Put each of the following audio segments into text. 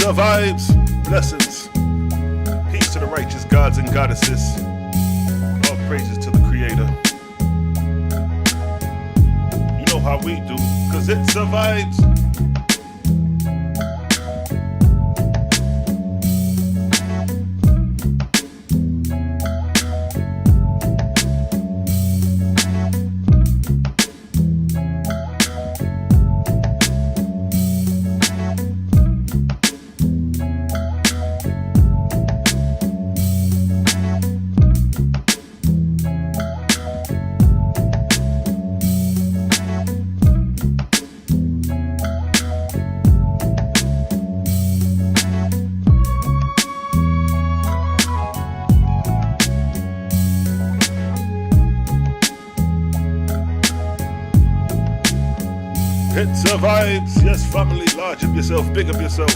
of vibes, blessings, peace to the righteous gods and goddesses, all praises to the Creator. You know how we do, cause it's a vibes. It's a vibes, yes family, large up yourself, big up yourself.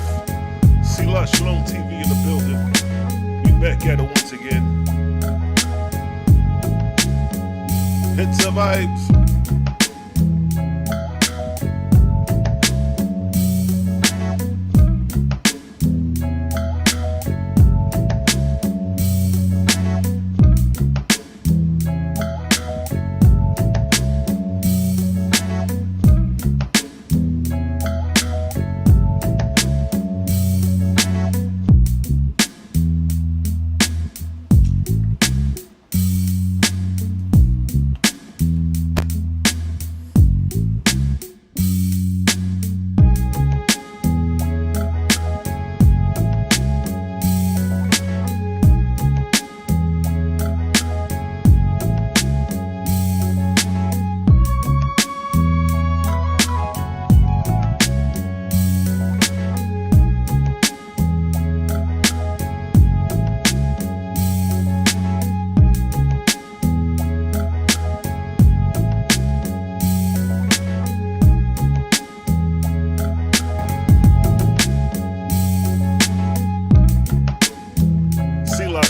Selah, Shalom TV in the building. We back at it once again. It's a vibes.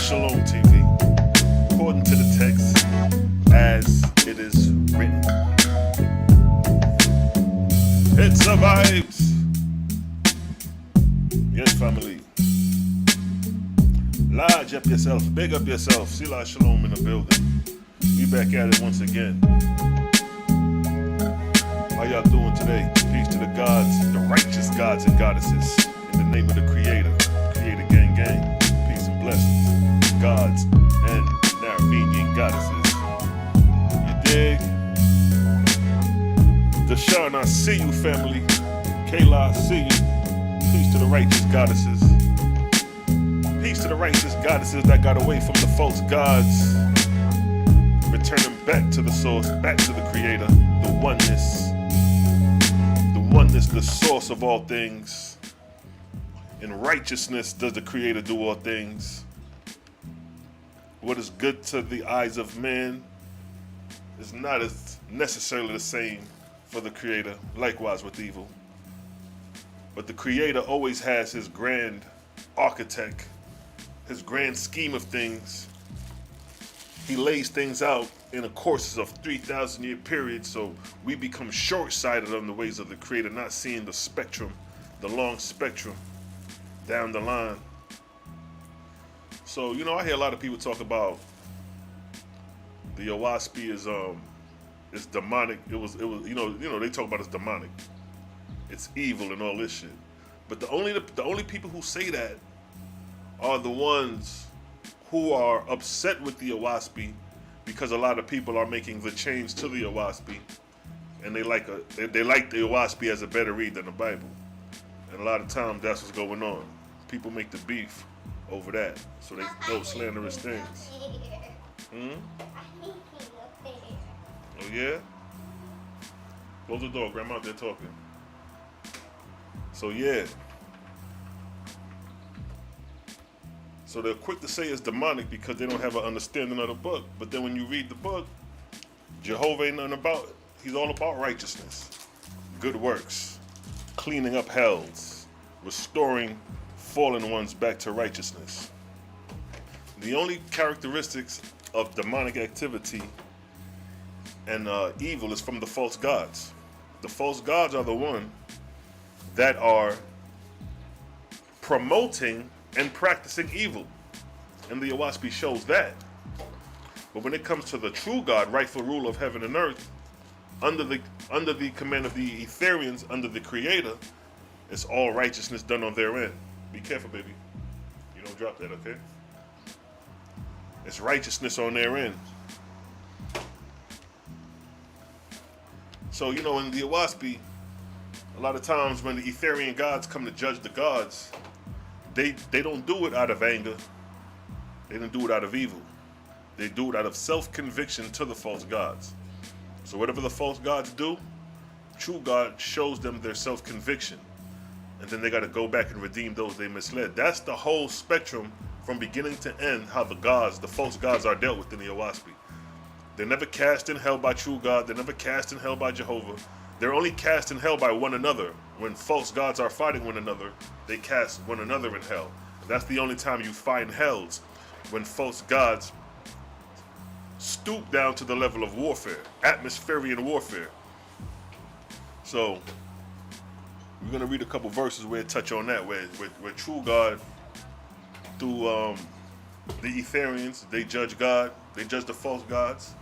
Shalom TV, according to the text as it is written. It's a vibes. Yes, family. Large up yourself, big up yourself. Selah Shalom in the building. We back at it once again. How y'all doing today? Peace to the gods, the righteous gods and goddesses. In the name of the Creator. Creator gang gang. Peace and blessings. Gods and Narvinian goddesses. You dig? Deshaun, I see you, family. Kayla, I see you. Peace to the righteous goddesses. Peace to the righteous goddesses that got away from the false gods. Returning back to the source, back to the Creator. The oneness. The oneness, the source of all things. In righteousness does the Creator do all things. What is good to the eyes of man is not as necessarily the same for the Creator, likewise with evil. But the Creator always has his grand architect, his grand scheme of things. He lays things out in a courses of 3,000-year period, so we become short-sighted on the ways of the Creator, not seeing the spectrum, the long spectrum down the line. So, you know, I hear a lot of people talk about the Oahspe is demonic. It was you know they talk about it's demonic. It's evil and all this shit. But the only people who say that are the ones who are upset with the Oahspe because a lot of people are making the change to the Oahspe, and they like the Oahspe as a better read than the Bible. And a lot of times that's what's going on. People make the beef over that, so they throw slanderous things. Oh yeah? Close the door, Grandma out there talking. So yeah. So they're quick to say it's demonic because they don't have an understanding of the book. But then when you read the book, Jehovah ain't nothing about it. He's all about righteousness, good works, cleaning up hells, restoring fallen ones back to righteousness. The only characteristics of demonic activity and evil is from the false gods. The false gods are the one that are promoting and practicing evil. And the Oahspe shows that. But when it comes to the true God, rightful ruler of heaven and earth, under the command of the Ethereans, under the Creator, it's all righteousness done on their end. Be careful, baby. You don't drop that, okay? It's righteousness on their end. So, in the Oahspe, a lot of times when the Etherean gods come to judge the gods, they don't do it out of anger. They don't do it out of evil. They do it out of self-conviction to the false gods. So whatever the false gods do, true God shows them their self-conviction. And then they got to go back and redeem those they misled. That's the whole spectrum from beginning to end, how the false gods are dealt with in the Oahspe. They're never cast in hell by true God. They're never cast in hell by Jehovah. They're only cast in hell by one another. When false gods are fighting one another, they cast one another in hell. That's the only time you find hells, when false gods stoop down to the level of warfare, atmospheric warfare. So we're going to read a couple verses where it touch on that, where true God, through the Ethereans, they judge God, they judge the false gods,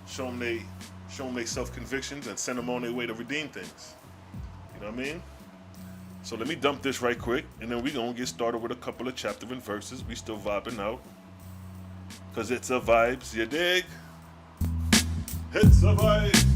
show them they self-convictions, and send them on their way to redeem things. You know what I mean? So let me dump this right quick, and then we're going to get started with a couple of chapter and verses. We still vibing out, because it's a vibes, you dig? It's a vibe.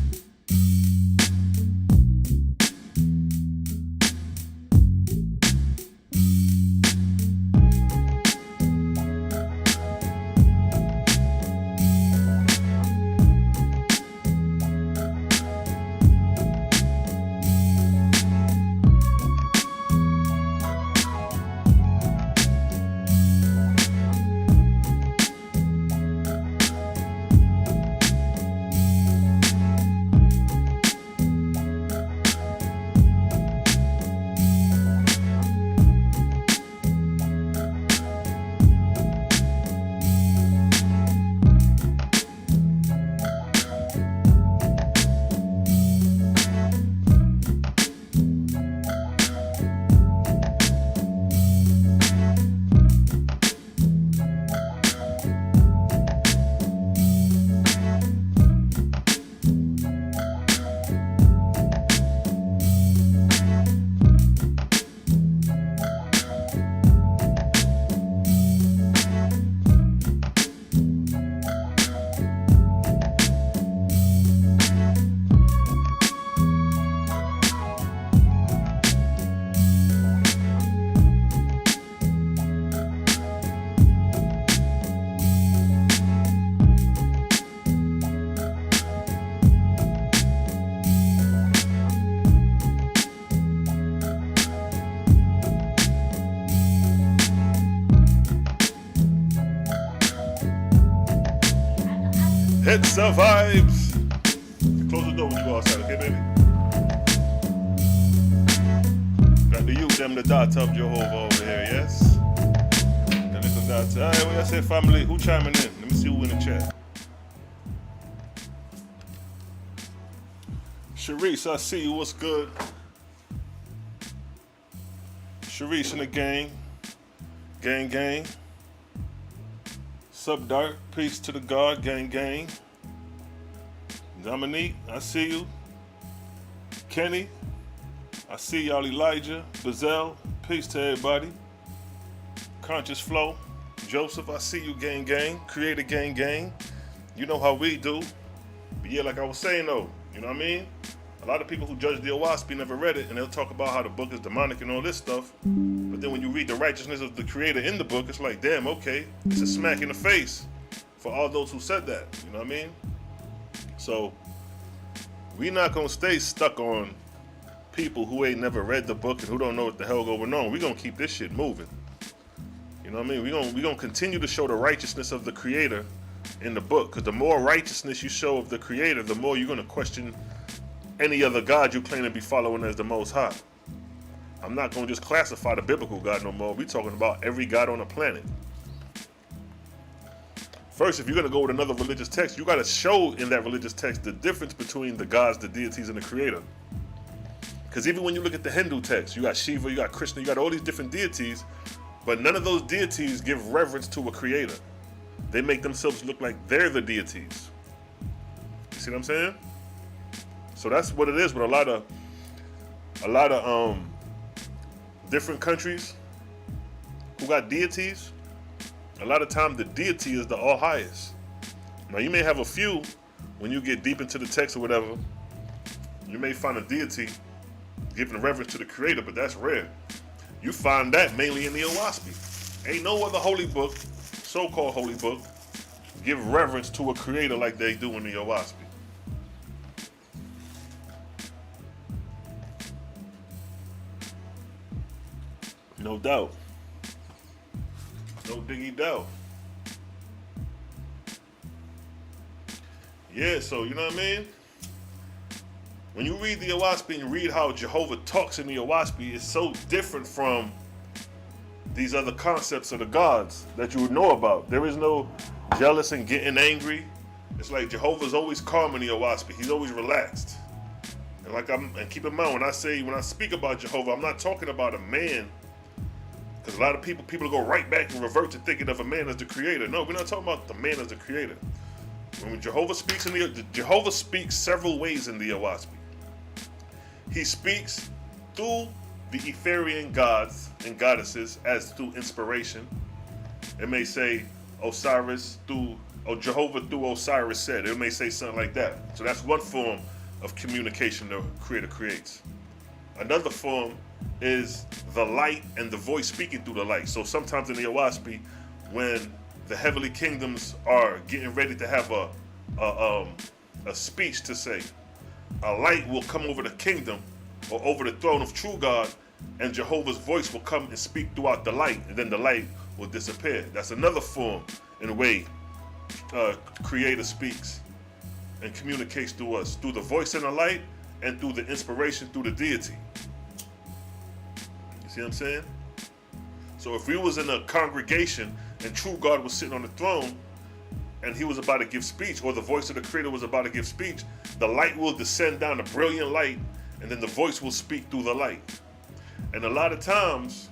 It's a vibes. Close the door when you go outside, okay, baby? Got the youth, them the daughter of Jehovah over here, yes? The little daughter. Alright, what y'all say, family? Who chiming in? Let me see who in the chat. Sharice, I see you. What's good? Sharice in the gang. Gang. Sup, Dark? Peace to the God. Gang. Dominique, I see you. Kenny, I see y'all. Elijah, Bazell, peace to everybody. Conscious Flow, Joseph, I see you. Gang. Creator gang. You know how we do. But yeah, like I was saying though, you know what I mean? A lot of people who judge the Oahspe never read it, and they'll talk about how the book is demonic and all this stuff. But then when you read the righteousness of the Creator in the book, it's like, damn, okay, it's a smack in the face for all those who said that. You know what I mean? So we not gonna stay stuck on people who ain't never read the book and who don't know what the hell going on. We gonna keep this shit moving. You know what I mean? We gonna continue to show the righteousness of the Creator in the book, because the more righteousness you show of the Creator, the more you're gonna question any other God you claim to be following as the Most High. I'm not gonna just classify the biblical God no more. We talking about every God on the planet. First, if you're gonna go with another religious text, you gotta show in that religious text the difference between the gods, the deities, and the Creator. Because even when you look at the Hindu text, you got Shiva, you got Krishna, you got all these different deities, but none of those deities give reverence to a creator. They make themselves look like they're the deities. You see what I'm saying? So that's what it is with a lot of different countries who got deities. A lot of times the deity is the all highest. Now you may have a few when you get deep into the text or whatever. You may find a deity giving reverence to the creator, but that's rare. You find that mainly in the Oahspe. Ain't no other holy book, so-called holy book, give reverence to a creator like they do in the Oahspe. No doubt. No diggy doubt. Yeah, so you know what I mean? When you read the Oahspe and you read how Jehovah talks in the Oahspe, it's so different from these other concepts of the gods that you would know about. There is no jealous and getting angry. It's like Jehovah's always calm in the Oahspe. He's always relaxed. And keep in mind, when I speak about Jehovah, I'm not talking about a man. Because a lot of people go right back and revert to thinking of a man as the creator. No, we're not talking about the man as the creator. When Jehovah speaks Jehovah speaks several ways in the Oahspe. He speaks through the Etherean gods and goddesses as through inspiration. It may say Jehovah through Osiris said. It may say something like that. So that's one form of communication the creator creates. Another form is the light and the voice speaking through the light. So sometimes in the Oahspe, when the heavenly kingdoms are getting ready to have a speech to say, a light will come over the kingdom or over the throne of true God, and Jehovah's voice will come and speak throughout the light, and then the light will disappear. That's another form in a way Creator speaks and communicates through us, through the voice and the light, and through the inspiration through the deity. You see what I'm saying? So if we was in a congregation and true God was sitting on the throne and he was about to give speech, or the voice of the Creator was about to give speech, the light will descend down, a brilliant light, and then the voice will speak through the light. And a lot of times,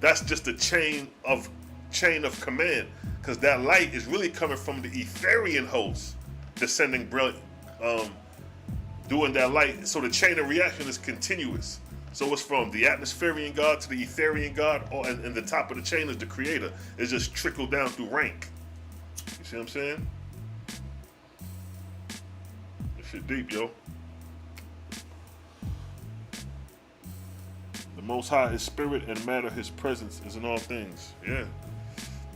that's just a chain of command, because that light is really coming from the Etherean host descending brilliant, doing that light. So the chain of reaction is continuous. So it's from the atmospherian God to the Etherean God, and the top of the chain is the Creator. It's just trickled down through rank. You see what I'm saying? This shit deep, yo. The Most High is spirit, and matter His presence is in all things. Yeah.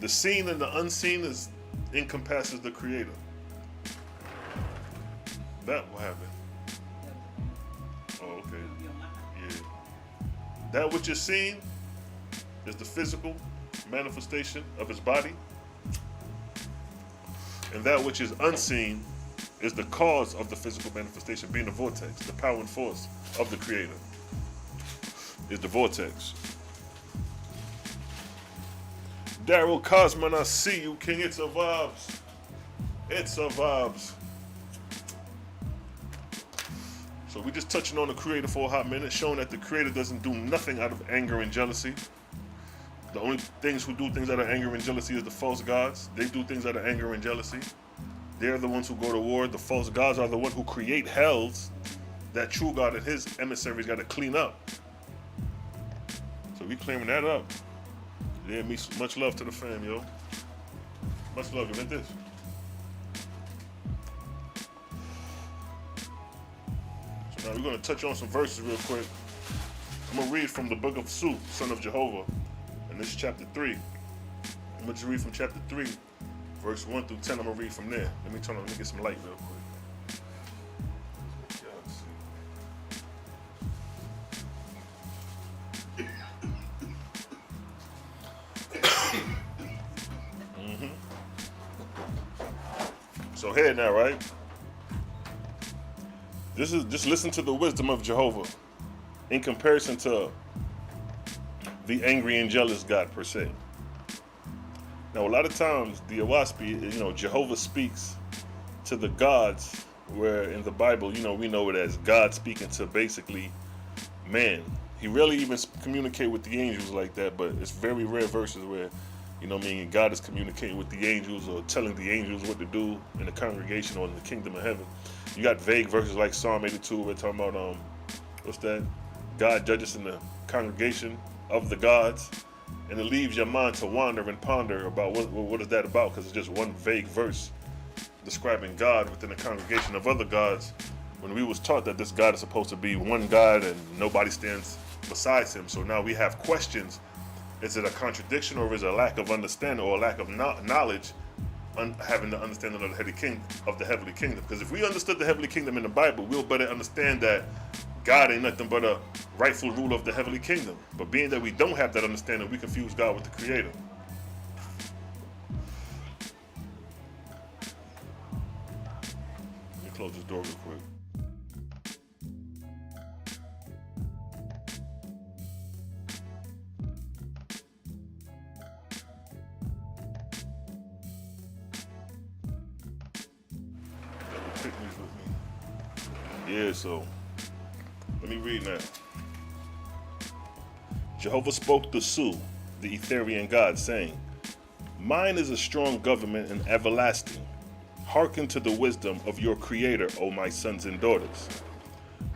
The seen and the unseen encompasses the Creator. That will happen. Oh, okay. Yeah. That which is seen is the physical manifestation of His body. And that which is unseen is the cause of the physical manifestation, being the vortex, the power and force of the Creator. Is the vortex. Daryl Cosman, I see you, King. It's a vibes. It's a vibes. So we just touching on the Creator for a hot minute, showing that the Creator doesn't do nothing out of anger and jealousy. The only things who do things out of anger and jealousy is the false gods. They do things out of anger and jealousy. They're the ones who go to war. The false gods are the ones who create hells that true God and his emissaries got to clean up. So we clearing that up. Yeah, much love to the fam, yo. Much love. You meant this. So now we're going to touch on some verses real quick. I'm going to read from the book of Su, son of Jehovah. And this is chapter 3. I'm going to just read from chapter 3, verse 1 through 10. I'm going to read from there. Let me get some light real quick. So here now, right? This is just listen to the wisdom of Jehovah in comparison to the angry and jealous God per se. Now, a lot of times the Oahspe, Jehovah speaks to the gods where in the Bible, you know, we know it as God speaking to basically man. He rarely even communicate with the angels like that, but it's very rare verses where, you know what I mean, God is communicating with the angels or telling the angels what to do in the congregation or in the kingdom of heaven. You got vague verses like Psalm 82 where we're talking about, what's that? God judges in the congregation of the gods. And it leaves your mind to wander and ponder about what is that about, because it's just one vague verse describing God within the congregation of other gods, when we was taught that this God is supposed to be one God and nobody stands besides him. So now we have questions. Is it a contradiction, or is it a lack of understanding or a lack of knowledge, having the understanding of the heavenly kingdom? Because if we understood the heavenly kingdom in the Bible, we'll better understand that God ain't nothing but a rightful ruler of the heavenly kingdom. But being that we don't have that understanding, we confuse God with the creator. Let me close this door real quick. Yeah, so let me read now. Jehovah spoke to Su, the Etherean Gods, saying, "Mine is a strong government and everlasting. Hearken to the wisdom of your Creator, O my sons and daughters.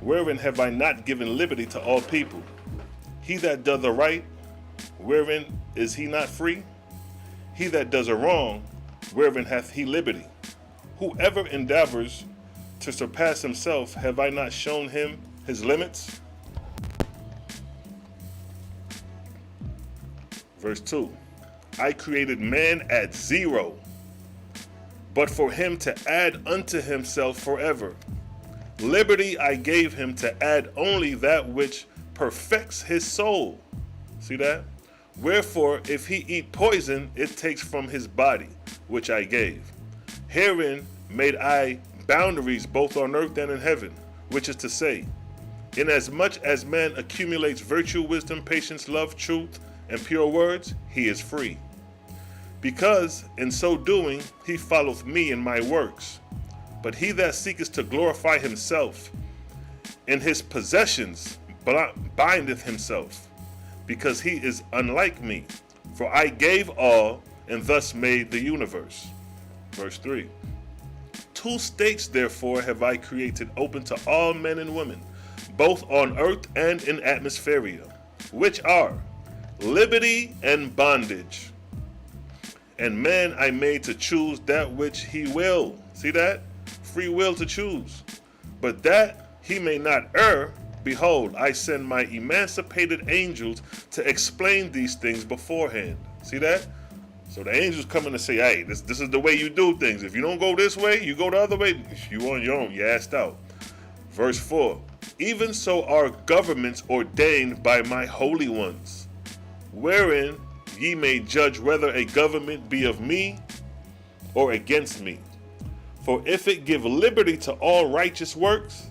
Wherein have I not given liberty to all people? He that doth a right, wherein is he not free? He that does a wrong, wherein hath he liberty? Whoever endeavors to surpass himself, have I not shown him his limits?" Verse 2, I created man at 0, but for him to add unto himself forever. Liberty I gave him to add only that which perfects his soul. See that? Wherefore, if he eat poison, it takes from his body, which I gave. Herein made I boundaries both on earth and in heaven, which is to say, inasmuch as man accumulates virtue, wisdom, patience, love, truth, and pure words, he is free. Because in so doing, he followeth me in my works. But he that seeketh to glorify himself in his possessions bindeth himself, because he is unlike me. For I gave all, and thus made the universe. Verse 3. 2 states, therefore, have I created open to all men and women, both on earth and in atmospheria, which are liberty and bondage. And man I made to choose that which he will. See that? Free will to choose. But that he may not err, behold, I send my emancipated angels to explain these things beforehand. See that? So the angels come in and say, hey, this is the way you do things. If you don't go this way, you go the other way. If you on your own, you're asked out. Verse 4, even so are governments ordained by my holy ones, wherein ye may judge whether a government be of me or against me. For if it give liberty to all righteous works,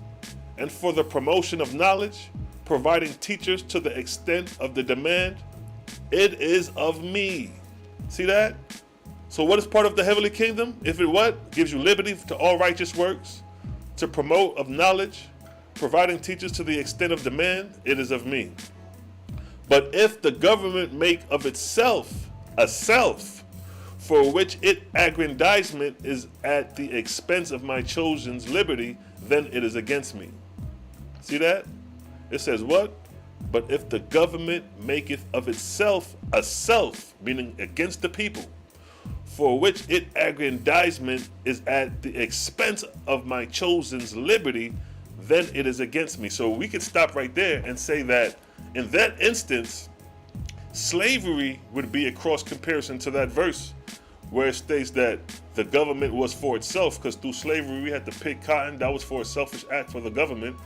and for the promotion of knowledge, providing teachers to the extent of the demand, it is of me. See that? So what is part of the heavenly kingdom? If it what? Gives you liberty to all righteous works, to promote of knowledge, providing teachers to the extent of demand, it is of me. But if the government make of itself a self, for which it aggrandizement is at the expense of my chosen's liberty, then it is against me. See that? It says what? But if the government maketh of itself a self, meaning against the people, for which it aggrandizement is at the expense of my chosen's liberty, then it is against me. So we could stop right there and say that in that instance, slavery would be a cross comparison to that verse where it states that the government was for itself, because through slavery we had to pick cotton. That was for a selfish act for the government.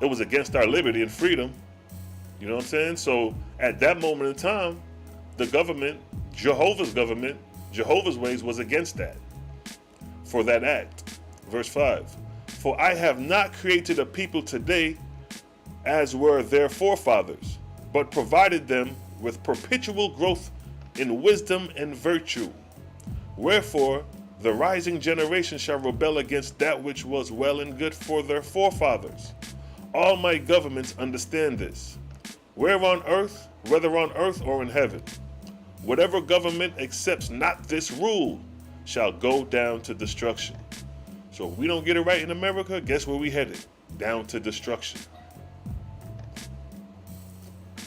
It was against our liberty and freedom. You know what I'm saying? So at that moment in time, the government, Jehovah's ways was against that, for that act. Verse 5, for I have not created a people today as were their forefathers, but provided them with perpetual growth in wisdom and virtue. Wherefore, The rising generation shall rebel against that which was well and good for their forefathers. All my governments understand this. Whether on earth or in heaven, whatever government accepts not this rule shall go down to destruction. So if we don't get it right in America, guess where we headed? Down to destruction.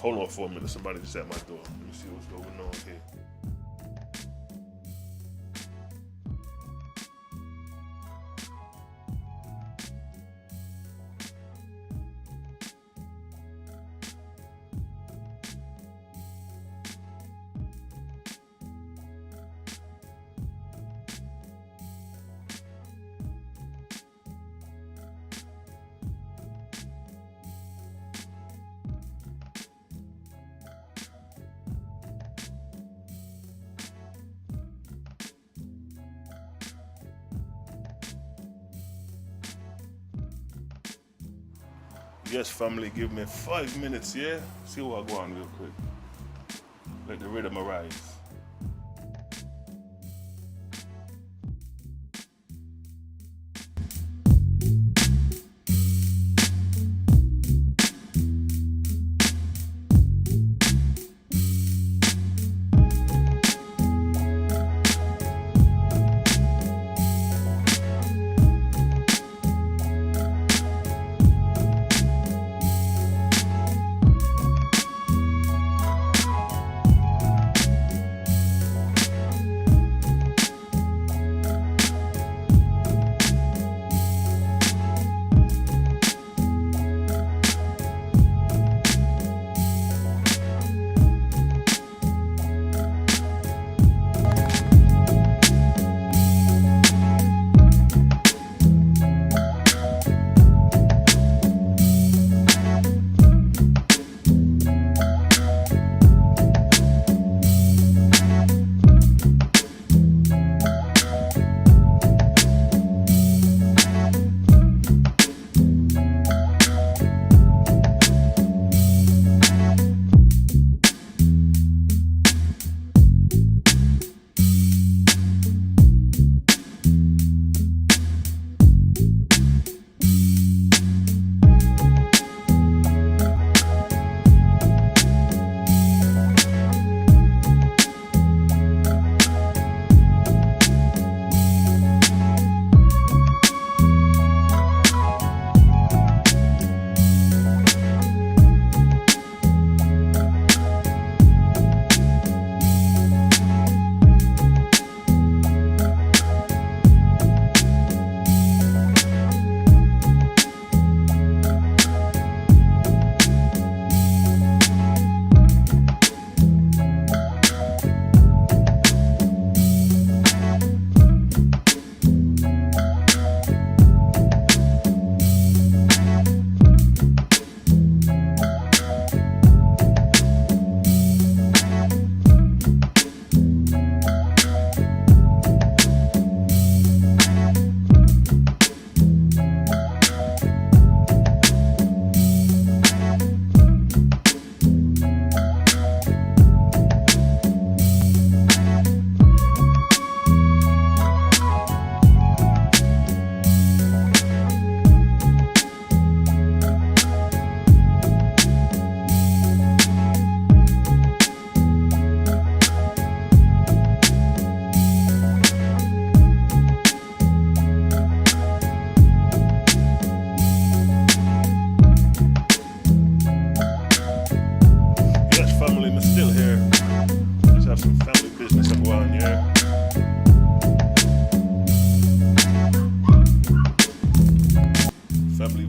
Hold on for a minute, somebody just at my door. Let me see what's going on here. Yes, family, give me 5 minutes, yeah? See what I go on real quick. Let the rhythm arise.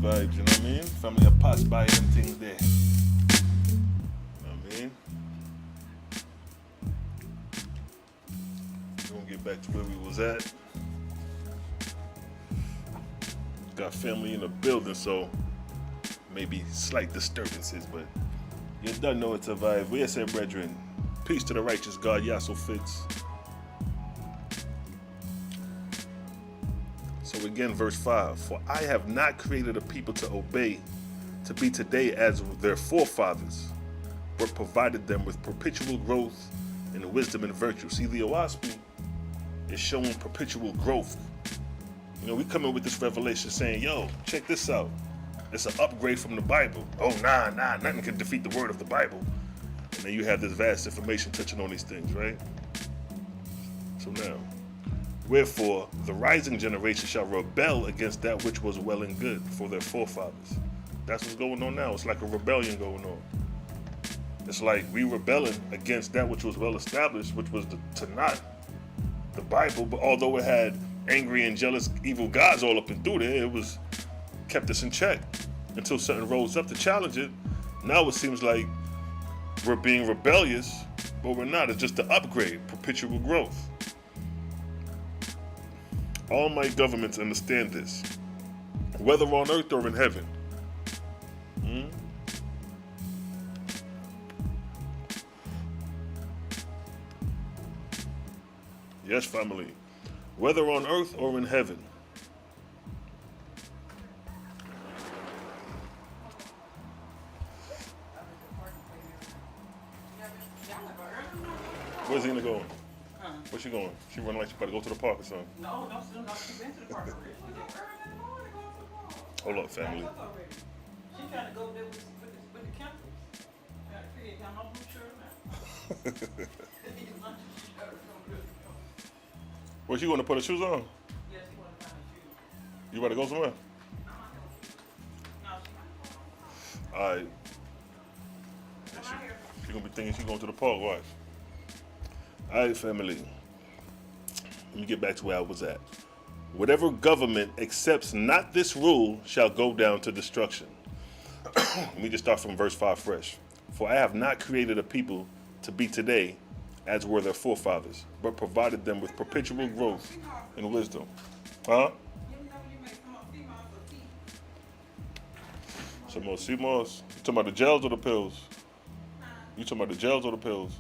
vibes, you know what I mean? Family, I pass by them things there. You know what I mean? We're gonna get back to where we was at. Got family in the building, so maybe slight disturbances, but you don't know it's a vibe. We say, brethren, peace to the righteous God, Yasso Fitz. So again, verse 5, for I have not created a people to obey, to be today as their forefathers, but provided them with perpetual growth in wisdom and virtue. See, the Oahspe is showing perpetual growth. You know, we come in with this revelation saying, yo, check this out. It's an upgrade from the Bible. Oh, nah, nothing can defeat the word of the Bible. And then you have this vast information touching on these things, right? So now, wherefore, the rising generation shall rebel against that which was well and good for their forefathers. That's what's going on now. It's like a rebellion going on. It's like we rebelling against that which was well established, which was the Tanakh, the Bible. But although it had angry and jealous evil gods all up and through there, it was kept us in check until something rose up to challenge it. Now it seems like we're being rebellious, but we're not. It's just the upgrade, perpetual growth. All my governments understand this, whether on earth or in heaven. Yes, family. Whether on earth or in heaven. Where's Zena going? Where's she going? She running like she about to go to the park or something. No, she's been to the park already. Hold up, family. She's trying to go there with the campers. Trying to create my blue shirt now. Where she going to put her shoes on? Yeah, she want to find her shoes. You about to go somewhere? No, she All right. She gonna be thinking she going to the park. Watch. All right, family. Let me get back to where I was at. Whatever government accepts not this rule shall go down to destruction. Let me just start from verse 5 fresh. For I have not created a people to be today as were their forefathers, but provided them with perpetual growth and wisdom. Huh? Some more sea moss? You talking about the gels or the pills? You talking about the gels or the pills?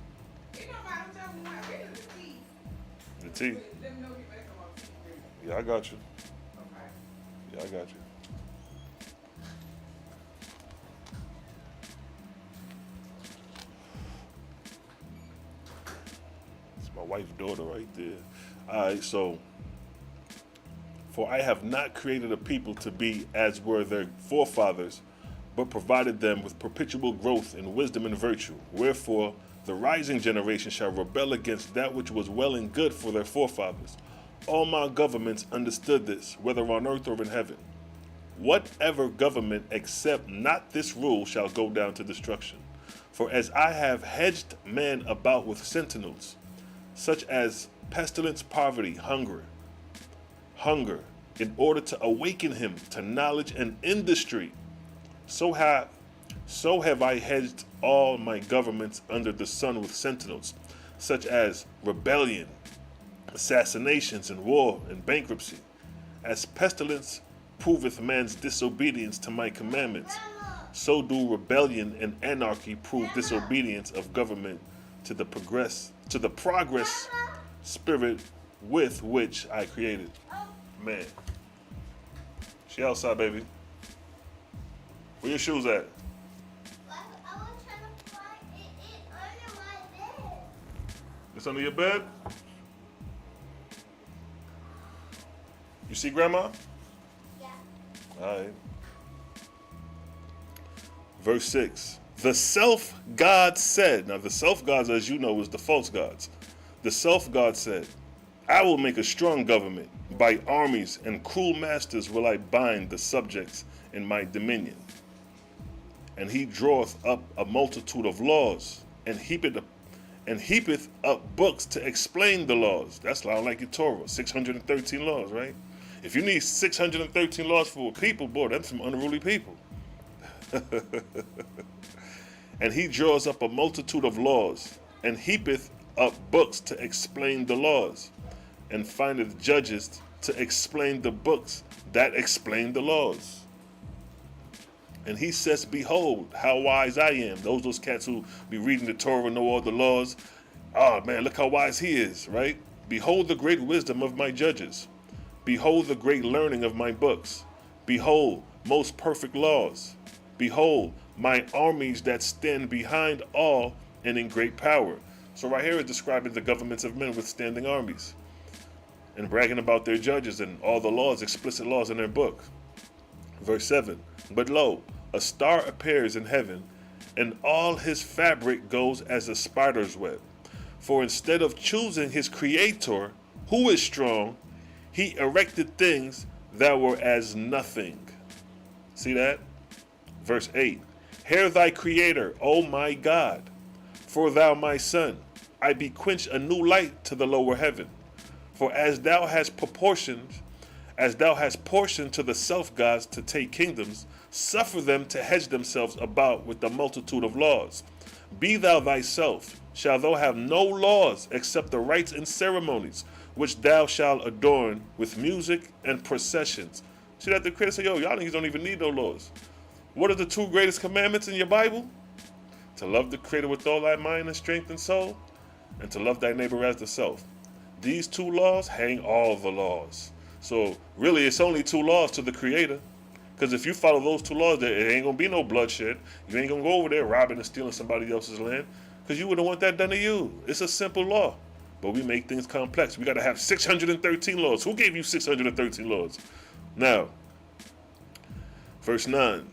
The tea. Yeah, I got you. Yeah, I got you. It's my wife's daughter right there. All right, so, for I have not created a people to be as were their forefathers, but provided them with perpetual growth in wisdom and virtue. Wherefore, the rising generation shall rebel against that which was well and good for their forefathers. All my governments understood this, whether on earth or in heaven. Whatever government accept not this rule shall go down to destruction. For as I have hedged man about with sentinels, such as pestilence, poverty, hunger, in order to awaken him to knowledge and industry, so have I hedged all my governments under the sun with sentinels, such as rebellion, assassinations, and war, and bankruptcy. As pestilence proveth man's disobedience to my commandments, so do rebellion and anarchy prove disobedience of government to the progress spirit with which I created man. She outside, baby. Where your shoes at? I was trying to find it under my bed. It's under your bed? You see Grandma? Yeah. All right. Verse 6. The self-God said. Now the self-gods, as you know, is the false gods. The self-God said, I will make a strong government. By armies and cruel masters will I bind the subjects in my dominion. And he draweth up a multitude of laws, and heapeth up books to explain the laws. That's like your Torah, 613 laws, right? If you need 613 laws for people, boy, that's some unruly people. And he draws up a multitude of laws, and heapeth up books to explain the laws, and findeth judges to explain the books that explain the laws. And he says, behold, how wise I am. Those cats who be reading the Torah and know all the laws. Oh, man, look how wise he is, right? Behold the great wisdom of my judges. Behold the great learning of my books. Behold, most perfect laws. Behold, my armies that stand behind all and in great power. So right here is describing the governments of men with standing armies. and bragging about their judges and all the laws, explicit laws in their book. Verse 7, but lo, a star appears in heaven, and all his fabric goes as a spider's web. For instead of choosing his creator, who is strong, he erected things that were as nothing. See that? Verse 8, hear thy creator, O my God, for thou my son, I bequench a new light to the lower heaven. For as thou hast portioned to the self-gods to take kingdoms, suffer them to hedge themselves about with the multitude of laws. Be thou thyself, shalt thou have no laws except the rites and ceremonies, which thou shalt adorn with music and processions. See that the critics say, yo, y'all niggas don't even need no laws. What are the two greatest commandments in your Bible? To love the Creator with all thy mind and strength and soul, and to love thy neighbor as thyself. These two laws hang all the laws. So really it's only two laws to the Creator. Because if you follow those two laws, there ain't going to be no bloodshed. You ain't going to go over there robbing and stealing somebody else's land. Because you wouldn't want that done to you. It's a simple law. But we make things complex. We got to have 613 laws. Who gave you 613 laws? Now, verse 9.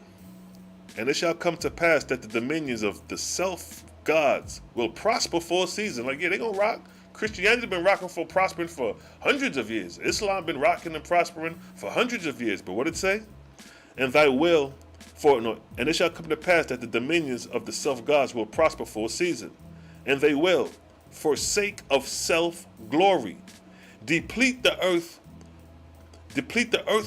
And it shall come to pass that the dominions of the self-gods will prosper for a season. Like, yeah, they going to rock. Christianity been prospering for hundreds of years. Islam been rocking and prospering for hundreds of years. But what did it say? And and it shall come to pass that the dominions of the self-gods will prosper for a season. And they will, for sake of self-glory, deplete the earth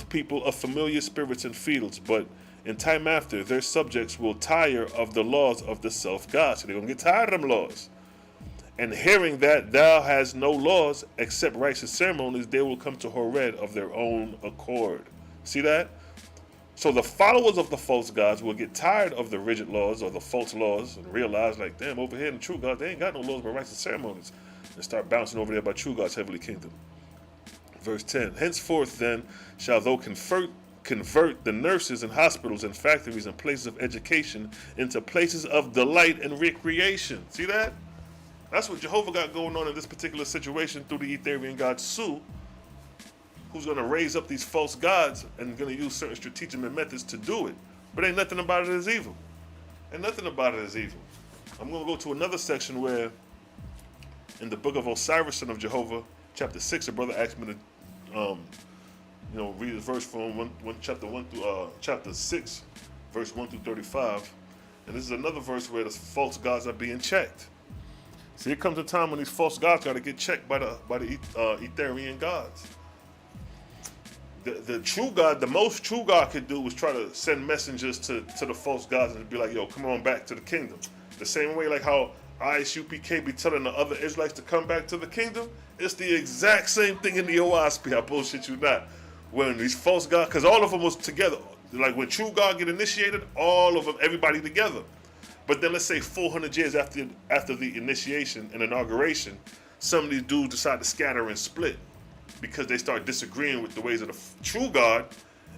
people of familiar spirits and fields, but in time after, their subjects will tire of the laws of the self-gods. So they're going to get tired of them laws. And hearing that thou hast no laws except rites and ceremonies, they will come to Horeb of their own accord. See that? So the followers of the false gods will get tired of the rigid laws or the false laws and realize, like, damn, over here in the true God, they ain't got no laws but rites and ceremonies. And start bouncing over there by true God's heavenly kingdom. Verse 10, henceforth then shall thou convert the nurses and hospitals and factories and places of education into places of delight and recreation. See that? That's what Jehovah got going on in this particular situation through the Etherean God Su, who's going to raise up these false gods and going to use certain strategies and methods to do it. But ain't nothing about it is evil. Ain't nothing about it is evil. I'm going to go to another section where in the book of Osiris, son of Jehovah, chapter 6, a brother asked me to read a verse from chapter 6, verse 1 through 35. And this is another verse where the false gods are being checked. See, here comes a time when these false gods got to get checked by the Etherean gods. The true God, the most true God could do was try to send messengers to the false gods and be like, yo, come on back to the kingdom. The same way like how Oahspe be telling the other Israelites to come back to the kingdom, it's the exact same thing in the Oahspe, I bullshit you not. When these false gods, because all of them was together. Like when true God get initiated, all of them, everybody together. But then let's say 400 years after the initiation and inauguration, some of these dudes decide to scatter and split because they start disagreeing with the ways of the true God,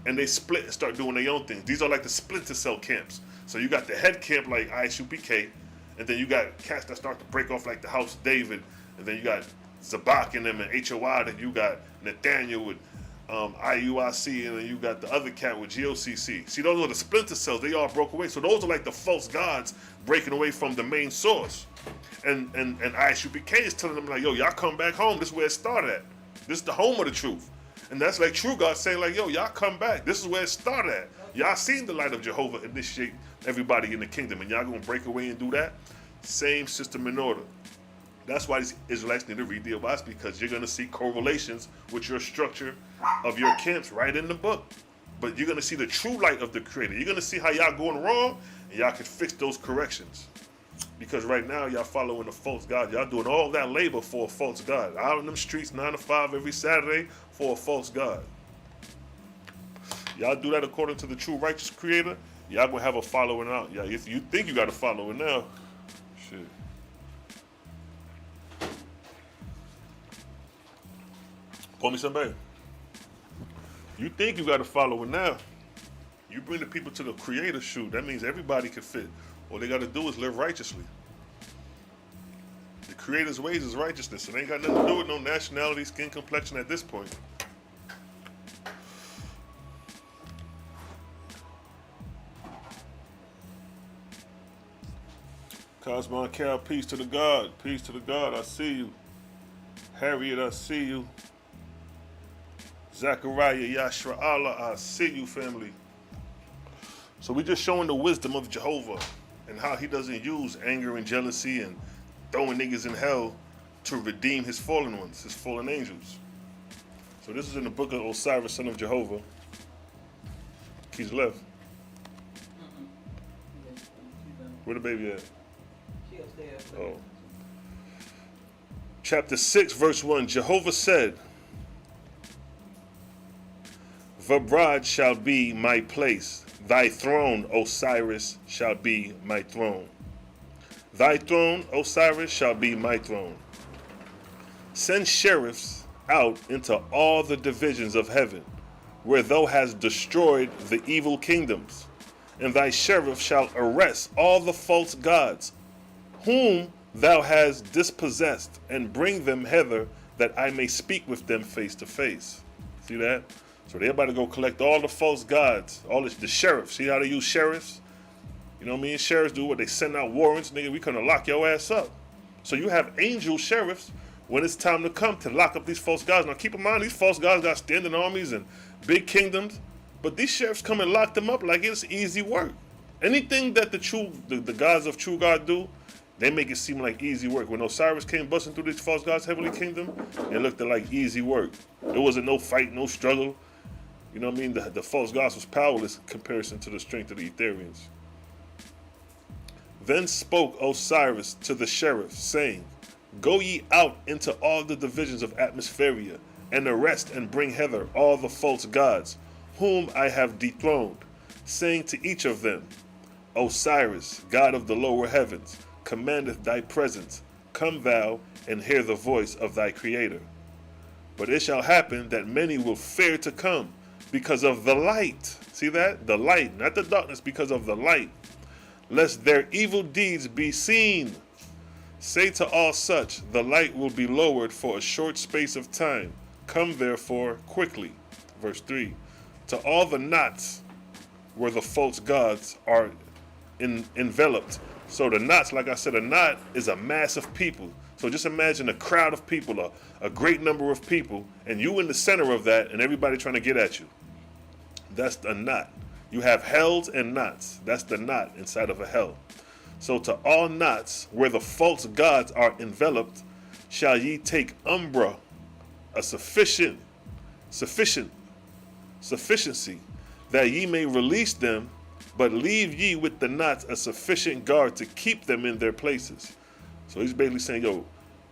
and they split and start doing their own things. These are like the splinter cell camps. So you got the head camp like Oahspe, and then you got cats that start to break off like the House of David, and then you got Zabak in them and HOI, then you got Nathaniel with IUIC, and then you got the other cat with GOCC. See, those are the splinter cells. They all broke away. So those are like the false gods breaking away from the main source. And Oahspe is telling them like, yo, y'all come back home. This is where it started at. This is the home of the truth. And that's like true God saying like, yo, y'all come back. This is where it started at. Y'all seen the light of Jehovah initiate everybody in the kingdom, and y'all gonna break away and do that? Same system in order. That's why these Israelites need to read the Oahspe, because you're gonna see correlations with your structure of your camps right in the book. But you're gonna see the true light of the Creator. You're gonna see how y'all going wrong, and y'all can fix those corrections. Because right now, y'all following a false God. Y'all doing all that labor for a false God. Out in them streets, 9 to 5 every Saturday for a false God. Y'all do that according to the true righteous Creator, y'all gonna have a following out. Yeah, if you think you got a following now, shit. Call me somebody. You think you got a following now. You bring the people to the Creator, shoot. That means everybody can fit. All they got to do is live righteously. Creator's ways is righteousness. It ain't got nothing to do with no nationality, skin complexion at this point. Cosmon Cal, peace to the God. Peace to the God, I see you. Harriet, I see you. Zachariah, Yashra Allah, I see you, family. So we just showing the wisdom of Jehovah and how he doesn't use anger and jealousy and throwing niggas in hell to redeem his fallen ones, his fallen angels. So this is in the book of Osiris, son of Jehovah. Keys left. Where the baby at? She upstairs. Oh. Chapter 6, verse 1, Jehovah said, the bride shall be my place. Thy throne, Osiris, shall be my throne. Thy throne, Osiris, shall be my throne. Send sheriffs out into all the divisions of heaven, where thou hast destroyed the evil kingdoms. And thy sheriff shall arrest all the false gods, whom thou hast dispossessed, and bring them hither, that I may speak with them face to face. See that? So they're about to go collect all the false gods, all the sheriffs. See how they use sheriffs? You know what I mean? Sheriffs do what? They send out warrants, nigga, we gonna lock your ass up. So you have angel sheriffs when it's time to come to lock up these false gods. Now keep in mind, these false gods got standing armies and big kingdoms, but these sheriffs come and lock them up like it's easy work. Anything that the gods of true God do, they make it seem like easy work. When Osiris came busting through these false gods' heavenly kingdom, it looked like easy work. There wasn't no fight, no struggle. You know what I mean? The false gods was powerless in comparison to the strength of the Etherians. Then spoke Osiris to the sheriffs, saying, go ye out into all the divisions of Atmospheria, and arrest and bring hither all the false gods, whom I have dethroned, saying to each of them, Osiris, God of the lower heavens, commandeth thy presence, come thou and hear the voice of thy Creator. But it shall happen that many will fear to come, because of the light. See that? The light, not the darkness, because of the light. Lest their evil deeds be seen. Say to all such, the light will be lowered for a short space of time. Come therefore quickly. Verse 3. To all the knots where the false gods are enveloped. So the knots, like I said, a knot is a mass of people. So just imagine a crowd of people, a great number of people, and you in the center of that, and everybody trying to get at you. That's a knot. You have hells and knots. That's the knot inside of a hell. So to all knots where the false gods are enveloped, shall ye take umbra, a sufficiency, that ye may release them, but leave ye with the knots a sufficient guard to keep them in their places. So he's basically saying, yo,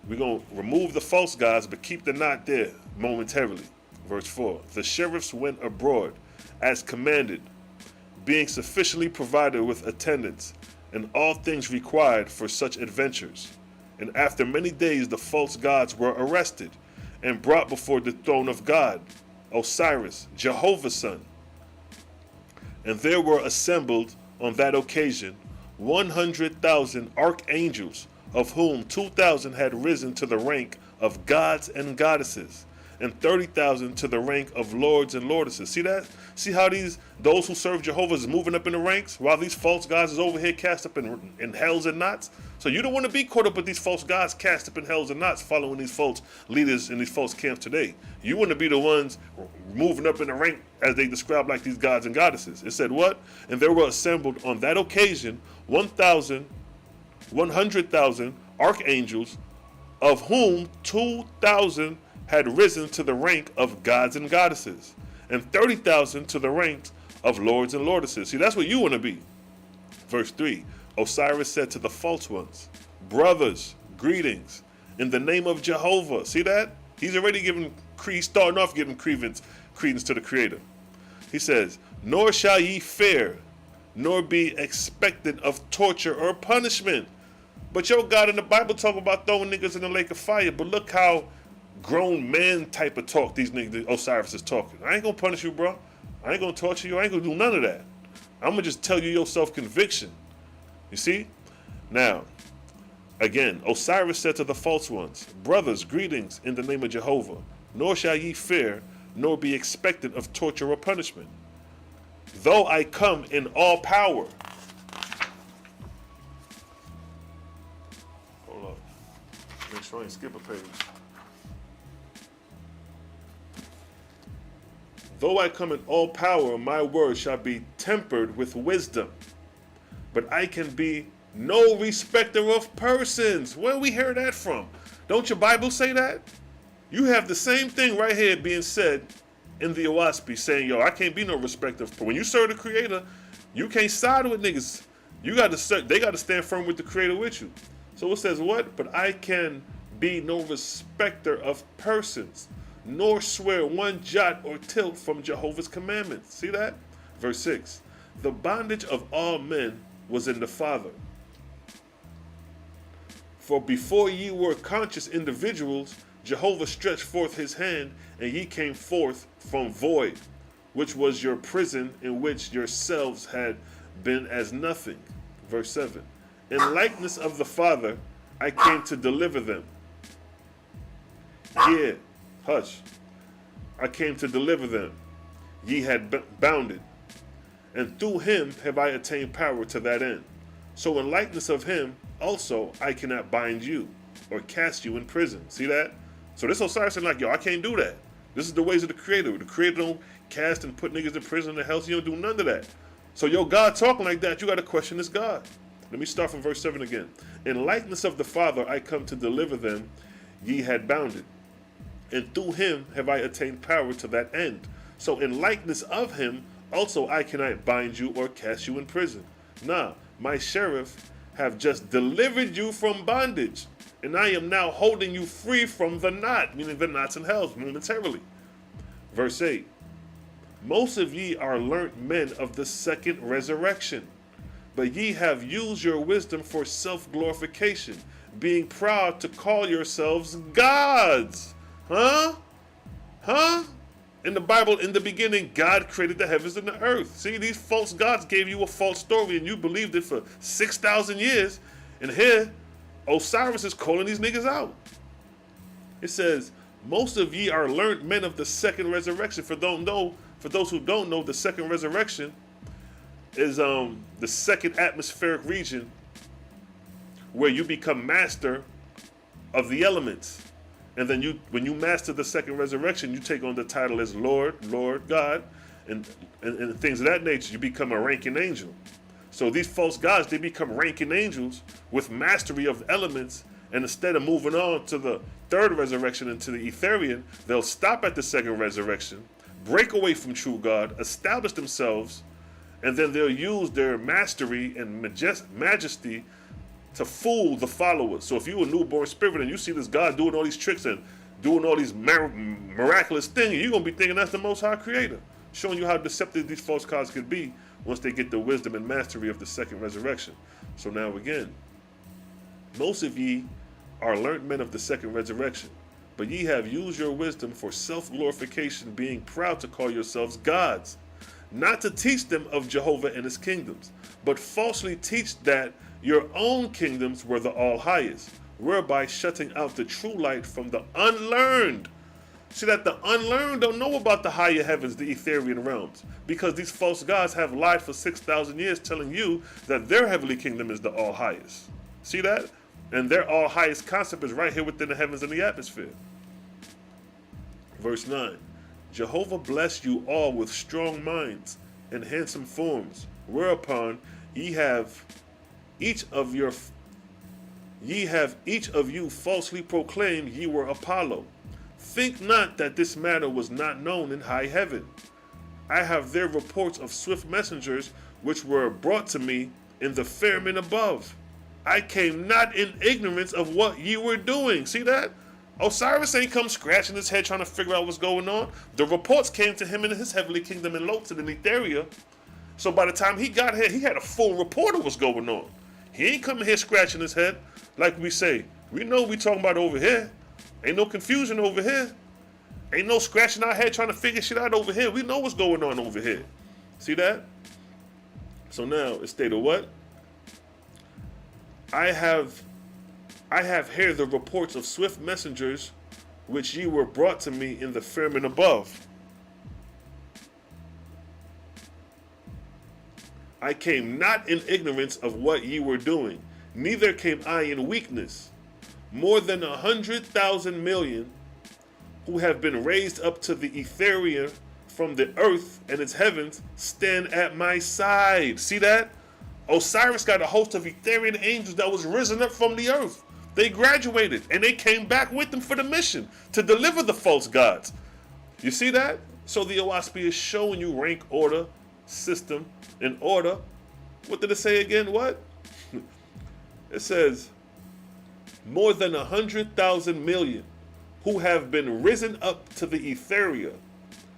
we're going to remove the false gods, but keep the knot there momentarily. Verse 4, the sheriffs went abroad as commanded, being sufficiently provided with attendants and all things required for such adventures. And after many days the false gods were arrested and brought before the throne of God, Osiris, Jehovah's son. And there were assembled on that occasion 100,000 archangels, of whom 2,000 had risen to the rank of gods and goddesses, and 30,000 to the rank of lords and lordesses. See that? See how those who serve Jehovah is moving up in the ranks, while these false gods is over here cast up in hells and knots? So you don't want to be caught up with these false gods cast up in hells and knots, following these false leaders in these false camps today. You want to be the ones moving up in the rank as they describe like these gods and goddesses. It said what? And there were assembled on that occasion 100,000 archangels, of whom 2,000 had risen to the rank of gods and goddesses, and 30,000 to the rank of lords and lordesses. See, that's what you want to be. Verse 3, Osiris said to the false ones, brothers, greetings, in the name of Jehovah. See that? He's already starting off giving credence to the Creator. He says, nor shall ye fear, nor be expectant of torture or punishment. But your God in the Bible talk about throwing niggas in the lake of fire, but look how grown man type of talk these niggas, Osiris is talking. I ain't gonna punish you, bro. I ain't gonna torture you. I ain't gonna do none of that. I'm gonna just tell you your self-conviction. You see? Now, Again, Osiris said to the false ones, brothers, greetings in the name of Jehovah, nor shall ye fear, nor be expectant of torture or punishment. Though I come in all power. Hold up. Make sure I ain't skip a page. Though I come in all power, my word shall be tempered with wisdom. But I can be no respecter of persons. Where we hear that from? Don't your Bible say that? You have the same thing right here being said in the Oahspe, saying, yo, I can't be no respecter of. When you serve the Creator, you can't side with niggas. You got to. They got to stand firm with the Creator with you. So it says what? But I can be no respecter of persons, nor swear one jot or tittle from Jehovah's commandments. See that? Verse 6. The bondage of all men was in the Father. For before ye were conscious individuals, Jehovah stretched forth his hand, and ye came forth from void, which was your prison, in which yourselves had been as nothing. Verse 7. In likeness of the Father, I came to deliver them. Yeah, hush. I came to deliver them. Ye had bounded. And through him have I attained power to that end. So in likeness of him, also I cannot bind you or cast you in prison. See that? So this Osiris is like, yo, I can't do that. This is the ways of the Creator. The Creator don't cast and put niggas in prison in hell. You don't do none of that. So your God talking like that, you got to question this God. Let me start from verse 7 again. In likeness of the Father, I come to deliver them. Ye had bounded. And through him have I attained power to that end. So in likeness of him, also I cannot bind you or cast you in prison. Nah, my sheriff have just delivered you from bondage, and I am now holding you free from the knot, meaning the knots in hell momentarily. Verse 8. Most of ye are learnt men of the second resurrection, but ye have used your wisdom for self-glorification, being proud to call yourselves gods. Huh? In the Bible, in the beginning, God created the heavens and the earth. See, these false gods gave you a false story, and you believed it for 6,000 years. And here, Osiris is calling these niggas out. It says, most of ye are learned men of the second resurrection. For those who don't know, the second resurrection is the second atmospheric region where you become master of the elements. And then when you master the second resurrection, you take on the title as Lord, God, and things of that nature. You become a ranking angel. So these false gods, they become ranking angels with mastery of elements. And instead of moving on to the third resurrection into the Etherean, they'll stop at the second resurrection, break away from true God, establish themselves, and then they'll use their mastery and majesty to fool the followers. So if you're a newborn spirit and you see this God doing all these tricks and doing all these miraculous things, you're going to be thinking that's the Most High Creator, showing you how deceptive these false gods could be once they get the wisdom and mastery of the second resurrection. So now again, most of ye are learned men of the second resurrection, but ye have used your wisdom for self-glorification, being proud to call yourselves gods, not to teach them of Jehovah and his kingdoms, but falsely teach that your own kingdoms were the all highest, whereby shutting out the true light from the unlearned. See that the unlearned don't know about the higher heavens, the Etherean realms, because these false gods have lied for 6,000 years telling you that their heavenly kingdom is the all highest. See that? And their all highest concept is right here within the heavens and the atmosphere. Verse 9. Jehovah bless you all with strong minds and handsome forms, whereupon ye have each of you falsely proclaimed ye were Apollo. Think not that this matter was not known in high heaven. I have there reports of swift messengers which were brought to me in the firmament above. I came not in ignorance of what ye were doing. See that? Osiris ain't come scratching his head trying to figure out what's going on. The reports came to him in his heavenly kingdom in Lotus and Etheria. So by the time he got here, he had a full report of what's going on. He ain't coming here scratching his head like we say. We know we talking about over here. Ain't no confusion over here. Ain't no scratching our head trying to figure shit out over here. We know what's going on over here. See that? So now it stated what? I have I have here the reports of swift messengers, which ye were brought to me in the firmament above. I came not in ignorance of what ye were doing, neither came I in weakness. More than 100,000 million who have been raised up to the Etherean from the earth and its heavens stand at my side. See that? Osiris got a host of Etherean angels that was risen up from the earth. They graduated and they came back with them for the mission to deliver the false gods. You see that? So the Oahspe is showing you rank, order, system, and order. What did it say again? What? It says, more than 100,000 million who have been risen up to the Ethereum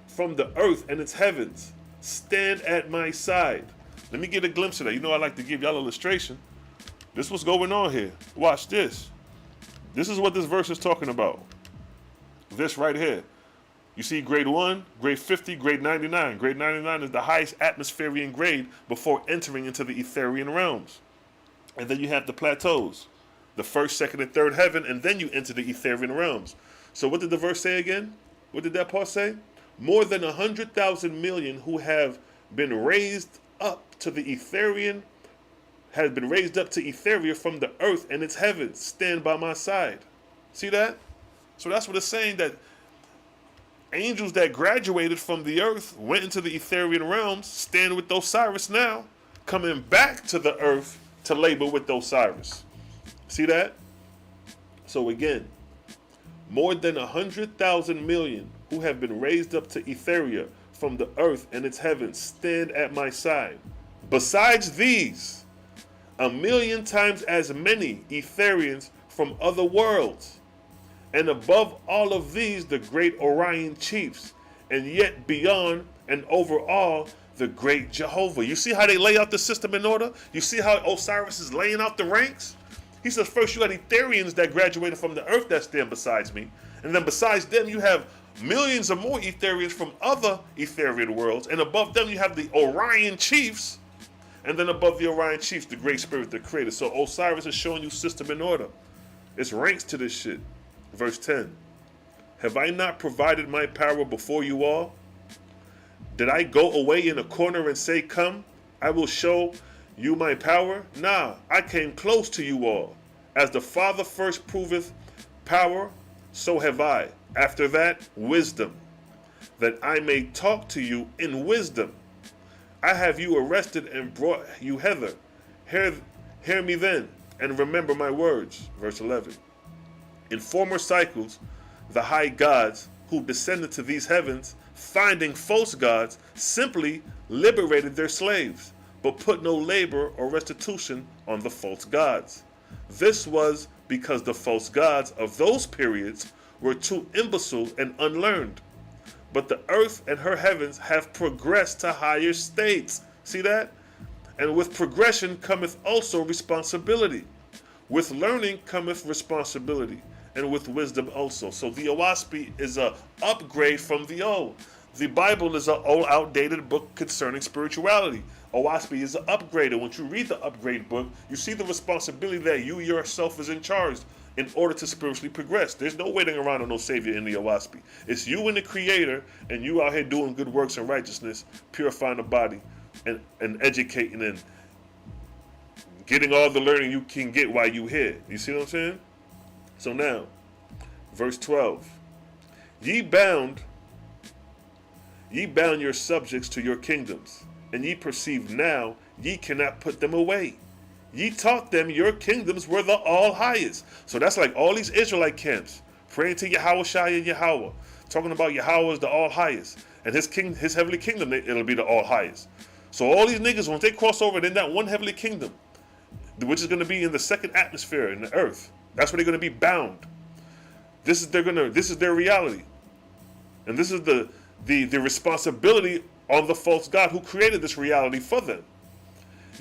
from the earth and its heavens stand at my side. Let me get a glimpse of that. You know I like to give y'all illustration. This is what's going on here. Watch this. This is what this verse is talking about. This right here. You see grade 1, grade 50, grade 99. Grade 99 is the highest atmospheric grade before entering into the Etherean realms. And then you have the plateaus. The first, second, and third heaven, and then you enter the Etherean realms. So what did the verse say again? What did that part say? More than 100,000 million who have been raised up to the Etherean, has been raised up to Etheria from the earth and its heavens, stand by my side. See that? So that's what it's saying, that angels that graduated from the earth, went into the Etherean realms, stand with Osiris now, coming back to the earth to labor with Osiris. See that? So again, more than 100,000 million who have been raised up to Etheria from the earth and its heavens stand at my side. Besides these, 1,000,000 times as many Etherians from other worlds, and above all of these the great Orion chiefs, and yet beyond and over all the great Jehovah. You see how they lay out the system in order? You see how Osiris is laying out the ranks? He says first you got Etherians that graduated from the earth that stand besides me, and then besides them you have millions of more Etherians from other Etherian worlds, and above them you have the Orion chiefs, and then above the Orion chiefs, the great spirit, the creator. So Osiris is showing you system in order. It's ranks to this shit. Verse 10. Have I not provided my power before you all? Did I go away in a corner and say, come, I will show you my power? Nah, I came close to you all. As the Father first proveth power, so have I. After that, wisdom, that I may talk to you in wisdom. I have you arrested and brought you hither. Hear me then, and remember my words. Verse 11. In former cycles, the high gods who descended to these heavens, finding false gods, simply liberated their slaves, but put no labor or restitution on the false gods. This was because the false gods of those periods were too imbecile and unlearned. But the earth and her heavens have progressed to higher states. See that? And with progression cometh also responsibility. With learning cometh responsibility, and with wisdom also. So the Oahspe is an upgrade from the old. The Bible is an old, outdated book concerning spirituality. Oahspe is an upgrade, and once you read the upgrade book, you see the responsibility that you yourself is in charge in order to spiritually progress. There's no waiting around on no savior in the Oahspe. It's you and the creator, and you out here doing good works and righteousness, purifying the body, and educating and getting all the learning you can get while you here. You see what I'm saying? So now, verse 12. Ye bound your subjects to your kingdoms, and ye perceive now ye cannot put them away. Ye taught them your kingdoms were the all highest. So that's like all these Israelite camps praying to Yahweh Shai and Yahweh, talking about Yahweh is the all highest, and his heavenly kingdom, it'll be the all highest. So all these niggas, once they cross over in that one heavenly kingdom, which is going to be in the second atmosphere in the earth, that's where they're going to be bound. This is their reality, and this is the responsibility on the false god who created this reality for them.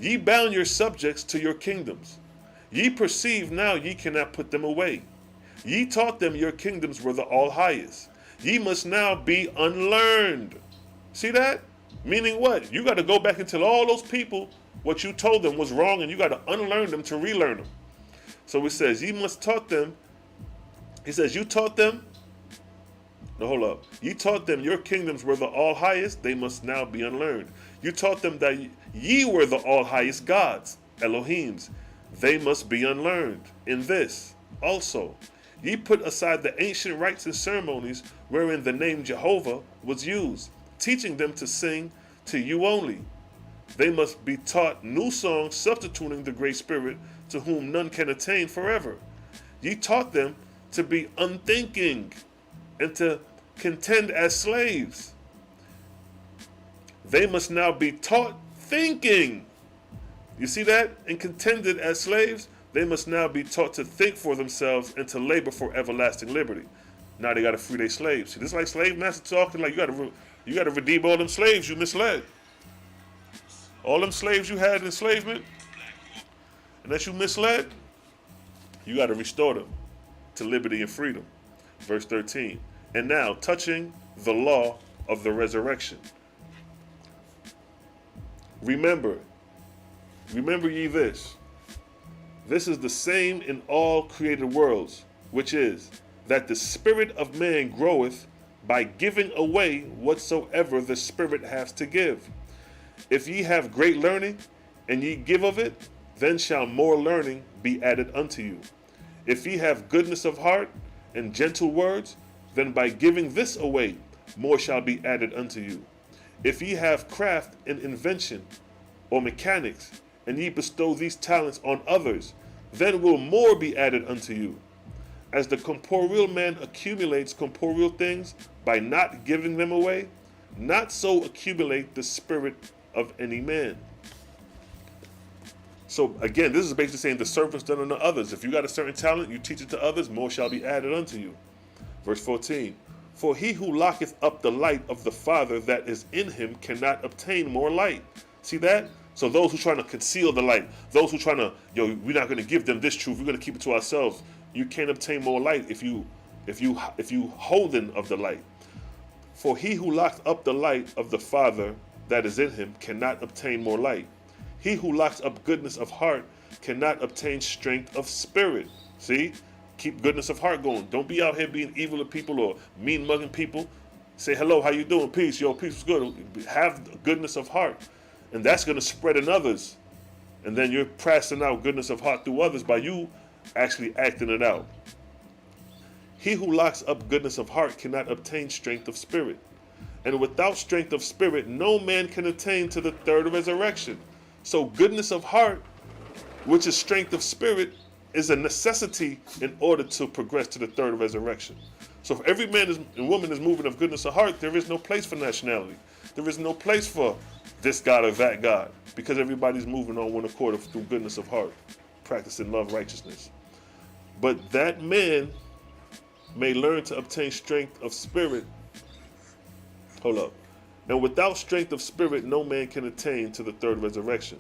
Ye bound your subjects to your kingdoms. Ye perceive now ye cannot put them away. Ye taught them your kingdoms were the all highest. Ye must now be unlearned. See that? Meaning what? You got to go back and tell all those people what you told them was wrong, and you got to unlearn them to relearn them. So it says, ye must taught them. He says, you taught them. No, hold up. You taught them your kingdoms were the all highest. They must now be unlearned. You taught them that ye were the all highest gods, Elohims. They must be unlearned. In this also, ye put aside the ancient rites and ceremonies wherein the name Jehovah was used, teaching them to sing to you only. They must be taught new songs substituting the Great Spirit, to whom none can attain forever. Ye taught them to be unthinking and to contend as slaves. They must now be taught thinking. You see that? And contended as slaves, they must now be taught to think for themselves and to labor for everlasting liberty. Now they got to free their slaves. See, this is like slave master talking, like you got to redeem all them slaves you misled. All them slaves you had in enslavement and that you misled, you got to restore them to liberty and freedom. Verse 13. And now, touching the law of the resurrection. Remember ye this. This is the same in all created worlds, which is, that the spirit of man groweth by giving away whatsoever the Spirit has to give. If ye have great learning, and ye give of it, then shall more learning be added unto you. If ye have goodness of heart and gentle words, then by giving this away, more shall be added unto you. If ye have craft and invention, or mechanics, and ye bestow these talents on others, then will more be added unto you. As the corporeal man accumulates corporeal things by not giving them away, not so accumulate the spirit of any man. So again, this is basically saying the servant's done unto others. If you got a certain talent, you teach it to others, more shall be added unto you. Verse 14, for he who locketh up the light of the Father that is in him cannot obtain more light. See that? So those who trying to conceal the light, those who trying to, we're not going to give them this truth, we're going to keep it to ourselves. You can't obtain more light if you holding of the light. For he who locks up the light of the Father that is in him cannot obtain more light. He who locks up goodness of heart cannot obtain strength of spirit. See? Keep goodness of heart going. Don't be out here being evil to people or mean mugging people. Say hello, how you doing? Peace. Yo, peace is good. Have goodness of heart. And that's going to spread in others. And then you're passing out goodness of heart through others by you actually acting it out. He who locks up goodness of heart cannot obtain strength of spirit. And without strength of spirit, no man can attain to the third resurrection. So goodness of heart, which is strength of spirit, is a necessity in order to progress to the third resurrection. So if every man and woman is moving of goodness of heart, there is no place for nationality. There is no place for this God or that God, because everybody's moving on one accord through goodness of heart, practicing love, righteousness. But that man may learn to obtain strength of spirit. Hold up. And without strength of spirit, no man can attain to the third resurrection.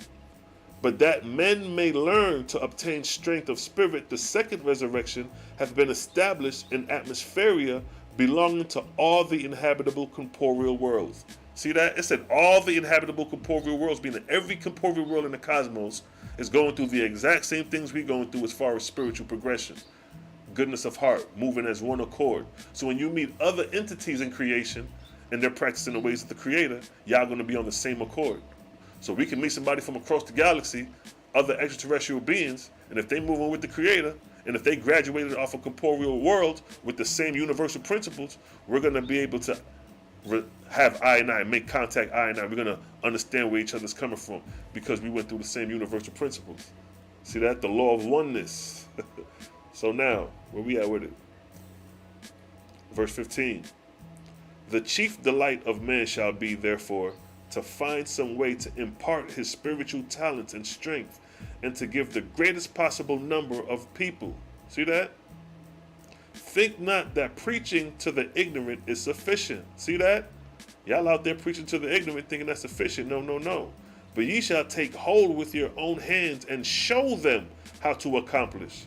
But that men may learn to obtain strength of spirit, the second resurrection hath been established in atmospheria belonging to all the inhabitable corporeal worlds. See that? It said all the inhabitable corporeal worlds, meaning every corporeal world in the cosmos is going through the exact same things we're going through as far as spiritual progression. Goodness of heart, moving as one accord. So when you meet other entities in creation and they're practicing the ways of the Creator, y'all going to be on the same accord. So we can meet somebody from across the galaxy, other extraterrestrial beings, and if they moving with the Creator, and if they graduated off a corporeal world with the same universal principles, we're going to be able to have eye and eye, make contact eye and eye. We're going to understand where each other's coming from because we went through the same universal principles. See that? The law of oneness. So now, where we at with it? Verse 15. The chief delight of man shall be, therefore, to find some way to impart his spiritual talents and strength and to give the greatest possible number of people. See that? Think not that preaching to the ignorant is sufficient. See that? Y'all out there preaching to the ignorant thinking that's sufficient. No, no, no. But ye shall take hold with your own hands and show them how to accomplish.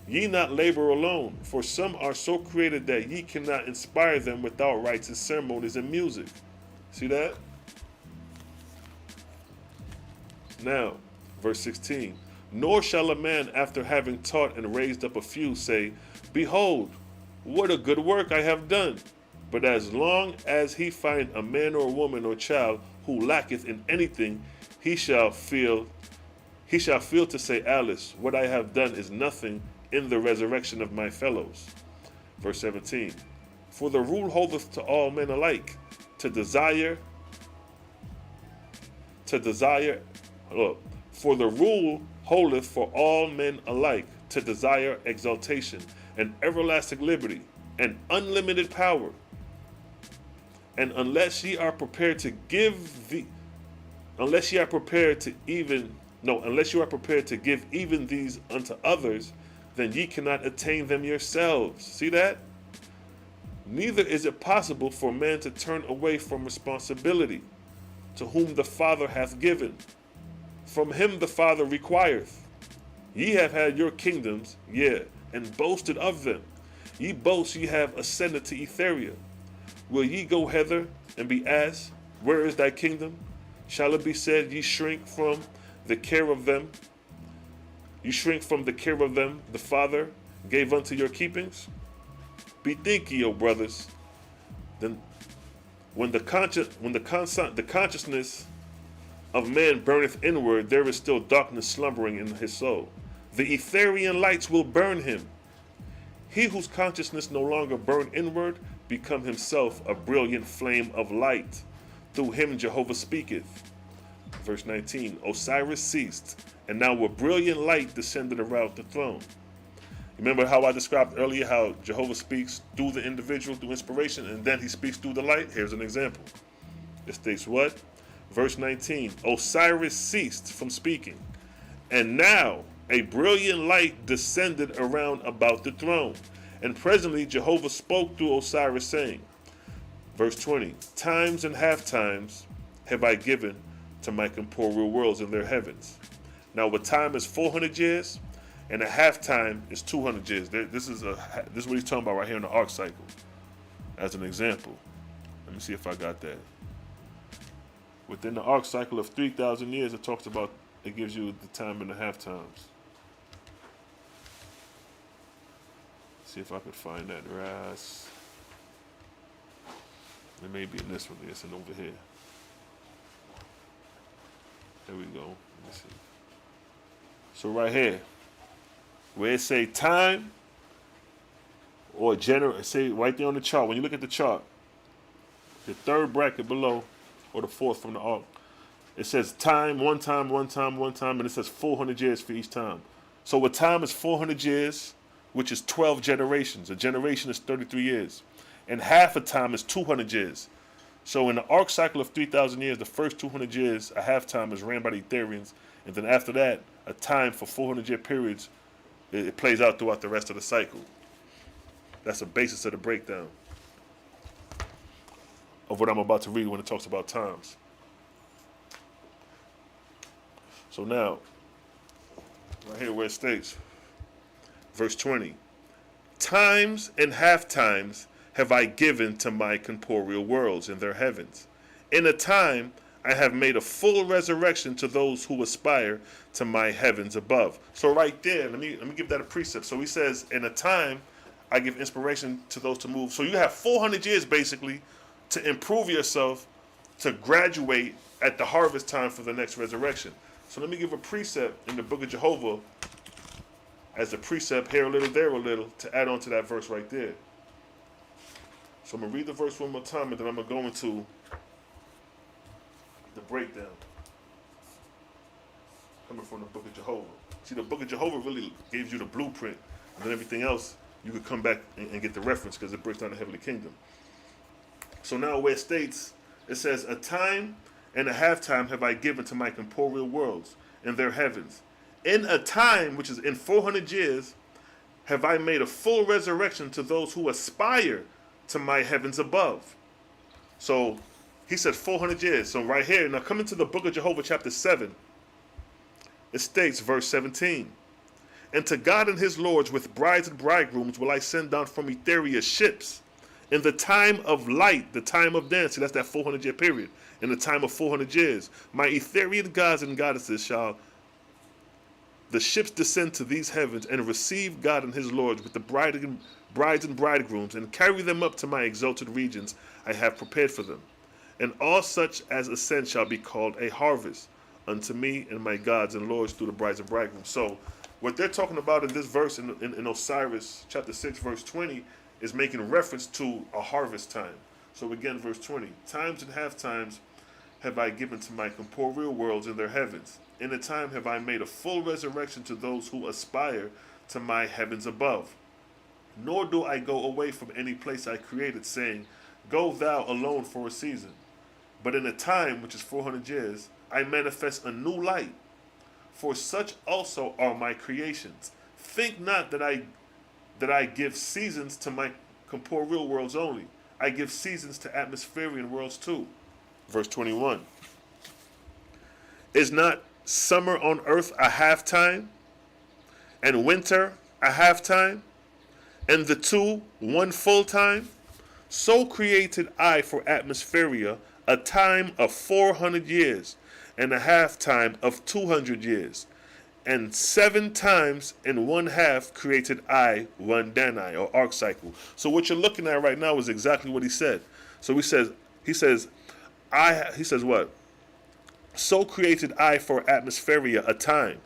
Ye not labor alone, for some are so created that ye cannot inspire them without rites and ceremonies and music. See that? Now, verse 16. Nor shall a man, after having taught and raised up a few, say, Behold, what a good work I have done. But as long as he find a man or woman or child who lacketh in anything, he shall feel to say, Alice, what I have done is nothing in the resurrection of my fellows. Verse 17. For the rule holdeth to all men alike, for the rule holdeth for all men alike, to desire exaltation and everlasting liberty and unlimited power. And unless ye are prepared to give even these unto others, then ye cannot attain them yourselves. See that? Neither is it possible for man to turn away from responsibility, to whom the Father hath given. From him the Father requireth. Ye have had your kingdoms, yea, and boasted of them. Ye boast ye have ascended to Etherean. Will ye go hither and be asked, Where is thy kingdom? Shall it be said, Ye shrink from the care of them? You shrink from the care of them the Father gave unto your keepings? Bethink ye, O brothers, then when the consciousness of man burneth inward, there is still darkness slumbering in his soul. The Etherean lights will burn him. He whose consciousness no longer burn inward, become himself a brilliant flame of light. Through him Jehovah speaketh. Verse 19, Osiris ceased, and now a brilliant light descended around the throne. Remember how I described earlier how Jehovah speaks through the individual, through inspiration, and then he speaks through the light? Here's an example. It states what? Verse 19, Osiris ceased from speaking, and now a brilliant light descended around about the throne. And presently Jehovah spoke through Osiris, saying, verse 20, Times and half times have I given to my corporeal worlds in their heavens. Now a time is 400 years, and a half time is 200 years. This is what he's talking about right here in the arc cycle, as an example. Let me see if I got that. Within the arc cycle of 3,000 years, it gives you the time and the half times. See if I could find that. It may be in this one. It's in over here. There we go. Let me see. So right here, where it say time or say right there on the chart. When you look at the chart, the third bracket below, or the fourth from the arc, it says time, one time, and it says 400 years for each time. So a time is 400 years, which is 12 generations. A generation is 33 years. And half a time is 200 years. So in the arc cycle of 3,000 years, the first 200 years, a half time is ran by the Ethereans. And then after that, a time for 400-year periods, it plays out throughout the rest of the cycle. That's the basis of the breakdown of what I'm about to read when it talks about times. So now, right here where it states, verse 20, Times and half times have I given to my corporeal worlds in their heavens. In a time I have made a full resurrection to those who aspire to my heavens above. So right there, let me give that a precept. So he says, in a time I give inspiration to those to move. So you have 400 years basically to improve yourself, to graduate at the harvest time for the next resurrection. So let me give a precept in the book of Jehovah as a precept, here a little, there a little, to add on to that verse right there. So I'm going to read the verse one more time, and then I'm going to go into the breakdown coming from the book of Jehovah. See, the book of Jehovah really gives you the blueprint, and then everything else, you could come back and get the reference because it breaks down the heavenly kingdom. So now where it states, it says, a time and a half time have I given to my corporeal worlds in their heavens. In a time, which is in 400 years, have I made a full resurrection to those who aspire to my heavens above. So he said 400 years. So right here, now coming to the book of Jehovah chapter 7, it states, verse 17, And to God and his lords with brides and bridegrooms will I send down from Etheria ships. In the time of light, the time of dancing, that's that 400-year period. In the time of 400 years, my Etherean gods and goddesses shall The ships descend to these heavens and receive God and his lords with the brides and bridegrooms, and carry them up to my exalted regions I have prepared for them. And all such as ascend shall be called a harvest unto me and my gods and lords through the brides and bridegrooms. So what they're talking about in this verse in Osiris chapter 6 verse 20 is making reference to a harvest time. So again, verse 20, times and half times have I given to my corporeal worlds in their heavens. In a time have I made a full resurrection to those who aspire to my heavens above. Nor do I go away from any place I created, saying, go thou alone for a season. But in a time, which is 400 years, I manifest a new light. For such also are my creations. Think not that I give seasons to my corporeal worlds only. I give seasons to atmospherian worlds too. Verse 21. Is not summer on earth a half time, and winter a half time, and the two one full time? So created I for atmospheria a time of 400 years, and a half time of 200 years. And 7 times in 1/2 created I one Dani, or arc cycle. So what you're looking at right now is exactly what he said. So he says what? So created I for atmospheria a time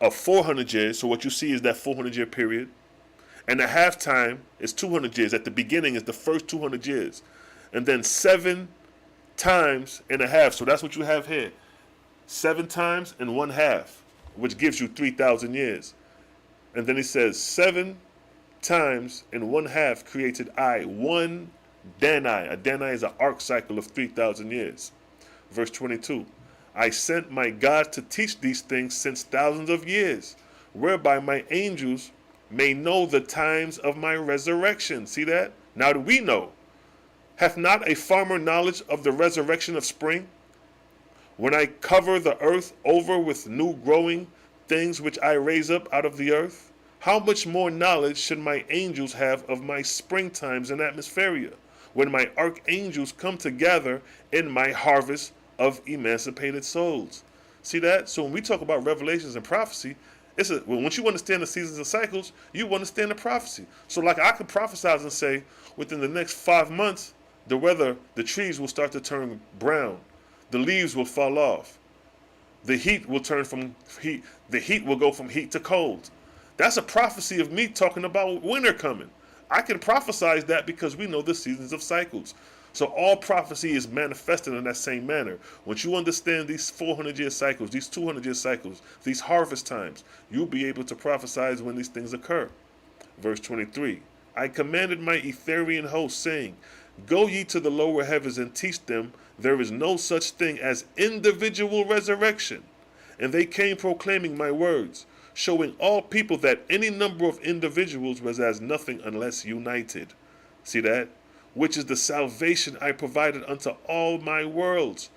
of 400 years. So what you see is that 400-year period. And a half time is 200 years. At the beginning is the first 200 years. And then 7 times and a half. So that's what you have here. 7 times and 1/2, which gives you 3,000 years. And then he says 7 times and 1/2 created I one Dani. A Dani is an arc cycle of 3,000 years. Verse 22. I sent my God to teach these things since thousands of years, whereby my angels may know the times of my resurrection. See that? Now do we know? Hath not a farmer knowledge of the resurrection of spring? When I cover the earth over with new growing things which I raise up out of the earth, how much more knowledge should my angels have of my springtimes and atmospheria, when my archangels come together in my harvest of emancipated souls? See that? So when we talk about revelations and prophecy, once you understand the seasons and cycles, you understand the prophecy. So like I could prophesy and say, within the next 5 months, the trees will start to turn brown. The leaves will fall off. The heat will go from heat to cold. That's a prophecy of me talking about winter coming. I can prophesize that because we know the seasons of cycles. So all prophecy is manifested in that same manner. Once you understand these 400-year cycles, these 200-year cycles, these harvest times, you'll be able to prophesize when these things occur. Verse 23, I commanded my Etherean host, saying, go ye to the lower heavens and teach them there is no such thing as individual resurrection. And they came proclaiming my words, showing all people that any number of individuals was as nothing unless united. See that? Which is the salvation I provided unto all my worlds.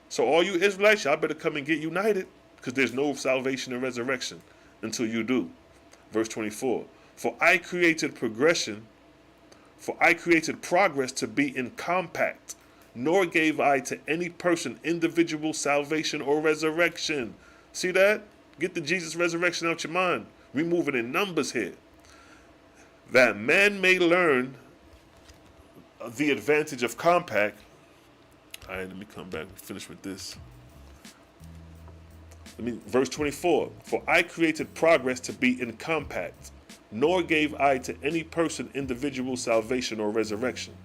So all you Israelites, y'all better come and get united, because there's no salvation and resurrection until you do. Verse 24, For I created progress to be in compact, nor gave I to any person individual salvation or resurrection. See that? Get the Jesus resurrection out your mind. We're moving in numbers here. That man may learn the advantage of compact. All right, let me come back and finish with this. Verse 24, For I created progress to be in compact, nor gave I to any person individual salvation or resurrection,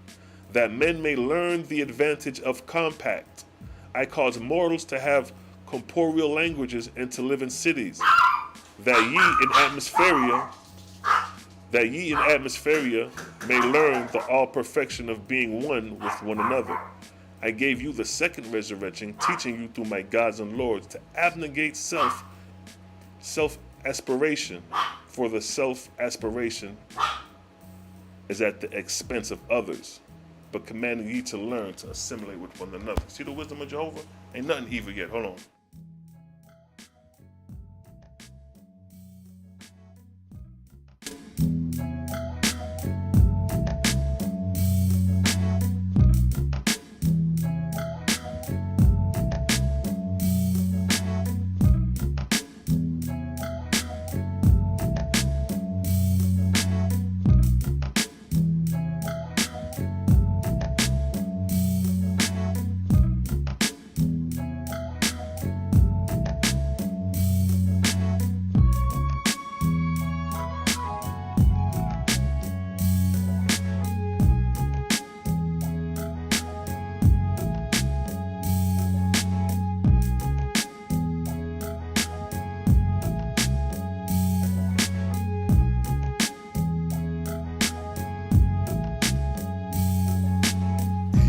that men may learn the advantage of compact. I cause mortals to have corporeal languages and to live in cities, that ye in atmospheria may learn the all perfection of being one with one another. I gave you the second resurrection, teaching you through my gods and lords to abnegate self-aspiration, for the self-aspiration is at the expense of others, but commanding ye to learn to assimilate with one another. See the wisdom of Jehovah? Ain't nothing evil yet. Hold on.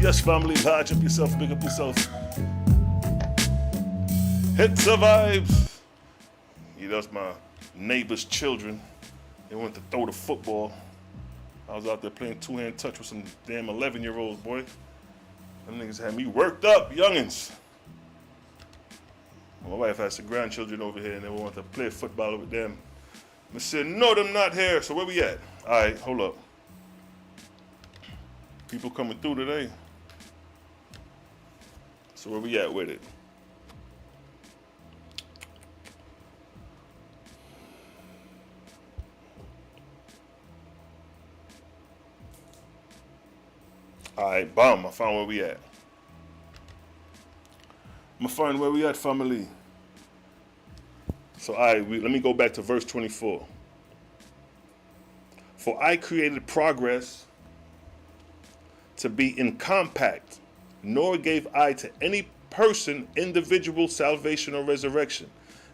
Yes, family, large up yourself, big up yourself. Hits the vibes. Yeah, that's my neighbor's children. They went to throw the football. I was out there playing two-hand touch with some damn 11-year-olds, boy. Them niggas had me worked up, youngins. My wife has some grandchildren over here and they want to play football with them. I said, no, them not here. So where we at? All right, hold up. People coming through today. So where we at with it? All right, bomb. I found where we at. I'm gonna find where we at, family. So let me go back to verse 24. For I created progress to be in compact, nor gave I to any person individual salvation or resurrection,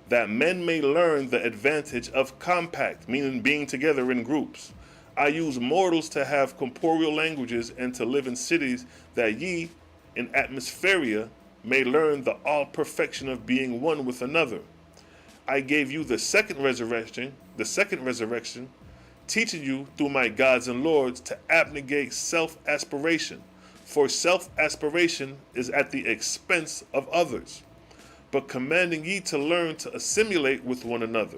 that men may learn the advantage of compact, meaning being together in groups. I use mortals to have corporeal languages and to live in cities, that ye in atmospheria may learn the all perfection of being one with another. I gave you the second resurrection, teaching you through my gods and lords to abnegate self-aspiration, for self-aspiration is at the expense of others, but commanding ye to learn to assimilate with one another.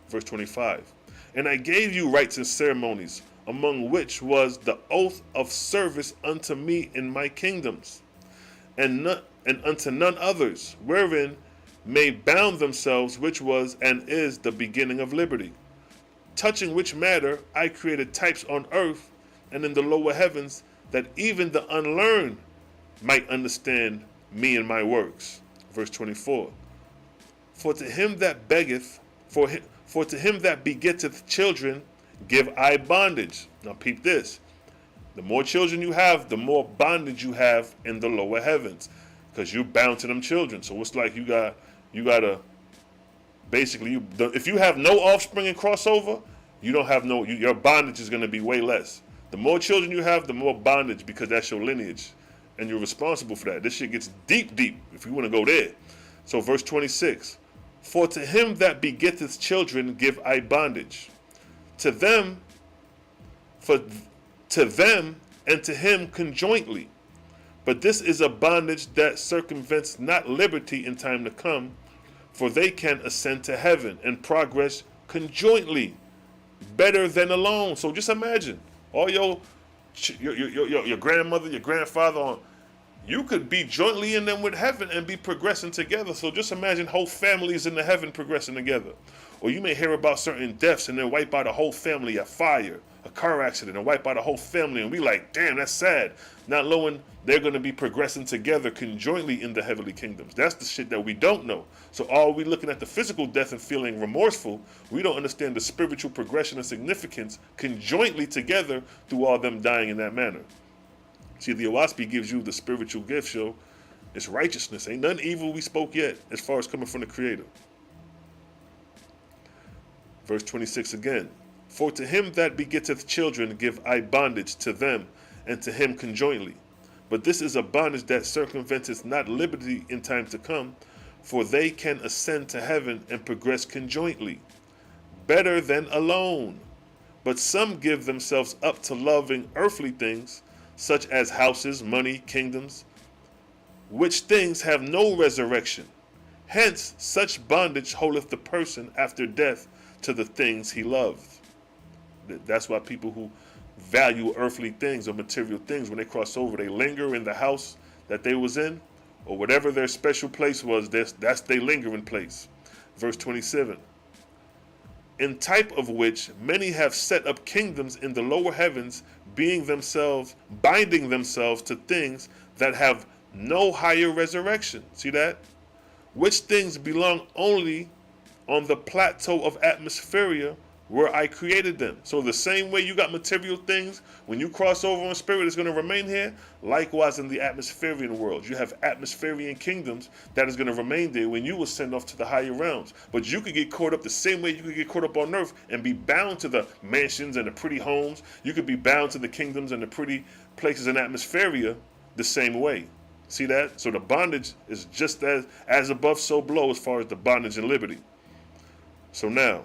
Verse 25. And I gave you rites and ceremonies, among which was the oath of service unto me in my kingdoms, and unto none others, wherein may bound themselves, which was and is the beginning of liberty. Touching which matter I created types on earth and in the lower heavens, that even the unlearned might understand me and my works. Verse 24. For to him that beggeth, for to him that begetteth children, give I bondage. Now peep this. The more children you have, the more bondage you have in the lower heavens, because you're bound to them children. So it's like you gotta basically, if you have no offspring and crossover, you don't have your bondage is going to be way less. The more children you have, the more bondage, because that's your lineage, and you're responsible for that. This shit gets deep if you want to go there. So verse 26. For to him that begetteth children give I bondage, to them and to him conjointly. But this is a bondage that circumvents not liberty in time to come, for they can ascend to heaven and progress conjointly, better than alone. So just imagine, all your grandmother, your grandfather, you could be jointly in them with heaven and be progressing together. So just imagine whole families in the heaven progressing together. Or you may hear about certain deaths and then wipe out a whole family, a fire, a car accident, and wipe out a whole family, and we like, damn, that's sad. Not knowing they're going to be progressing together conjointly in the heavenly kingdoms. That's the shit that we don't know. So all we looking at the physical death and feeling remorseful, we don't understand the spiritual progression and significance conjointly together through all them dying in that manner. See, the Oahspe gives you the spiritual gift, show. It's righteousness. Ain't nothing evil we spoke yet as far as coming from the Creator. Verse 26 again. For to him that begetteth children give I bondage, to them and to him conjointly. But this is a bondage that circumventeth not liberty in time to come, for they can ascend to heaven and progress conjointly, better than alone. But some give themselves up to loving earthly things, such as houses, money, kingdoms, which things have no resurrection. Hence such bondage holdeth the person after death to the things he loved. That's why people who value earthly things or material things, when they cross over, they linger in the house that they was in, or whatever their special place was. That's their lingering place. Verse 27. In type of which many have set up kingdoms in the lower heavens, binding themselves to things that have no higher resurrection. See that? Which things belong only on the plateau of atmospheria, where I created them. So the same way you got material things, when you cross over on spirit, it's going to remain here. Likewise in the atmospherian world, you have atmospherian kingdoms that is going to remain there when you will send off to the higher realms. But you could get caught up the same way you could get caught up on earth and be bound to the mansions and the pretty homes. You could be bound to the kingdoms and the pretty places in atmospheria, the same way. See that? So the bondage is just as above, so below as far as the bondage and liberty. So now,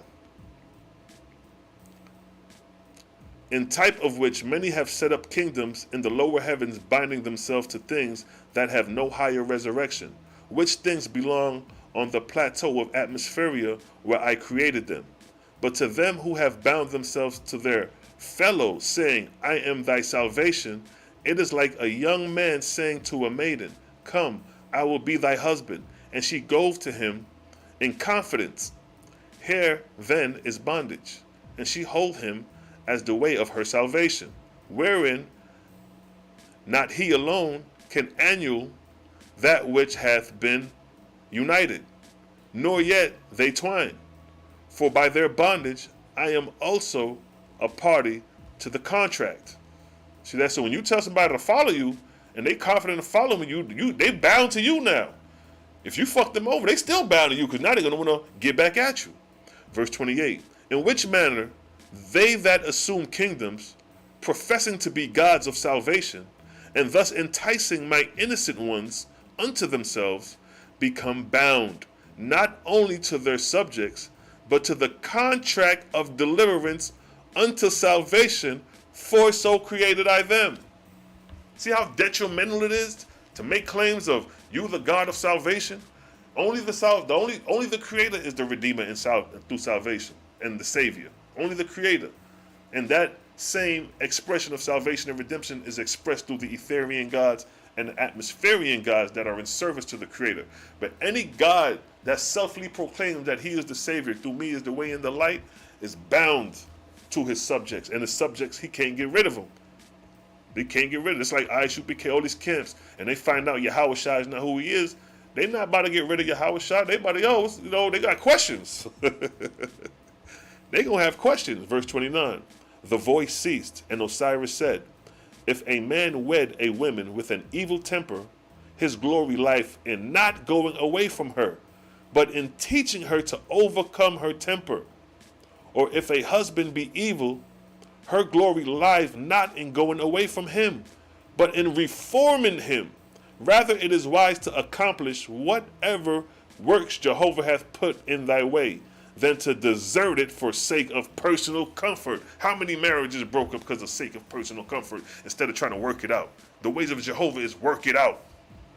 in type of which many have set up kingdoms in the lower heavens, binding themselves to things that have no higher resurrection, which things belong on the plateau of Atmospheria where I created them. But to them who have bound themselves to their fellow, saying, I am thy salvation, it is like a young man saying to a maiden, Come, I will be thy husband. And she goes to him in confidence. Here then is bondage, and she hold him as the way of her salvation, wherein not he alone can annul that which hath been united, nor yet they twine. For by their bondage I am also a party to the contract. See that? So when you tell somebody to follow you, and they confident in following you, they bound to you now. If you fuck them over, they still bound to you, because now they're going to want to get back at you. Verse 28, in which manner they that assume kingdoms, professing to be gods of salvation, and thus enticing my innocent ones unto themselves, become bound, not only to their subjects, but to the contract of deliverance unto salvation, for so created I them. See how detrimental it is to make claims of you the God of salvation? Only the Creator is the Redeemer through salvation, and the Savior. Only the Creator. And that same expression of salvation and redemption is expressed through the Etherean Gods and the Atmospherian Gods that are in service to the Creator. But any God that selfly proclaims that he is the Savior, through me is the way and the light, is bound to his subjects. And his subjects, he can't get rid of them. They can't get rid of it. It's like Oahspe, all these camps, and they find out Yahweh Shai is not who he is. They not about to get rid of Yahweh Shai. They about to, they got questions. They gonna have questions. Verse 29, the voice ceased, and Osiris said, if a man wed a woman with an evil temper, his glory lieth in not going away from her, but in teaching her to overcome her temper. Or if a husband be evil, her glory lieth not in going away from him, but in reforming him. Rather it is wise to accomplish whatever works Jehovah hath put in thy way, than to desert it for sake of personal comfort. How many marriages broke up because of sake of personal comfort instead of trying to work it out? The ways of Jehovah is work it out.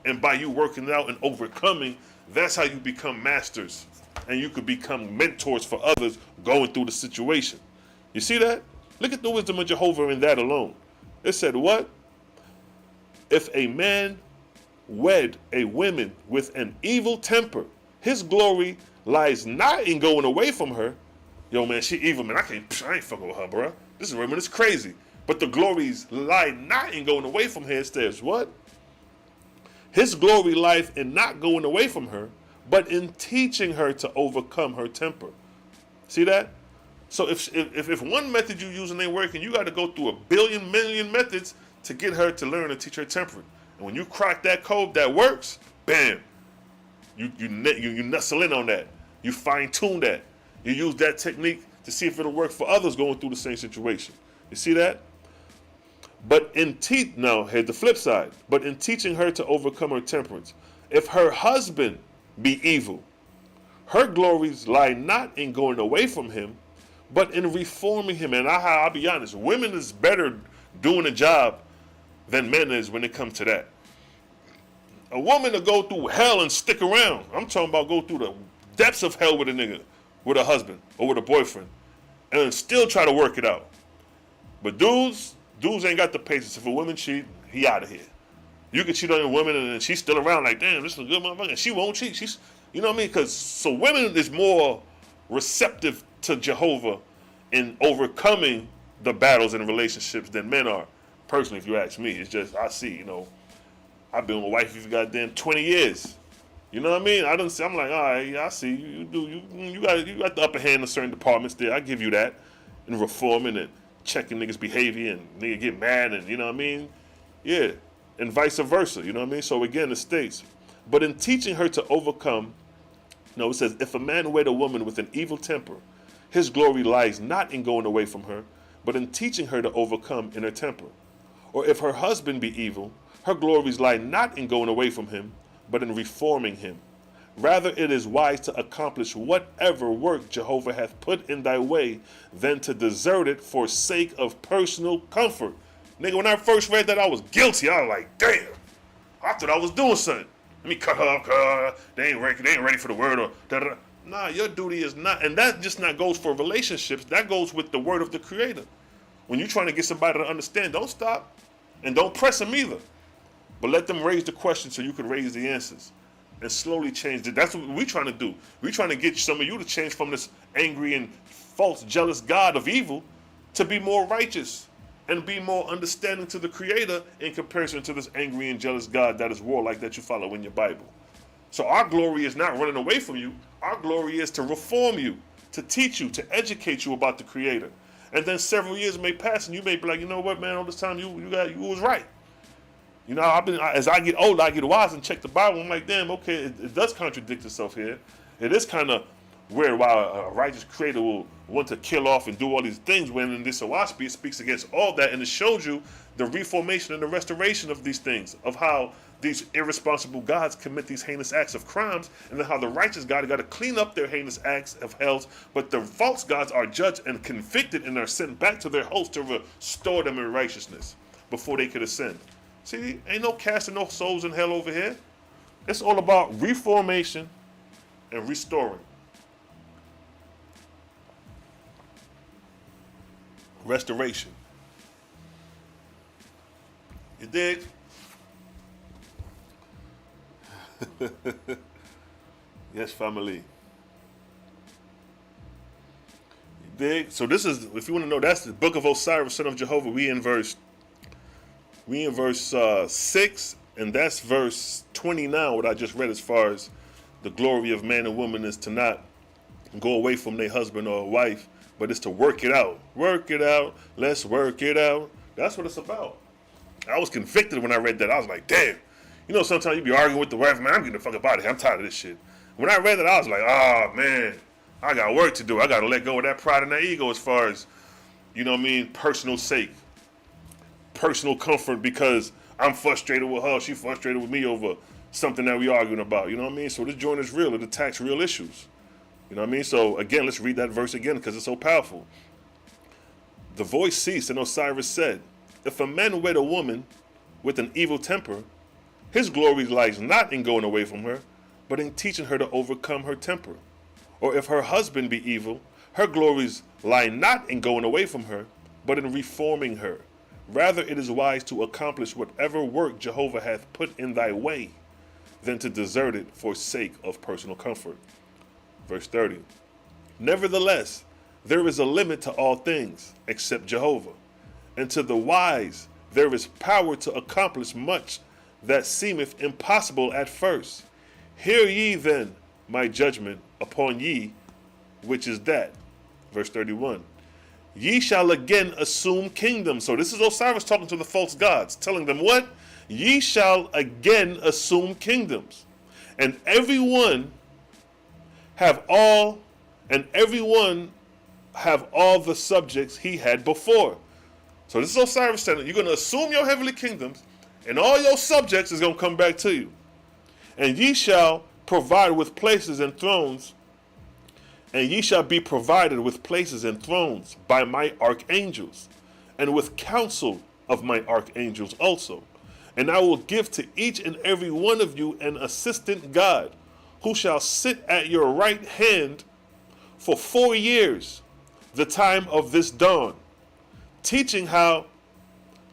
And by you working it out and overcoming, that's how you become masters. And you could become mentors for others going through the situation. You see that? Look at the wisdom of Jehovah in that alone. It said what? If a man wed a woman with an evil temper, his glory lies not in going away from her. Yo, man, she evil, man. I ain't fucking with her, bro. This is women, it's crazy. But the glories lie not in going away from her. It says what? His glory lies in not going away from her, but in teaching her to overcome her temper. See that? So if one method you using ain't working, you got to go through a million methods to get her to learn and teach her temperament. And when you crack that code that works, bam, you nestle in on that. You fine tune that. You use that technique to see if it'll work for others going through the same situation. You see that? But now here's the flip side. But in teaching her to overcome her temperance, if her husband be evil, her glories lie not in going away from him, but in reforming him. And I'll be honest, women is better doing a job than men is when it comes to that. A woman will go through hell and stick around. I'm talking about go through the depths of hell with a nigga, with a husband, or with a boyfriend, and still try to work it out. But dudes ain't got the patience. If a woman cheat, he out of here. You can cheat on a woman and she's still around like, damn, this is a good motherfucker. And she won't cheat. She's, you know what I mean? So women is more receptive to Jehovah in overcoming the battles and relationships than men are. Personally, if you ask me, it's just, I see, I've been with a wife for goddamn 20 years. You know what I mean? I'm like, all right, yeah, I see. You got the upper hand in certain departments there. I give you that. And reforming and checking niggas' behavior and niggas get mad and, you know what I mean? Yeah. And vice versa, you know what I mean? So again, it states, but in teaching her to overcome, it says, if a man wed a woman with an evil temper, his glory lies not in going away from her, but in teaching her to overcome in her temper. Or if her husband be evil, Her glories lie not in going away from him, but in reforming him. Rather it is wise to accomplish whatever work Jehovah hath put in thy way, than to desert it for sake of personal comfort. Nigga, when I first read that, I was guilty. I was like, damn, I thought I was doing something. Let me cut her off, they ain't ready for the word, or da-da-da. Nah, your duty is not, and that just not goes for relationships, that goes with the word of the Creator. When you're trying to get somebody to understand, don't stop, and don't press them either. But let them raise the question so you can raise the answers. And slowly change it. That's what we're trying to do. We're trying to get some of you to change from this angry and false, jealous God of evil to be more righteous and be more understanding to the Creator in comparison to this angry and jealous God that is warlike that you follow in your Bible. So our glory is not running away from you. Our glory is to reform you, to teach you, to educate you about the Creator. And then several years may pass and you may be like, you know what, man, all this time you was right. You know, as I get older, I get wise and check the Bible. I'm like, damn, okay, it does contradict itself here. It is kind of weird why a righteous Creator will want to kill off and do all these things, when in this Oahspe it speaks against all that, and it shows you the reformation and the restoration of these things, of how these irresponsible gods commit these heinous acts of crimes, and then how the righteous God got to clean up their heinous acts of hells, but the false gods are judged and convicted and are sent back to their host to restore them in righteousness before they could ascend. See, ain't no casting no souls in hell over here. It's all about reformation and restoring. Restoration. You dig? Yes, family. You dig? So this is, if you want to know, that's the book of Osiris, son of Jehovah. We in verse 6, and that's verse 29, what I just read, as far as the glory of man and woman is to not go away from their husband or wife, but it's to work it out. Work it out. Let's work it out. That's what it's about. I was convicted when I read that. I was like, damn. You know, sometimes you be arguing with the wife, man, I'm getting the fuck up out of here. I'm tired of this shit. When I read that, I was like, oh, man, I got work to do. I got to let go of that pride and that ego as far as, you know what I mean, personal sake. Personal comfort, because I'm frustrated with her, she frustrated with me over something that we arguing about, you know what I mean? So this joint is real, it attacks real issues, you know what I mean? So again, let's read that verse again because it's so powerful. The voice ceased, and Osiris said, if a man wed a woman with an evil temper, his glory lies not in going away from her, but in teaching her to overcome her temper. Or if her husband be evil, her glories lie not in going away from her, but in reforming her. Rather it is wise to accomplish whatever work Jehovah hath put in thy way, than to desert it for sake of personal comfort. Verse 30. Nevertheless, there is a limit to all things, except Jehovah. And to the wise there is power to accomplish much that seemeth impossible at first. Hear ye then my judgment upon ye, which is that. Verse 31. Ye shall again assume kingdoms. So this is Osiris talking to the false gods, telling them what? Ye shall again assume kingdoms, and everyone have all the subjects he had before. So this is Osiris telling you're going to assume your heavenly kingdoms, and all your subjects is going to come back to you. And ye shall provide with places and thrones, and ye shall be provided with places and thrones by my archangels, and with counsel of my archangels also. And I will give to each and every one of you an assistant God, who shall sit at your right hand for 4 years, the time of this dawn, teaching how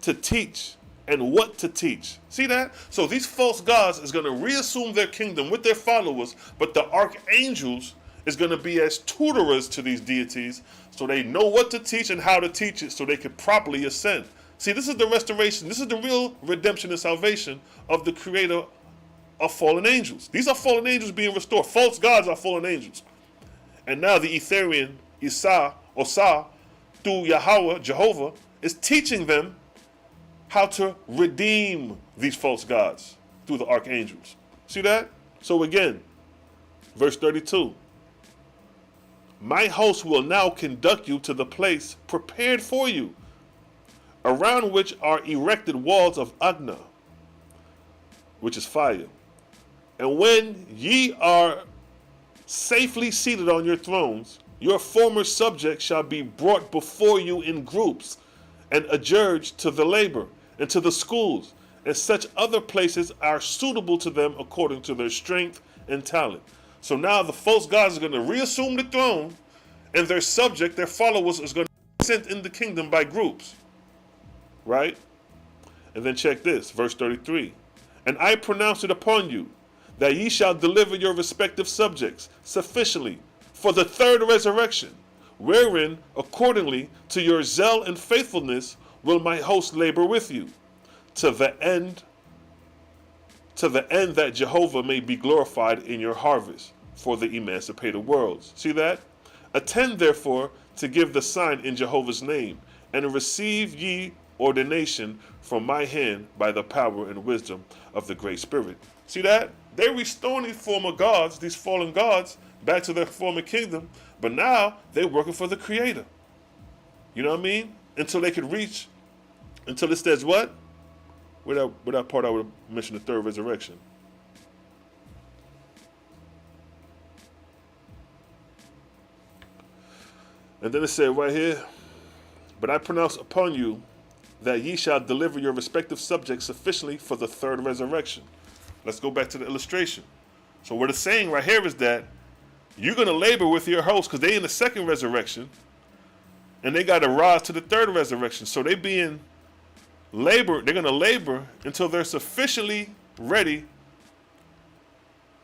to teach and what to teach. See that? So these false gods is going to reassume their kingdom with their followers, but the archangels is going to be as tutorers to these deities, so they know what to teach and how to teach it, so they can properly ascend. See, this is the restoration. This is the real redemption and salvation of the creator of fallen angels. These are fallen angels being restored. False gods are fallen angels. And now the Etherean Osa, through Yahweh, Jehovah, is teaching them how to redeem these false gods through the archangels. See that? So again, verse 32. My host will now conduct you to the place prepared for you, around which are erected walls of Agna, which is fire. And when ye are safely seated on your thrones, your former subjects shall be brought before you in groups, and adjudged to the labor, and to the schools, and such other places are suitable to them according to their strength and talent. So now the false gods are going to reassume the throne, and their subject, their followers, is going to be sent in the kingdom by groups. Right? And then check this, verse 33. And I pronounce it upon you, that ye shall deliver your respective subjects sufficiently for the third resurrection, wherein, accordingly to your zeal and faithfulness, will my host labor with you, to the end that Jehovah may be glorified in your harvest for the emancipated worlds. See that? Attend therefore to give the sign in Jehovah's name, and receive ye ordination from my hand by the power and wisdom of the great Spirit. See that? They're restoring these former gods, these fallen gods, back to their former kingdom, but now they're working for the Creator. You know what I mean? Until it says what? With that part I would mention the third resurrection. And then it said right here, but I pronounce upon you that ye shall deliver your respective subjects sufficiently for the third resurrection. Let's go back to the illustration. So what it's saying right here is that you're going to labor with your host because they in the second resurrection, and they got to rise to the third resurrection. So they're going to labor until they're sufficiently ready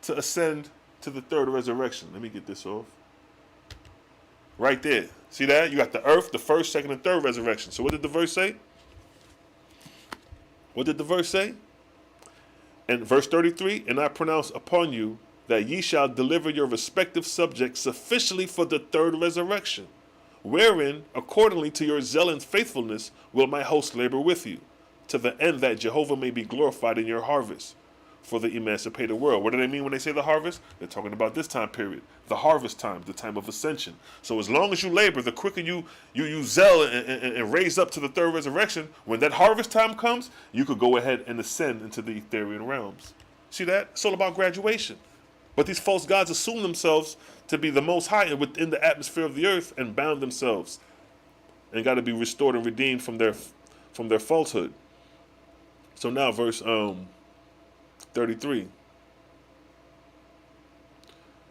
to ascend to the third resurrection. Let me get this off. Right there. See that? You got the earth, the first, second, and third resurrection. So what did the verse say? What did the verse say? In verse 33, and I pronounce upon you that ye shall deliver your respective subjects sufficiently for the third resurrection, wherein, accordingly to your zeal and faithfulness, will my host labor with you, to the end that Jehovah may be glorified in your harvest for the emancipated world. What do they mean when they say the harvest? They're talking about this time period, the harvest time, the time of ascension. So as long as you labor, the quicker you zeal and raise up to the third resurrection, when that harvest time comes, you could go ahead and ascend into the Etherean realms. See that? It's all about graduation. But these false gods assume themselves to be the most high and within the atmosphere of the earth and bound themselves and got to be restored and redeemed from their falsehood. So now verse 33.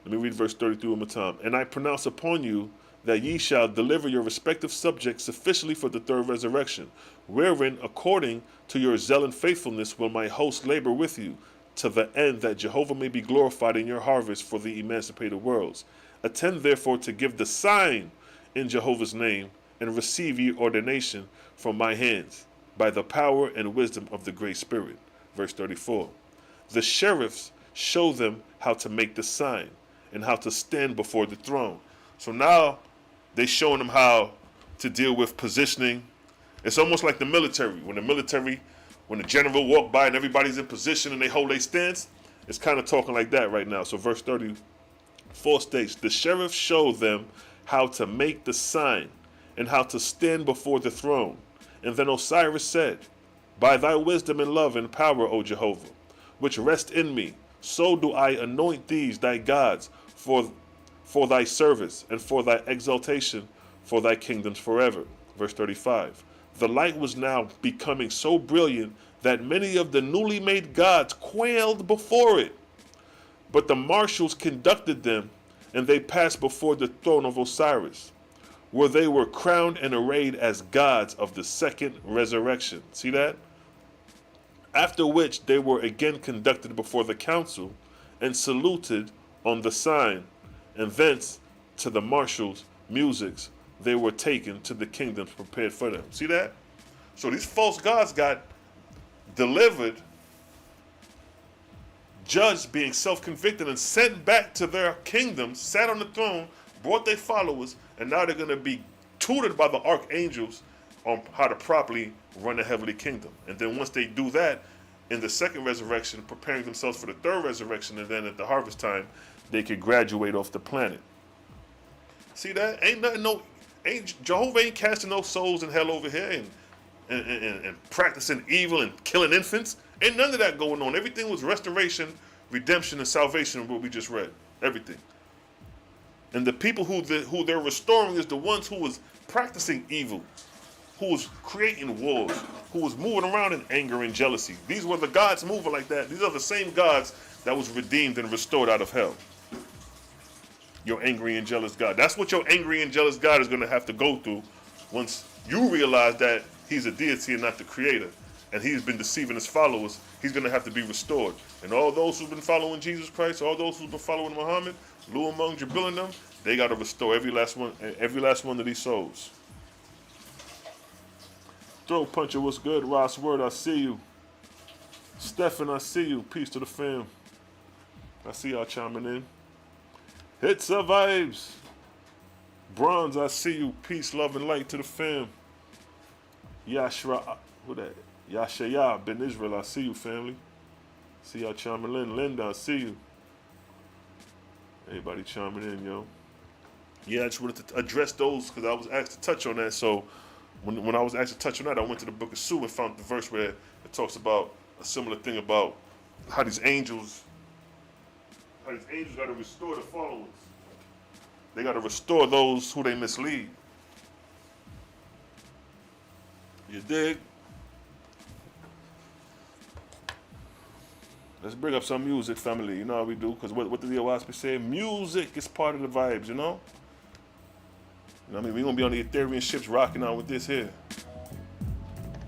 Let me read verse 33 one more time. And I pronounce upon you that ye shall deliver your respective subjects sufficiently for the third resurrection, wherein, according to your zeal and faithfulness, will my host labor with you, to the end that Jehovah may be glorified in your harvest for the emancipated worlds. Attend therefore to give the sign in Jehovah's name, and receive ye ordination from my hands, by the power and wisdom of the great Spirit. Verse 34. The sheriffs show them how to make the sign and how to stand before the throne. So now they're showing them how to deal with positioning. It's almost like the military. When the general walk by and everybody's in position and they hold their stance, it's kind of talking like that right now. So verse 34 states, the sheriffs show them how to make the sign and how to stand before the throne. And then Osiris said, by thy wisdom and love and power, O Jehovah, which rest in me, so do I anoint these thy gods for thy service and for thy exaltation for thy kingdoms forever. Verse 35. The light was now becoming so brilliant that many of the newly made gods quailed before it. But the marshals conducted them, and they passed before the throne of Osiris, where they were crowned and arrayed as gods of the second resurrection. See that? After which they were again conducted before the council and saluted on the sign, and thence to the marshals' musics they were taken to the kingdoms prepared for them. See that? So these false gods got delivered, judged, being self-convicted, and sent back to their kingdoms, sat on the throne, brought their followers, and now they're going to be tutored by the archangels on how to properly run a heavenly kingdom. And then once they do that, in the second resurrection, preparing themselves for the third resurrection, and then at the harvest time, they could graduate off the planet. See that? Jehovah ain't casting no souls in hell over here and practicing evil and killing infants Ain't none of that going on. Everything was restoration, redemption, and salvation, what we just read. Everything. And the people who they're restoring is the ones who was practicing evil, who was creating wars, who was moving around in anger and jealousy. These were the gods moving like that. These are the same gods that was redeemed and restored out of hell. Your angry and jealous God. That's what your angry and jealous God is going to have to go through once you realize that he's a deity and not the creator, and he's been deceiving his followers. He's going to have to be restored. And all those who've been following Jesus Christ, all those who've been following Muhammad, Lu among Jabil and them, they got to restore every last one of these souls. Throat Puncher, what's good? Ross Word, I see you. Stephen, I see you. Peace to the fam. I see y'all chiming in. Hits the vibes. Bronze, I see you. Peace, love, and light to the fam. Yashra, who that? Yashaya, Ben Israel, I see you, family. See y'all chiming in. Linda, I see you. Everybody chiming in, yo. Yeah, I just wanted to address those because I was asked to touch on that. So when I was asked to touch on that, I went to the book of Suh and found the verse where it talks about a similar thing about how these angels got to restore the followers. They got to restore those who they mislead. You dig? Let's bring up some music, family. You know how we do, because what did the Oahspe say? Music is part of the vibes, you know? You know what I mean? We're going to be on the Etherean ships rocking out with this here.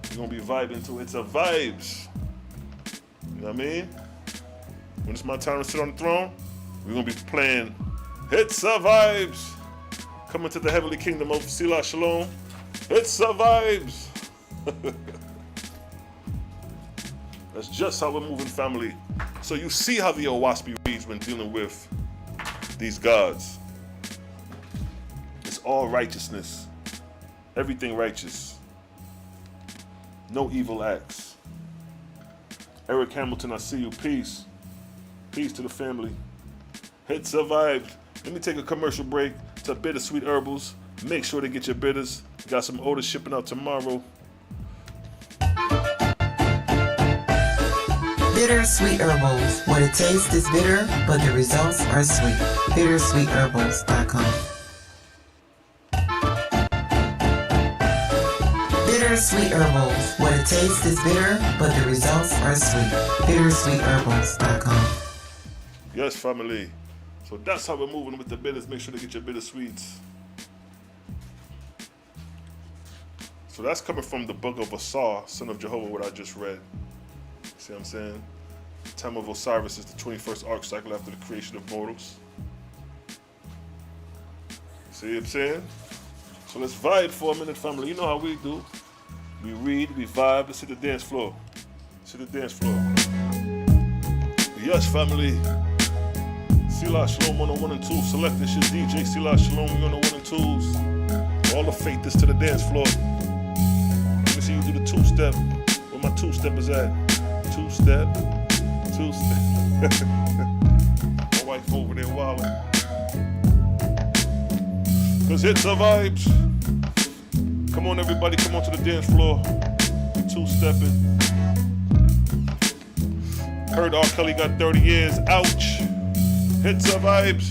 We're going to be vibing to It's a Vibes. You know what I mean? When it's my time to sit on the throne, we're going to be playing It's a Vibes. Coming to the heavenly kingdom of Selah, Shalom. It's a Vibes. That's just how we're moving, family. So you see how the Oahspe reads when dealing with these gods. It's all righteousness. Everything righteous. No evil acts. Eric Hamilton, I see you. Peace. Peace to the family. Hits the vibes. Let me take a commercial break to Bittersweet Herbals. Make sure to get your bitters. Got some orders shipping out tomorrow. Bittersweet Herbals. What it tastes is bitter, but the results are sweet. BittersweetHerbals.com. Bittersweet Herbals. What it tastes is bitter, but the results are sweet. BittersweetHerbals.com. Yes, family. So that's how we're moving with the bitters. Make sure to get your bittersweets. So that's coming from the book of Asar, son of Jehovah, what I just read. See what I'm saying? The time of Osiris is the 21st arc cycle after the creation of mortals. See what I'm saying? So let's vibe for a minute, family. You know how we do. We read, we vibe, let's hit the dance floor. Let's hit the dance floor. Yes, family. Selah Shalom on the 1 and 2. Select this shit, DJ Selah Shalom. We on the 1 and 2s. All the faith is to the dance floor. Let me see you do the two-step. Where my two-step is at? Two-step. My wife over there wilding. Cause it's a vibes. Come on, everybody, come on to the dance floor. Two-stepping. Heard R. Kelly got 30 years. Ouch. It's a vibes.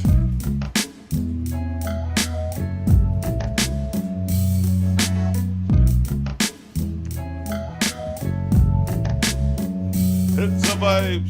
It's a vibes.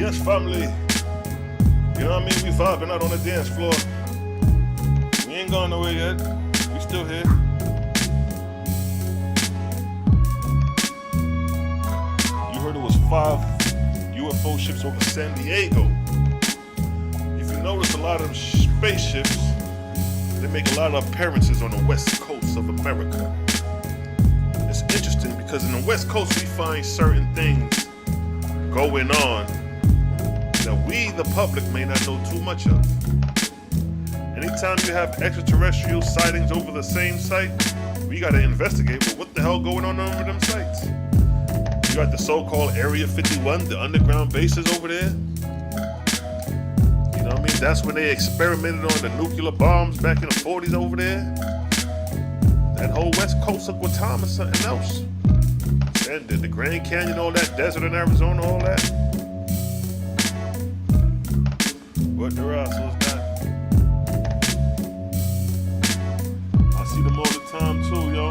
Yes, family. You know what I mean? We vibing out on the dance floor. We ain't gone nowhere yet. We still here. You heard it was 5 UFO ships over San Diego. If you notice, a lot of them spaceships, they make a lot of appearances on the west coast of America. It's interesting because in the west coast we find certain things going on that we, the public, may not know too much of. Anytime you have extraterrestrial sightings over the same site, we gotta investigate, well, what the hell going on over them sites? You got the so-called Area 51, the underground bases over there. You know what I mean? That's when they experimented on the nuclear bombs back in the 40s over there. That whole west coast of Guatemala is something else. And the Grand Canyon, all that desert in Arizona, all that. What there are, so it's not. I see them all the time too, yo.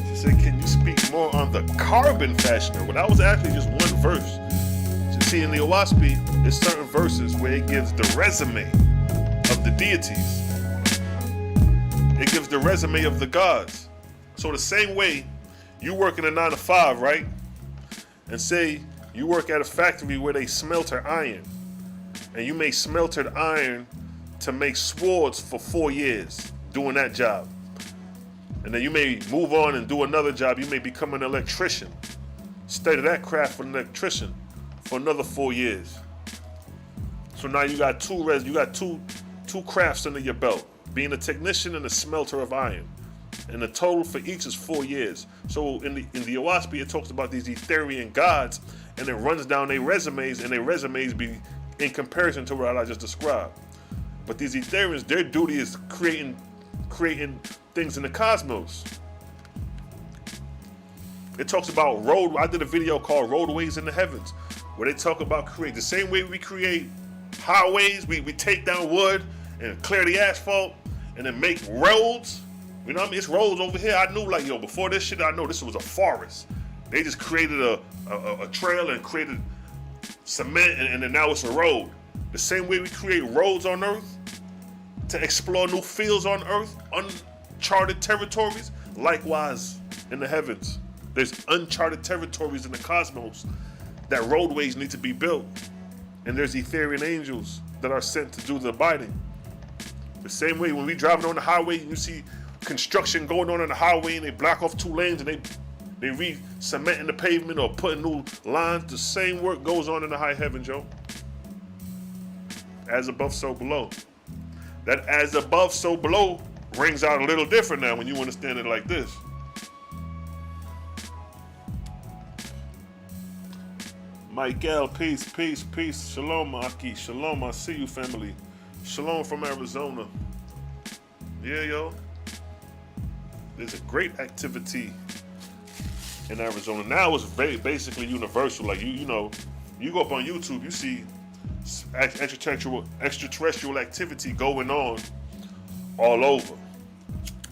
She said, can you speak more on the carbon fashioner? Well, that was actually just one verse. You see, in the Oahspe, there's certain verses where it gives the resume of the deities. It gives the resume of the gods. So the same way you work in a 9 to 5, right? And say you work at a factory where they smelter iron, and you make smeltered iron to make swords for 4 years doing that job. And then you may move on and do another job. You may become an electrician. Study that craft for an electrician for another 4 years. So now you got two crafts under your belt, being a technician and a smelter of iron. And the total for each is 4 years. So in the Oahspe, it talks about these Etherean gods, and it runs down their resumes, and their resumes be in comparison to what I just described. But these Ethereans, their duty is creating things in the cosmos. It talks about I did a video called Roadways in the Heavens, where they talk about the same way we create highways, we take down wood and clear the asphalt and then make roads. You know what I mean? It's roads over here. I knew, like, yo, before this shit, I know this was a forest. They just created a trail and created cement, and then now it's a road. The same way we create roads on Earth to explore new fields on Earth, uncharted territories, likewise in the heavens. There's uncharted territories in the cosmos that roadways need to be built. And there's Etherean angels that are sent to do the abiding. The same way when we driving on the highway and you see construction going on the highway and they block off 2 lanes and they re-cementing the pavement or putting new lines, the same work goes on in the high heavens, yo. As above, so below. That as above, so below rings out a little different now when you understand it like this. Michael, peace, peace, peace. Shalom, Aki. Shalom, I see you, family. Shalom from Arizona. Yeah, yo. There's a great activity in Arizona. Now it's basically universal. Like, you know, you go up on YouTube, you see extraterrestrial activity going on all over.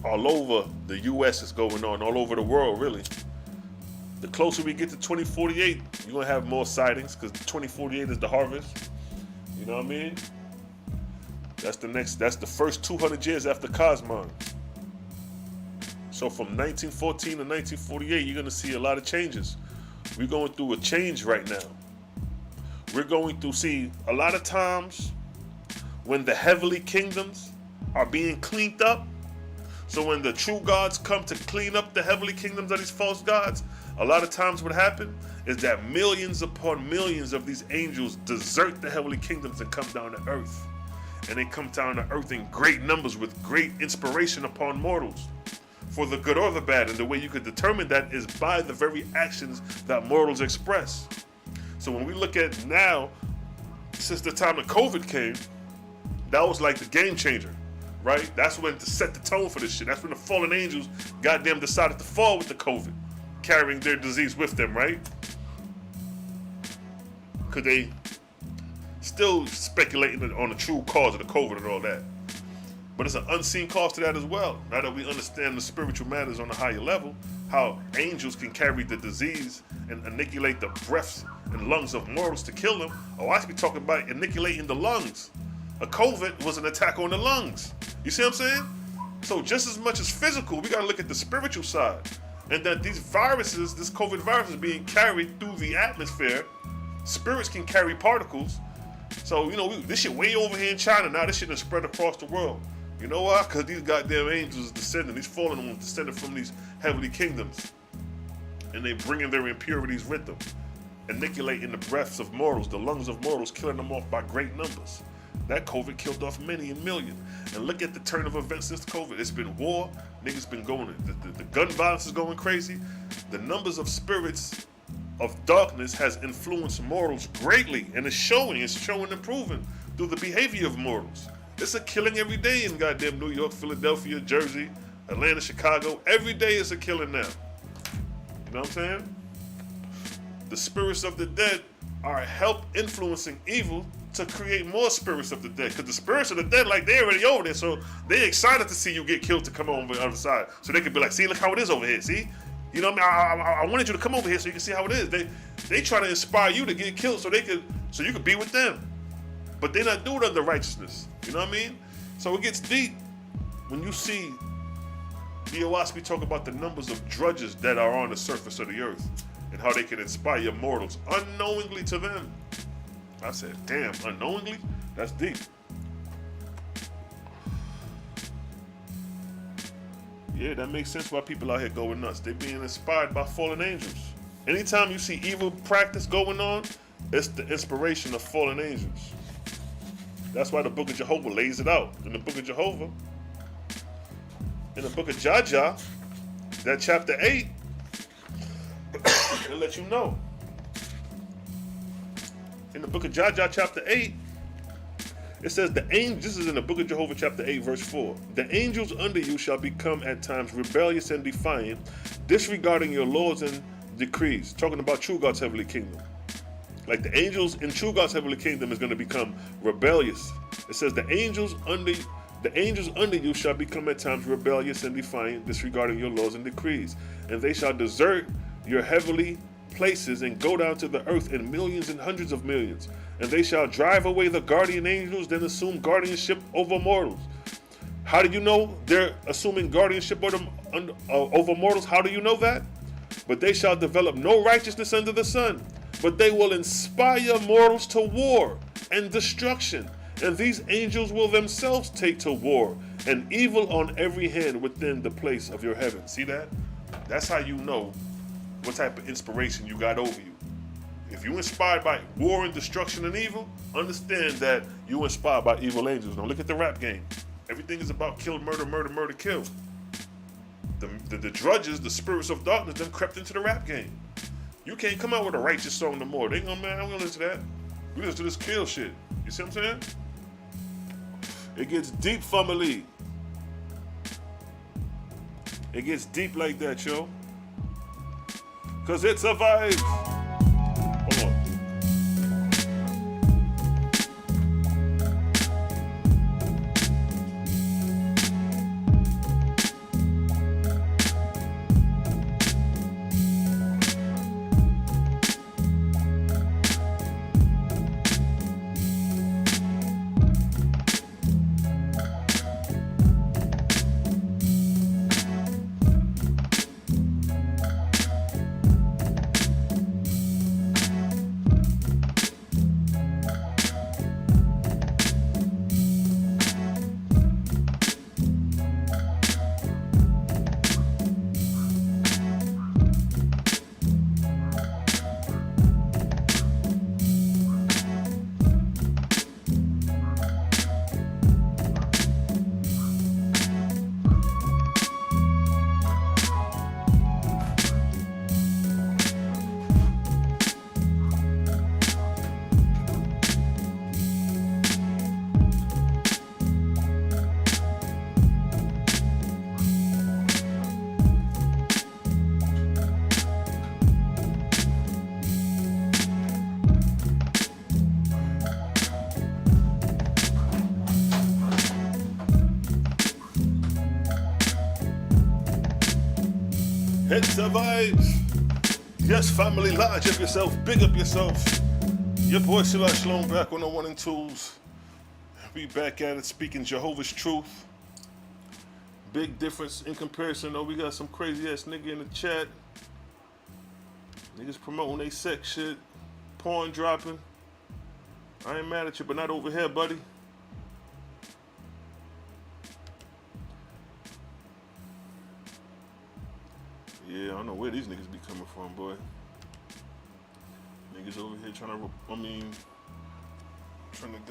All over the U.S. is going on, all over the world, really. The closer we get to 2048, you're going to have more sightings because 2048 is the harvest. You know what I mean? That's the first 200 years after Cosmon. So from 1914 to 1948, you're going to see a lot of changes. We're going through a change right now. We're going through, see, a lot of times when the heavenly kingdoms are being cleaned up, so when the true gods come to clean up the heavenly kingdoms of these false gods, a lot of times what happens is that millions upon millions of these angels desert the heavenly kingdoms and come down to earth. And they come down to earth in great numbers with great inspiration upon mortals, for the good or the bad. And the way you could determine that is by the very actions that mortals express. So when we look at now, since the time that COVID came, that was like the game changer, right? That's when to set the tone for this shit. That's when the fallen angels goddamn decided to fall with the COVID, carrying their disease with them, right? Because they still speculating on the true cause of the COVID and all that. But it's an unseen cause to that as well. Now that we understand the spiritual matters on a higher level, how angels can carry the disease and annihilate the breaths and lungs of mortals to kill them. Oahspe talking about annihilating the lungs. A COVID was an attack on the lungs. You see what I'm saying? So just as much as physical, we gotta look at the spiritual side. And that these viruses, this COVID virus is being carried through the atmosphere. Spirits can carry particles. So, this shit way over here in China. Now this shit is spread across the world. You know why? Because these goddamn angels descending, these fallen ones descended from these heavenly kingdoms. And they bringing their impurities with them. Annihilating the breaths of mortals, the lungs of mortals, killing them off by great numbers. That COVID killed off many a million. And look at the turn of events since COVID. It's been war. Niggas been going. The gun violence is going crazy. The numbers of spirits of darkness has influenced mortals greatly. And it's showing and proving through the behavior of mortals. It's a killing every day in goddamn New York, Philadelphia, Jersey, Atlanta, Chicago. Every day is a killing now. You know what I'm saying? The spirits of the dead are help influencing evil to create more spirits of the dead. Because the spirits of the dead, like, they already over there, so they excited to see you get killed to come over the other side. So they could be like, see, look how it is over here, see? You know what I mean? I wanted you to come over here so you can see how it is. They try to inspire you to get killed so you could be with them. But they're not doing it under righteousness. You know what I mean? So it gets deep when you see the Oahspe talk about the numbers of drudges that are on the surface of the earth and how they can inspire mortals unknowingly to them. I said, damn, unknowingly? That's deep. Yeah, that makes sense why people out here going nuts. They're being inspired by fallen angels. Anytime you see evil practice going on, it's the inspiration of fallen angels. That's why the book of Jehovah lays it out. In the book of Jehovah, in the book of Jaja, that chapter 8, it'll let you know. In the book of Jaja, chapter 8, it says, this is in the book of Jehovah, chapter 8, verse 4. The angels under you shall become at times rebellious and defiant, disregarding your laws and decrees. Talking about true God's heavenly kingdom. Like the angels in true God's heavenly kingdom is going to become rebellious. It says the angels under you shall become at times rebellious and defiant, disregarding your laws and decrees. And they shall desert your heavenly places and go down to the earth in millions and hundreds of millions. And they shall drive away the guardian angels, then assume guardianship over mortals. How do you know they're assuming guardianship over mortals? How do you know that? But they shall develop no righteousness under the sun, but they will inspire mortals to war and destruction. And these angels will themselves take to war and evil on every hand within the place of your heaven. See that? That's how you know what type of inspiration you got over you. If you're inspired by war and destruction and evil, understand that you're inspired by evil angels. Now look at the rap game. Everything is about kill, murder, murder, murder, kill. The drudges, the spirits of darkness, them crept into the rap game. You can't come out with a righteous song no more. They gonna, man, I'm gonna listen to that. We listen to this kill shit. You see what I'm saying? It gets deep, family. It gets deep like that, yo. Cause it survives. Hold on. Hits the vibes. Yes, family, large up yourself, big up yourself. Your boy Selah, Shalom, back on the 1 and 2s. We back at it, speaking Jehovah's truth. Big difference in comparison, though. We got some crazy ass nigga in the chat. Niggas promoting they sex shit, porn dropping. I ain't mad at you, but not over here, buddy. Yeah, I don't know where these niggas be coming from, boy. Niggas over here trying to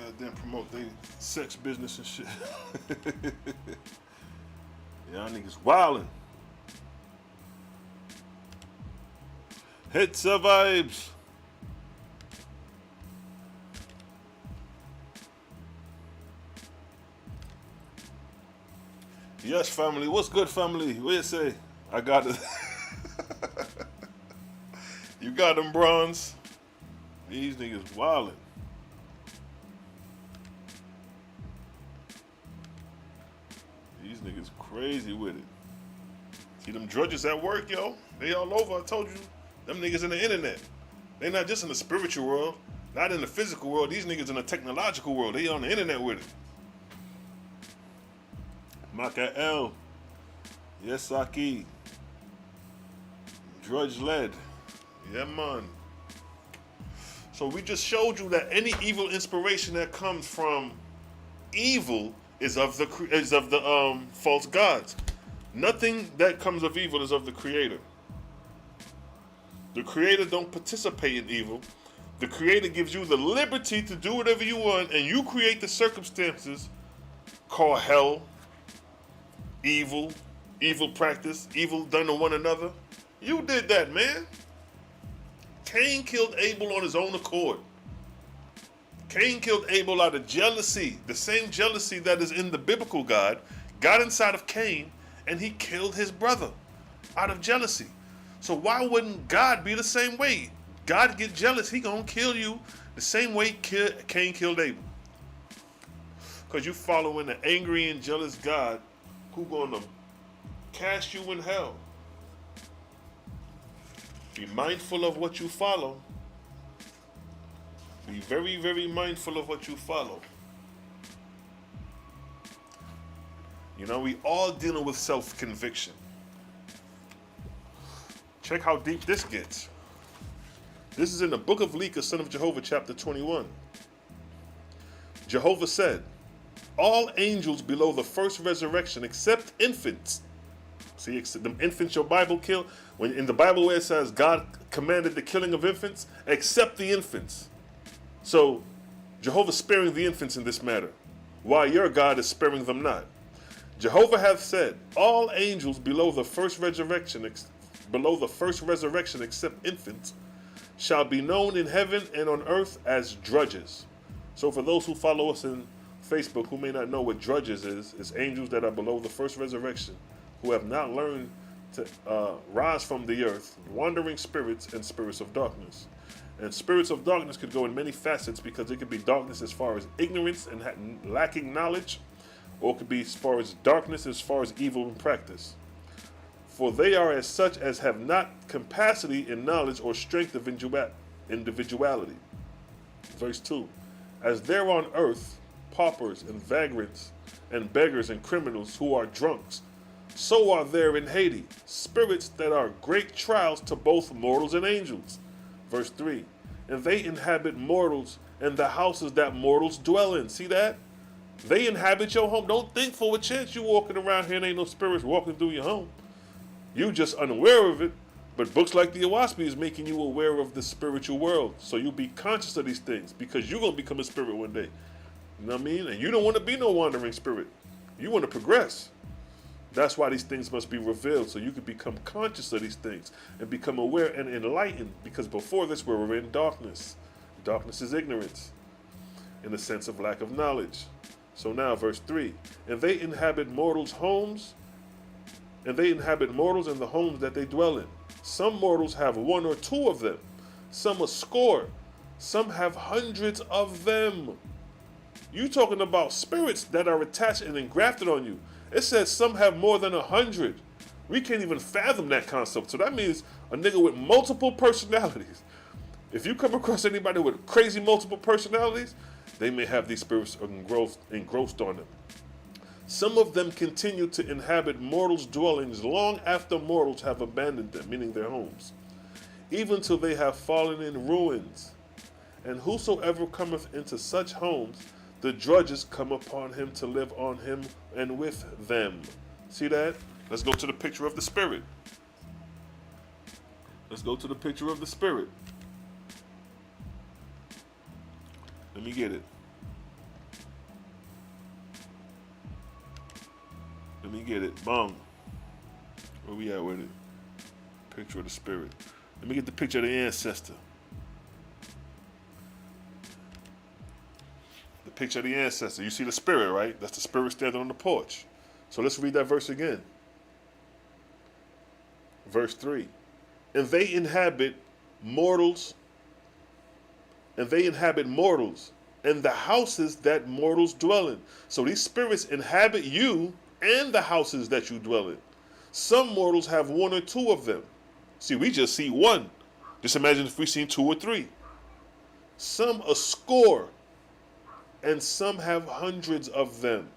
goddamn promote their sex business and shit. Y'all niggas wildin'. Hits the vibes. Yes, family. What's good, family? What you say? I got it. You got them, bronze. These niggas wildin'. These niggas crazy with it. See them drudges at work, yo. They all over. I told you. Them niggas in the internet. They not just in the spiritual world. Not in the physical world. These niggas in the technological world. They on the internet with it. Makael. Yes, Saki. Drudge led. Yeah, man. So we just showed you that any evil inspiration that comes from evil is of the false gods. Nothing that comes of evil is of the Creator. The Creator don't participate in evil. The Creator gives you the liberty to do whatever you want, and you create the circumstances called hell, evil practice, evil done to one another. You did that, man. Cain killed Abel on his own accord. Cain killed Abel out of jealousy. The same jealousy that is in the biblical God got inside of Cain, and he killed his brother out of jealousy. So why wouldn't God be the same way? God get jealous, he gonna kill you the same way Cain killed Abel. Because you following an angry and jealous God who gonna cast you in hell. Be mindful of what you follow. Be very, very mindful of what you follow. You know, we all dealing with self-conviction. Check how deep this gets. This is in the book of Micah, son of Jehovah, chapter 21. Jehovah said, all angels below the first resurrection except infants. See, the infants your Bible kill. When in the Bible where it says God commanded the killing of infants, except the infants. So Jehovah's sparing the infants in this matter, while your God is sparing them not. Jehovah hath said, all angels below the first resurrection except infants shall be known in heaven and on earth as drudges. So for those who follow us in Facebook who may not know what drudges is, it's angels that are below the first resurrection, who have not learned to rise from the earth, wandering spirits and spirits of darkness. And spirits of darkness could go in many facets, because it could be darkness as far as ignorance and lacking knowledge, or it could be as far as darkness as far as evil in practice. For they are as such as have not capacity in knowledge or strength of individuality. Verse 2. As there on earth, paupers and vagrants and beggars and criminals who are drunks, so are there in Hades spirits that are great trials to both mortals and angels. Verse 3. And they inhabit mortals and the houses that mortals dwell in. See that? They inhabit your home. Don't think for a chance you walking around here and ain't no spirits walking through your home. You just unaware of it, but books like the Oahspe is making you aware of the spiritual world. So you'll be conscious of these things, because you're going to become a spirit one day. You know what I mean? And you don't want to be no wandering spirit. You want to progress. That's why these things must be revealed, so you can become conscious of these things and become aware and enlightened, because before this we were in darkness. Darkness is ignorance, in the sense of lack of knowledge. So now verse 3, and they inhabit mortals' homes, and they inhabit mortals in the homes that they dwell in. Some mortals have one or two of them, some a score, some have hundreds of them. You talking about spirits that are attached and engrafted on you. It says some have more than 100. We can't even fathom that concept. So that means a nigga with multiple personalities. If you come across anybody with crazy multiple personalities, they may have these spirits engrossed on them. Some of them continue to inhabit mortals' dwellings long after mortals have abandoned them, meaning their homes, even till they have fallen in ruins. And whosoever cometh into such homes, the drudges come upon him to live on him and with them. See that? Let's go to the picture of the spirit. Let's go to the picture of the spirit. Let me get it. Let me get it. Bong. Where we at with it? Picture of the spirit. Let me get the picture of the ancestor. The picture of the ancestor. You see the spirit, right? That's the spirit standing on the porch. So let's read that verse again. Verse 3. And they inhabit mortals. And they inhabit mortals and the houses that mortals dwell in. So these spirits inhabit you and the houses that you dwell in. Some mortals have one or two of them. See, we just see one. Just imagine if we seen two or three. Some a score, and some have hundreds of them.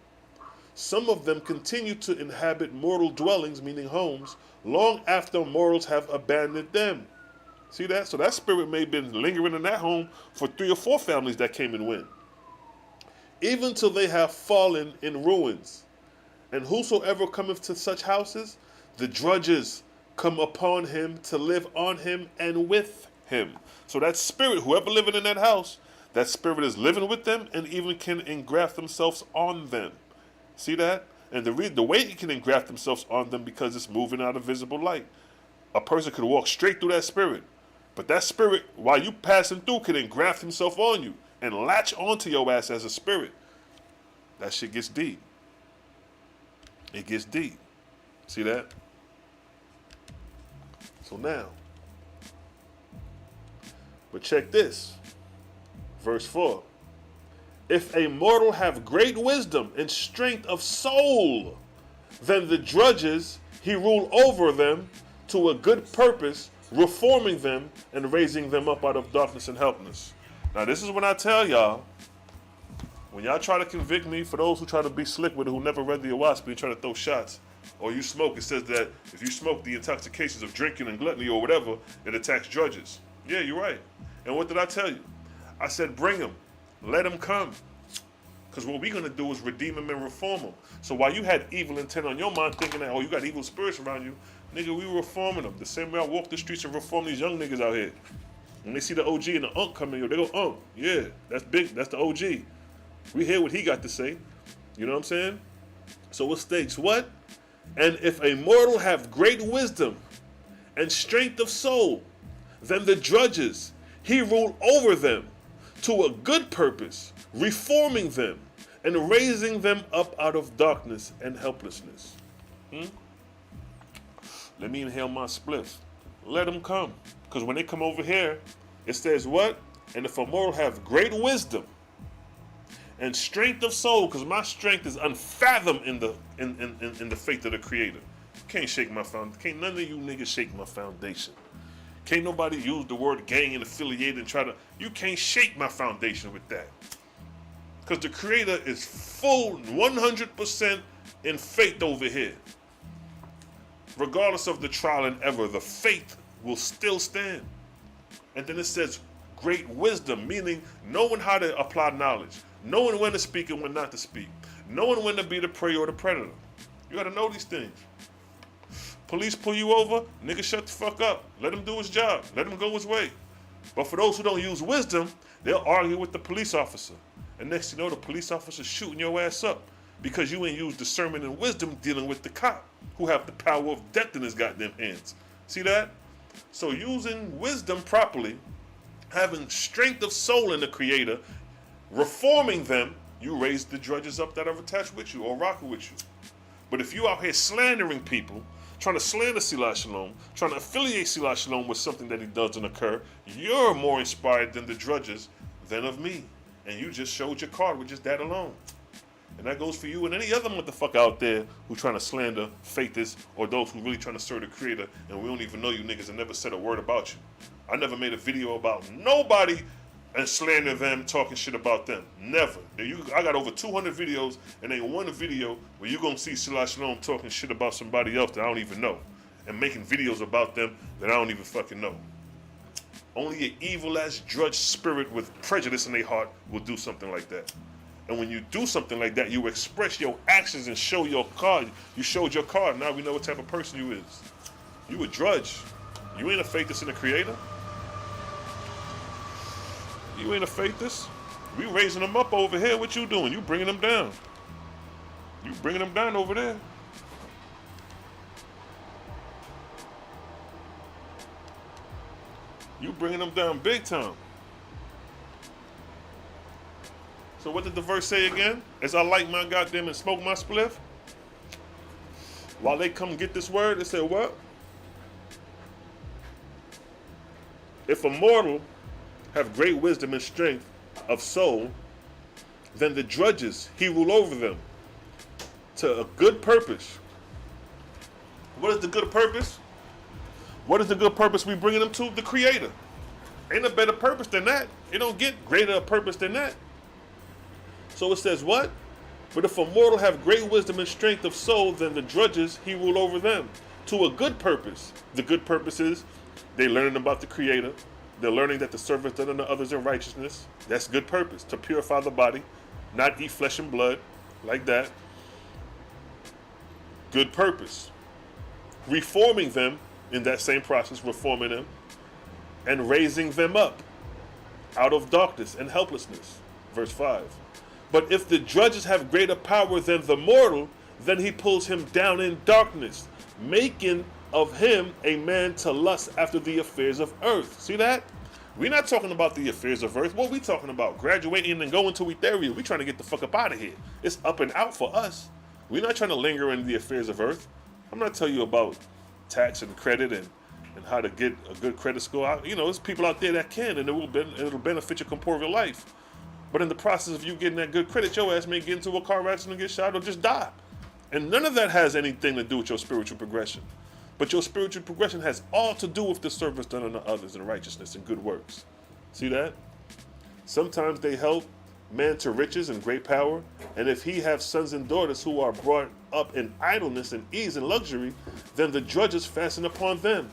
Some of them continue to inhabit mortal dwellings, meaning homes, long after mortals have abandoned them. See that? So that spirit may have been lingering in that home for 3 or 4 families that came and went. Even till they have fallen in ruins. And whosoever cometh to such houses, the drudges come upon him to live on him and with him. So that spirit, whoever living in that house, that spirit is living with them and even can engraft themselves on them. See that? And the way it can engraft themselves on them because it's moving out of visible light. A person could walk straight through that spirit. But that spirit, while you passing through, can engraft himself on you and latch onto your ass as a spirit. That shit gets deep. It gets deep. See that? So now. But check this. Verse 4. If a mortal have great wisdom and strength of soul, then the drudges he rule over them to a good purpose, reforming them and raising them up out of darkness and helplessness. Now this is when I tell y'all, when y'all try to convict me, for those who try to be slick with it, who never read the Oahspe and try to throw shots, or you smoke, it says that if you smoke the intoxications of drinking and gluttony or whatever, it attacks drudges. Yeah, you're right. And what did I tell you? I said bring them, let them come. Because what we're going to do is redeem them and reform them. So while you had evil intent on your mind thinking that, oh, you got evil spirits around you, nigga, we were reforming them. The same way I walk the streets and reform these young niggas out here. When they see the OG and the unk coming here, they go, yeah, that's big, that's the OG. We hear what he got to say. You know what I'm saying? So it states what? And if a mortal have great wisdom and strength of soul, then the drudges, he rule over them to a good purpose, reforming them and raising them up out of darkness and helplessness. Let me inhale my spliff. Let them come. Because when they come over here, it says what? And if a mortal have great wisdom and strength of soul, because my strength is unfathomed in the faith of the Creator. Can't shake my foundation. Can't none of you niggas shake my foundation. Can't nobody use the word gang and affiliate and try to. You can't shake my foundation with that. Because the Creator is full 100% in faith over here. Regardless of the trial and error, the faith will still stand. And then it says great wisdom, meaning knowing how to apply knowledge, knowing when to speak and when not to speak, knowing when to be the prey or the predator. You got to know these things. Police pull you over, nigga, shut the fuck up. Let him do his job. Let him go his way. But for those who don't use wisdom, they'll argue with the police officer. And next thing you know, the police officer's shooting your ass up because you ain't used discernment and wisdom dealing with the cop who have the power of death in his goddamn hands. See that? So using wisdom properly, having strength of soul in the Creator, reforming them, you raise the drudges up that are attached with you or rocking with you. But if you out here slandering people, trying to slander Selah Shalom, trying to affiliate Selah Shalom with something that he doesn't occur, you're more inspired than the drudges than of me. And you just showed your card with just that alone. And that goes for you and any other motherfucker out there who trying to slander faithists or those who really trying to serve the Creator, and we don't even know you niggas and never said a word about you. I never made a video about nobody and slander them, talking shit about them. Never. I got over 200 videos, and ain't one video where you gonna see Selah Shalom talking shit about somebody else that I don't even know, and making videos about them that I don't even fucking know. Only an evil-ass drudge spirit with prejudice in their heart will do something like that. And when you do something like that, you express your actions and show your card. You showed your card. Now we know what type of person you is. You a drudge. You ain't a faithist in the Creator. You ain't a faithist. We raising them up over here. What you doing? You bringing them down. You bringing them down over there. You bringing them down big time. So what did the verse say again? As I light my goddamn and smoke my spliff, while they come get this word, it said what? If a mortal have great wisdom and strength of soul, then the drudges, he rule over them to a good purpose. What is the good purpose? What is the good purpose we bringing them to? The Creator. Ain't a better purpose than that. It don't get greater a purpose than that. So it says what? But if a mortal have great wisdom and strength of soul, then the drudges, he rule over them to a good purpose. The good purpose is they learning about the Creator. They're learning that the service done unto others in righteousness. That's good purpose, to purify the body, not eat flesh and blood like that. Good purpose. Reforming them in that same process, reforming them and raising them up out of darkness and helplessness. Verse 5. But if the drudges have greater power than the mortal, then he pulls him down in darkness, making of him a man to lust after the affairs of earth. See that? We're not talking about the affairs of earth. What we talking about? Graduating and going to Ethereum. We're trying to get the fuck up out of here. It's up and out for us. We're not trying to linger in the affairs of earth. I'm not telling you about tax and credit and how to get a good credit score. You know, there's people out there that can, and it'll benefit your corporeal life. But in the process of you getting that good credit, your ass may get into a car accident and get shot or just die. And none of that has anything to do with your spiritual progression. But your spiritual progression has all to do with the service done unto others in righteousness and good works. See that? Sometimes they help man to riches and great power. And if he have sons and daughters who are brought up in idleness and ease and luxury, then the drudges fasten upon them,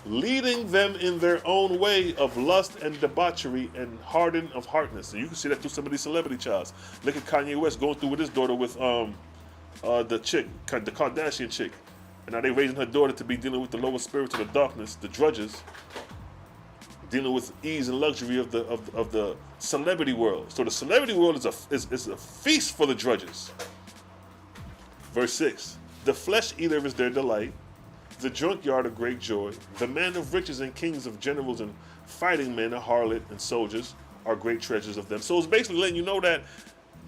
leading them in their own way of lust and debauchery and harden of heartness. And you can see that through some of these celebrity childs. Look at Kanye West going through with his daughter with the chick, the Kardashian chick. And now they raising her daughter to be dealing with the lower spirits of the darkness, the drudges, dealing with ease and luxury of the celebrity world. So the celebrity world is a feast for the drudges. Verse 6. The flesh eater is their delight, the junkyard a great joy, the man of riches and kings of generals and fighting men, a harlot and soldiers are great treasures of them. So it's basically letting you know that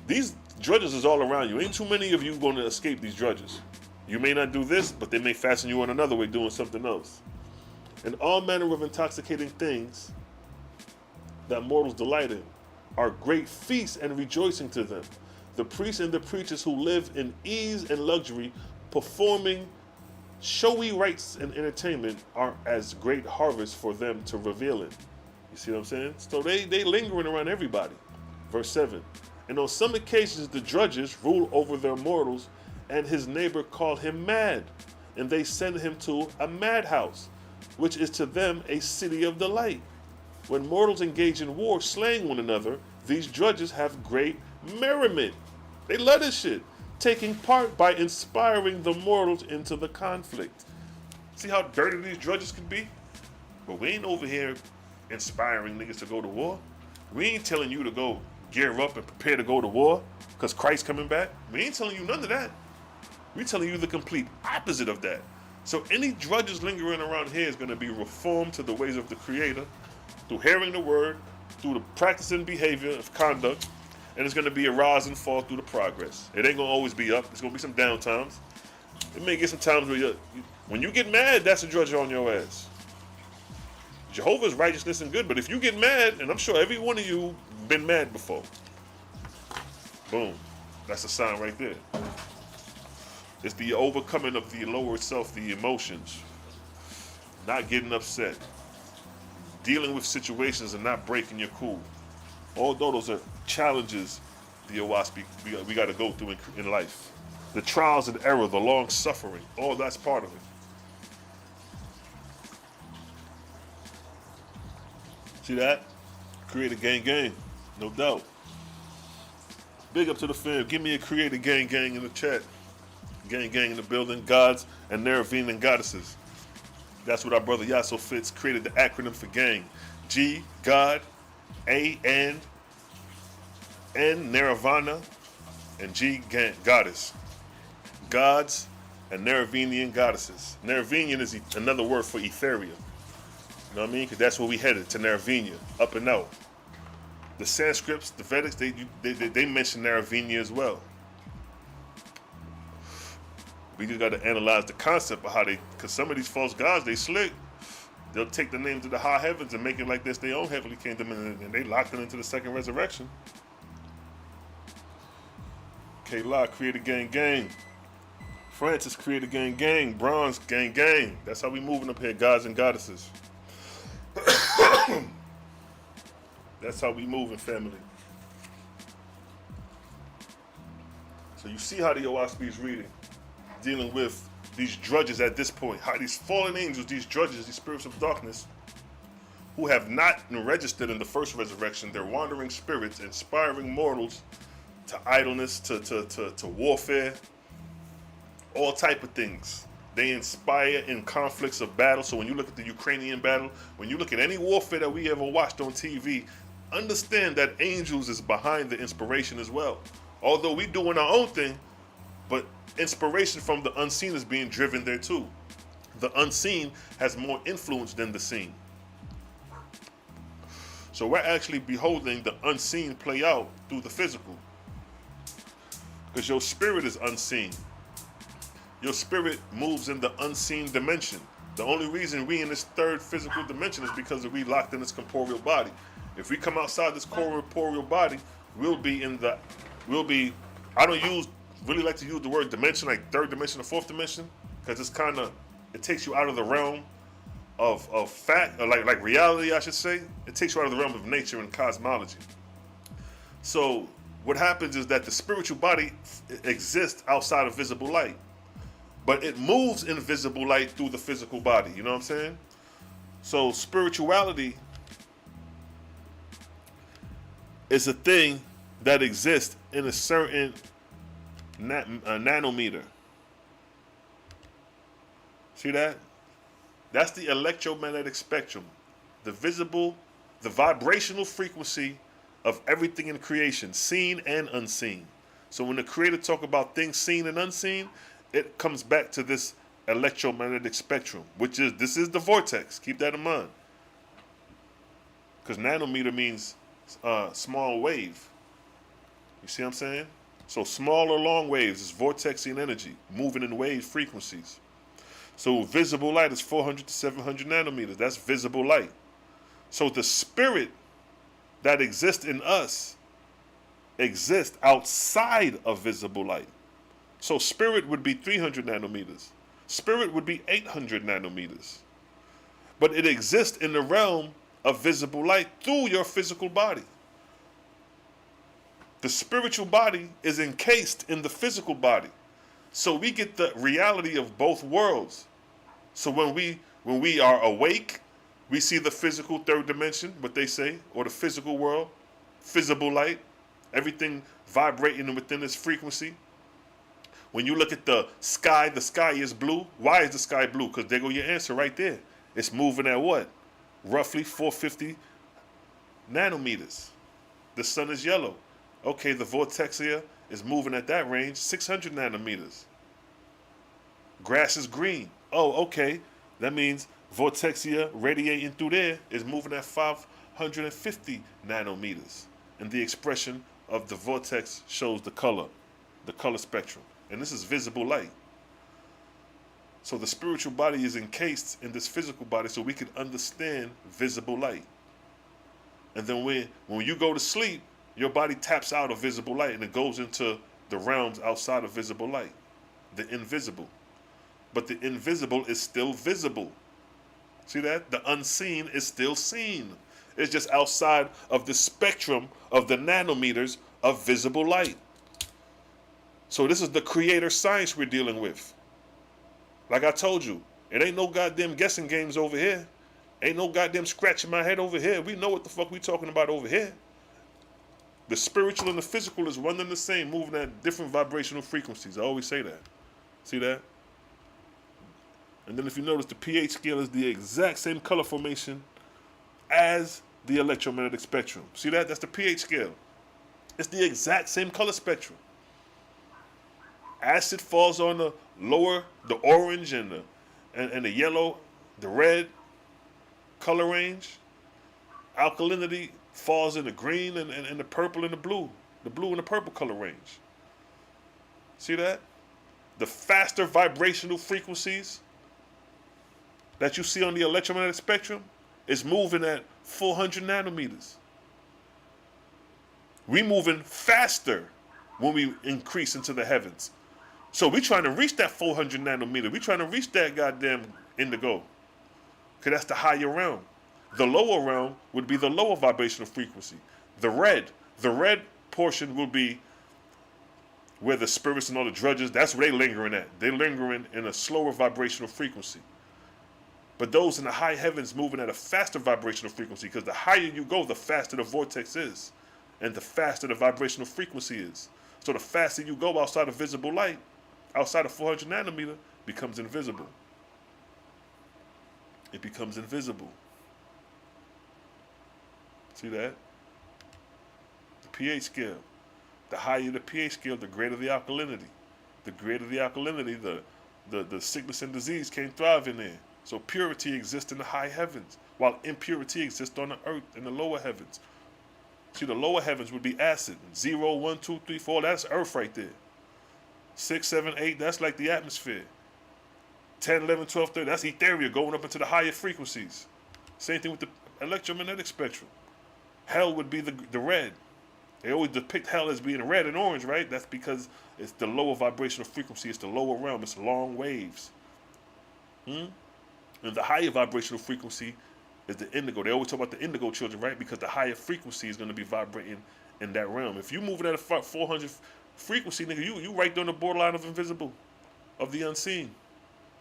these drudges is all around you. Ain't too many of you going to escape these drudges. You may not do this, but they may fasten you on another way doing something else. And all manner of intoxicating things that mortals delight in are great feasts and rejoicing to them. The priests and the preachers who live in ease and luxury, performing showy rites and entertainment, are as great harvest for them to reveal it. You see what I'm saying? So they lingering around everybody. Verse 7. And on some occasions the drudges rule over their mortals, and his neighbor called him mad, and they send him to a madhouse, which is to them a city of delight. When mortals engage in war, slaying one another, these drudges have great merriment. They love this shit, taking part by inspiring the mortals into the conflict. See how dirty these drudges can be? But we ain't over here inspiring niggas to go to war. We ain't telling you to go gear up and prepare to go to war because Christ's coming back. We ain't telling you none of that. We telling you the complete opposite of that. So any drudges lingering around here is going to be reformed to the ways of the Creator through hearing the word, through the practice and behavior of conduct, and it's going to be a rise and fall through the progress. It ain't going to always be up. It's going to be some down times. It may get some times where when you get mad, that's a drudge on your ass. Jehovah's righteousness and good, but if you get mad, and I'm sure every one of you been mad before, boom, That's a sign right there. It's the overcoming of the lower self, the emotions. Not getting upset. Dealing with situations and not breaking your cool. Although those are challenges the Oahspe we got to go through in life. The trials and error, the long suffering, all that's part of it. See that? Create a gang, no doubt. Big up to the fam. Give me a create a gang in the chat. Gang in the building. Gods and Neravian goddesses. That's what our brother Yasso Fitz created the acronym for gang. G, God, A, and N, Nirvana, and G, goddess. Gods and Neravian goddesses. Neravian is another word for Ethereum. You know what I mean? Because that's where we headed, to Neravian, up and out. The Sanskrits, the Vedics, they mention Neravian as well. We just got to analyze the concept of how because some of these false gods, they slick. They'll take the names of the high heavens and make it like this their own heavenly kingdom, and they locked it into the second resurrection. Selah created gang. Francis created gang. Bronze gang. That's how we moving up here, gods and goddesses. That's how we moving, family. So you see how the Oahspe is reading, dealing with these drudges at this point, how these fallen angels, these drudges, these spirits of darkness, who have not registered in the first resurrection, they're wandering spirits, inspiring mortals to idleness, to warfare, all type of things. They inspire in conflicts of battle. So when you look at the Ukrainian battle, when you look at any warfare that we ever watched on TV, understand that angels is behind the inspiration as well. Although we doing our own thing, but inspiration from the unseen is being driven there too. The unseen has more influence than the seen. So we're actually beholding the unseen play out through the physical. Because your spirit is unseen. Your spirit moves in the unseen dimension. The only reason we in this third physical dimension is because we locked in this corporeal body. If we come outside this corporeal body, I don't really like to use the word dimension, like third dimension or fourth dimension, because it takes you out of the realm of fact, or like reality, I should say. It takes you out of the realm of nature and cosmology. So what happens is that the spiritual body exists outside of visible light, but it moves in visible light through the physical body. You know what I'm saying? So spirituality is a thing that exists in a certain nanometer. See that? That's the electromagnetic spectrum, the vibrational frequency of everything in creation, seen and unseen. So when the Creator talk about things seen and unseen, it comes back to this electromagnetic spectrum, this is the vortex. Keep that in mind. Because nanometer means small wave. You see what I'm saying? So small or long waves is vortexing energy, moving in wave frequencies. So visible light is 400 to 700 nanometers. That's visible light. So the spirit that exists in us exists outside of visible light. So spirit would be 300 nanometers. Spirit would be 800 nanometers. But it exists in the realm of visible light through your physical body. The spiritual body is encased in the physical body. So we get the reality of both worlds. So when we are awake, we see the physical third dimension, what they say, or the physical world, visible light, everything vibrating within this frequency. When you look at the sky is blue. Why is the sky blue? Because there go your answer right there. It's moving at what? Roughly 450 nanometers. The sun is yellow. Okay, the vortexia is moving at that range, 600 nanometers. Grass is green. Oh, okay. That means vortexia radiating through there is moving at 550 nanometers. And the expression of the vortex shows the color spectrum. And this is visible light. So the spiritual body is encased in this physical body so we can understand visible light. And then when you go to sleep, your body taps out of visible light and it goes into the realms outside of visible light, the invisible. But the invisible is still visible. See that? The unseen is still seen. It's just outside of the spectrum of the nanometers of visible light. So this is the creator science we're dealing with. Like I told you, it ain't no goddamn guessing games over here. Ain't no goddamn scratching my head over here. We know what the fuck we talking about over here. The spiritual and the physical is one and the same, moving at different vibrational frequencies. I always say that. See that? And then if you notice, the pH scale is the exact same color formation as the electromagnetic spectrum. See that? That's the pH scale. It's the exact same color spectrum. Acid falls on the lower, the orange and the yellow, the red color range. Alkalinity falls in the green and the purple and the blue and the purple color range. See that? The faster vibrational frequencies that you see on the electromagnetic spectrum is moving at 400 nanometers. We moving faster when we increase into the heavens. So we trying to reach that 400 nanometer. We trying to reach that goddamn indigo. Because that's the higher realm. The lower realm would be the lower vibrational frequency. The red portion will be where the spirits and all the drudges, that's where they lingering at. They're lingering in a slower vibrational frequency. But those in the high heavens moving at a faster vibrational frequency, because the higher you go, the faster the vortex is. And the faster the vibrational frequency is. So the faster you go outside of visible light, outside of 400 nanometer, becomes invisible. It becomes invisible. See that? The pH scale. The higher the pH scale, the greater the alkalinity. The greater the alkalinity, the sickness and disease can't thrive in there. So purity exists in the high heavens, while impurity exists on the earth in the lower heavens. See, the lower heavens would be acid. 0, 1, 2, 3, 4, that's earth right there. 6, 7, 8, that's like the atmosphere. 10, 11, 12, 13, that's ethereal going up into the higher frequencies. Same thing with the electromagnetic spectrum. Hell would be the red. They always depict hell as being red and orange, right? That's because it's the lower vibrational frequency. It's the lower realm. It's long waves. And the higher vibrational frequency is the indigo. They always talk about the indigo children, right? Because the higher frequency is going to be vibrating in that realm. If you moving at a 400 frequency, nigga, you right there on the borderline of invisible, of the unseen.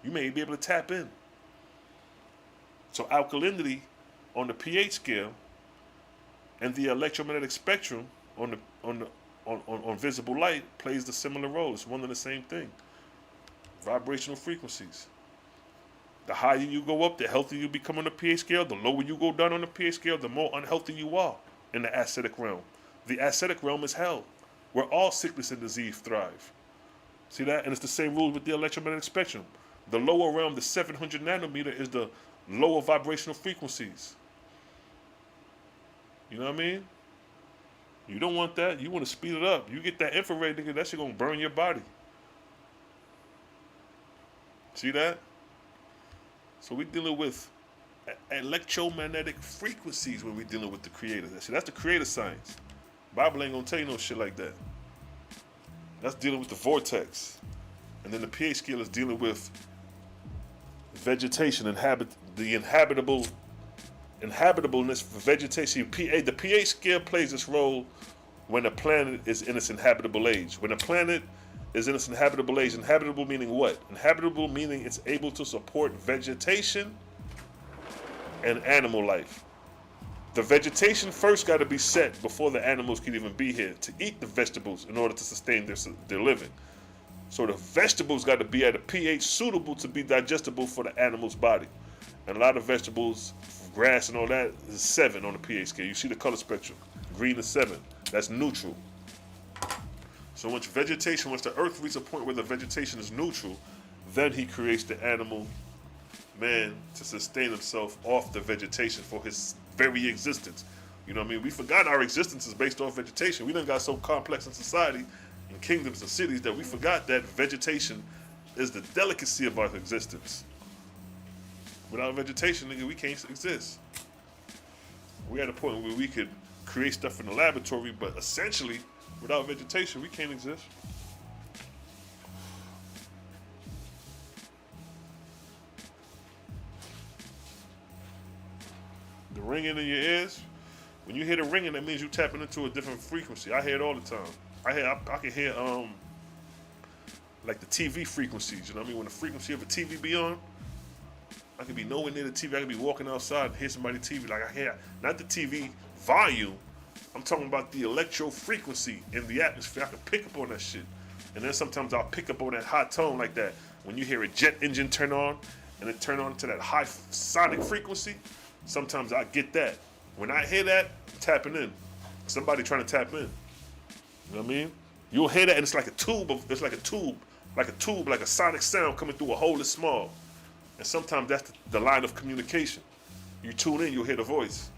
You may be able to tap in. So alkalinity on the pH scale and the electromagnetic spectrum on visible light plays the similar role. It's one and the same thing. Vibrational frequencies. The higher you go up, the healthier you become on the pH scale. The lower you go down on the pH scale, the more unhealthy you are in the ascetic realm. The ascetic realm is hell, where all sickness and disease thrive. See that? And it's the same rules with the electromagnetic spectrum. The lower realm, the 700 nanometer, is the lower vibrational frequencies. You know what I mean? You don't want that. You want to speed it up. You get that infrared, nigga, that shit gonna burn your body. See that? So we're dealing with electromagnetic frequencies when we're dealing with the creator. That's the creator science. Bible ain't gonna tell you no shit like that. That's dealing with the vortex. And then the pH scale is dealing with vegetation, the inhabitableness for vegetation. The pH scale plays this role when a planet is in its inhabitable age. When a planet is in its inhabitable age, inhabitable meaning what? Inhabitable meaning it's able to support vegetation and animal life. The vegetation first got to be set before the animals can even be here to eat the vegetables in order to sustain their living. So the vegetables got to be at a pH suitable to be digestible for the animal's body. And a lot of vegetables, grass and all that, is 7 on the pH scale. You see the color spectrum. Green is 7. That's neutral. So once the earth reaches a point where the vegetation is neutral, then he creates the animal, man, to sustain himself off the vegetation for his very existence. You know what I mean? We forgot our existence is based off vegetation. We done got so complex in society, in kingdoms and cities, that we forgot that vegetation is the delicacy of our existence. Without vegetation, nigga, we can't exist. We're at a point where we could create stuff in the laboratory, but essentially, without vegetation, we can't exist. The ringing in your ears. When you hear the ringing, that means you tapping into a different frequency. I hear it all the time. I can hear like the TV frequencies. You know what I mean? When the frequency of a TV be on, I can be nowhere near the TV. I can be walking outside and hear somebody TV. Like I hear not the TV volume. I'm talking about the electro frequency in the atmosphere. I can pick up on that shit. And then sometimes I'll pick up on that high tone like that. When you hear a jet engine turn on and it turn on to that high sonic frequency, sometimes I get that. When I hear that, I'm tapping in. Somebody trying to tap in. You know what I mean? You'll hear that and it's like a tube, like a sonic sound coming through a hole that's small. And sometimes that's the line of communication. You tune in, you'll hear the voice.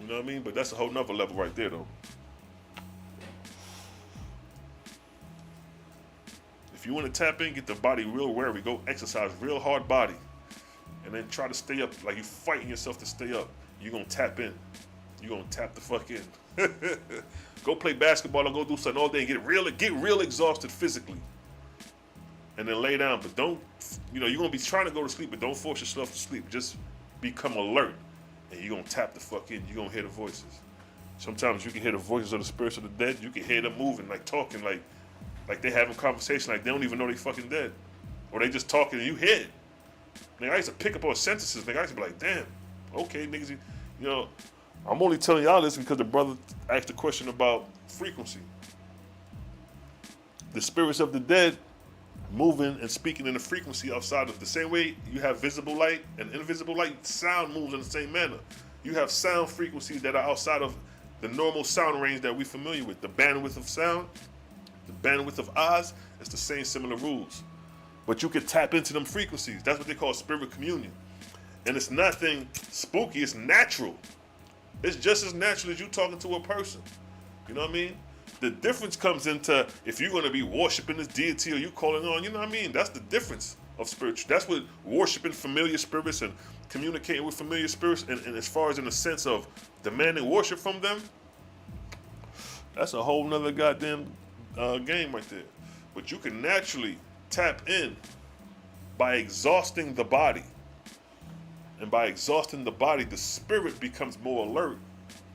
You know what I mean? But that's a whole nother level right there though. If you want to tap in, get the body real wary, go exercise real hard body. And then try to stay up, like you fighting yourself to stay up. You're going to tap in. You're going to tap the fuck in. Go play basketball or go do something all day and get real exhausted physically. And then lay down. But don't, you're going to be trying to go to sleep, but don't force yourself to sleep. Just become alert. And you're going to tap the fuck in. You're going to hear the voices. Sometimes you can hear the voices of the spirits of the dead. You can hear them moving, like talking, like they having conversation, like they don't even know they fucking dead. Or they just talking and you hear it. Nigga, I used to pick up on sentences. Nigga, I used to be like, damn, okay, niggas, I'm only telling y'all this because the brother asked a question about frequency. The spirits of the dead moving and speaking in a frequency outside of the same way you have visible light and invisible light, sound moves in the same manner. You have sound frequencies that are outside of the normal sound range that we're familiar with. The bandwidth of sound, the bandwidth of Oz, it's the same similar rules. But you can tap into them frequencies. That's what they call spirit communion. And it's nothing spooky, it's natural. It's just as natural as you talking to a person. You know what I mean? The difference comes into if you're going to be worshiping this deity or you calling on, you know what I mean? That's the difference of spiritual. That's what worshiping familiar spirits and communicating with familiar spirits, and as far as in the sense of demanding worship from them, that's a whole nother goddamn game right there. But you can naturally tap in by exhausting the body. And by exhausting the body, the spirit becomes more alert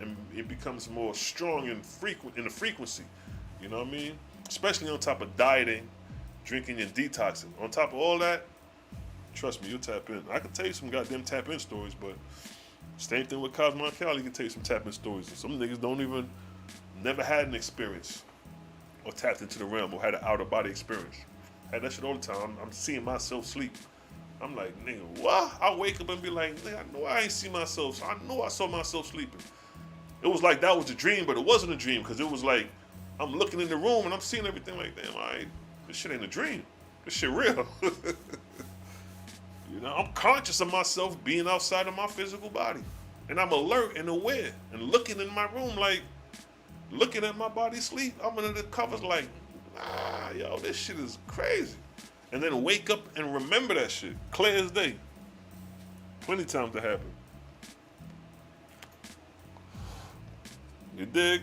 and it becomes more strong and frequent in the frequency. You know what I mean? Especially on top of dieting, drinking and detoxing. On top of all that, trust me, you'll tap in. I can tell you some goddamn tap in stories, but same thing with Cosmo and Cali, can tell you some tap in stories. And some niggas never had an experience or tapped into the realm or had an outer body experience. I had that shit all the time. I'm seeing myself sleep. I'm like, nigga, what? I wake up and be like, nigga, I know I ain't see myself. I know I saw myself sleeping. It was like that was a dream, but it wasn't a dream because it was like I'm looking in the room and I'm seeing everything like, damn, this shit ain't a dream. This shit real. I'm conscious of myself being outside of my physical body. And I'm alert and aware and looking in my room like, looking at my body sleep. I'm under the covers like, yo, this shit is crazy. And then wake up and remember that shit. Clear as day. Plenty times that happen. You dig?